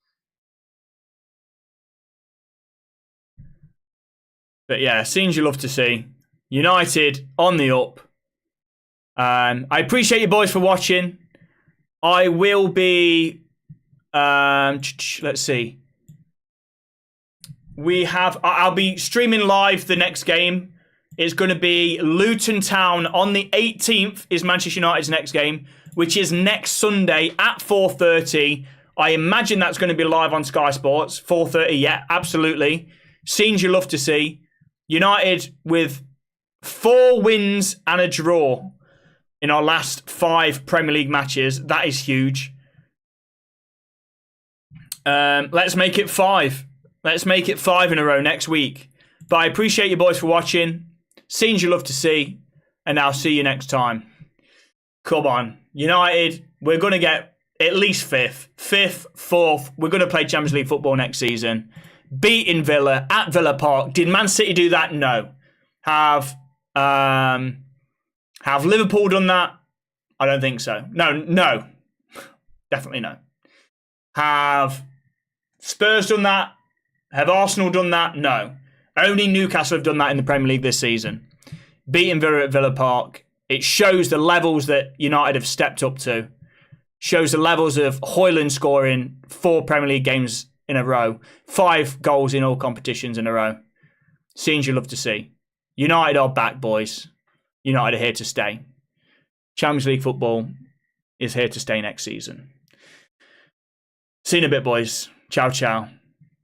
But yeah, scenes you love to see. United on the up. I appreciate you boys for watching. I will be... let's see. I'll be streaming live the next game. It's going to be Luton Town on the 18th is Manchester United's next game, which is next Sunday at 4:30. I imagine that's going to be live on Sky Sports. 4:30, yeah, absolutely. Scenes you love to see. United with 4 wins and a draw in our last 5 Premier League matches. That is huge. Let's make it 5. Let's make it 5 in a row next week. But I appreciate you boys for watching. Scenes you love to see. And I'll see you next time. Come on. United, we're going to get at least 5th. 5th, 4th. We're going to play Champions League football next season. Beating Villa at Villa Park. Did Man City do that? No. Have Liverpool done that? I don't think so. No. Definitely no. Have Spurs done that? Have Arsenal done that? No. Only Newcastle have done that in the Premier League this season. Beating Villa at Villa Park. It shows the levels that United have stepped up to. Shows the levels of Højlund scoring 4 Premier League games in a row. 5 goals in all competitions in a row. Scenes you love to see. United are back, boys. United are here to stay. Champions League football is here to stay next season. See you in a bit, boys. Ciao, ciao.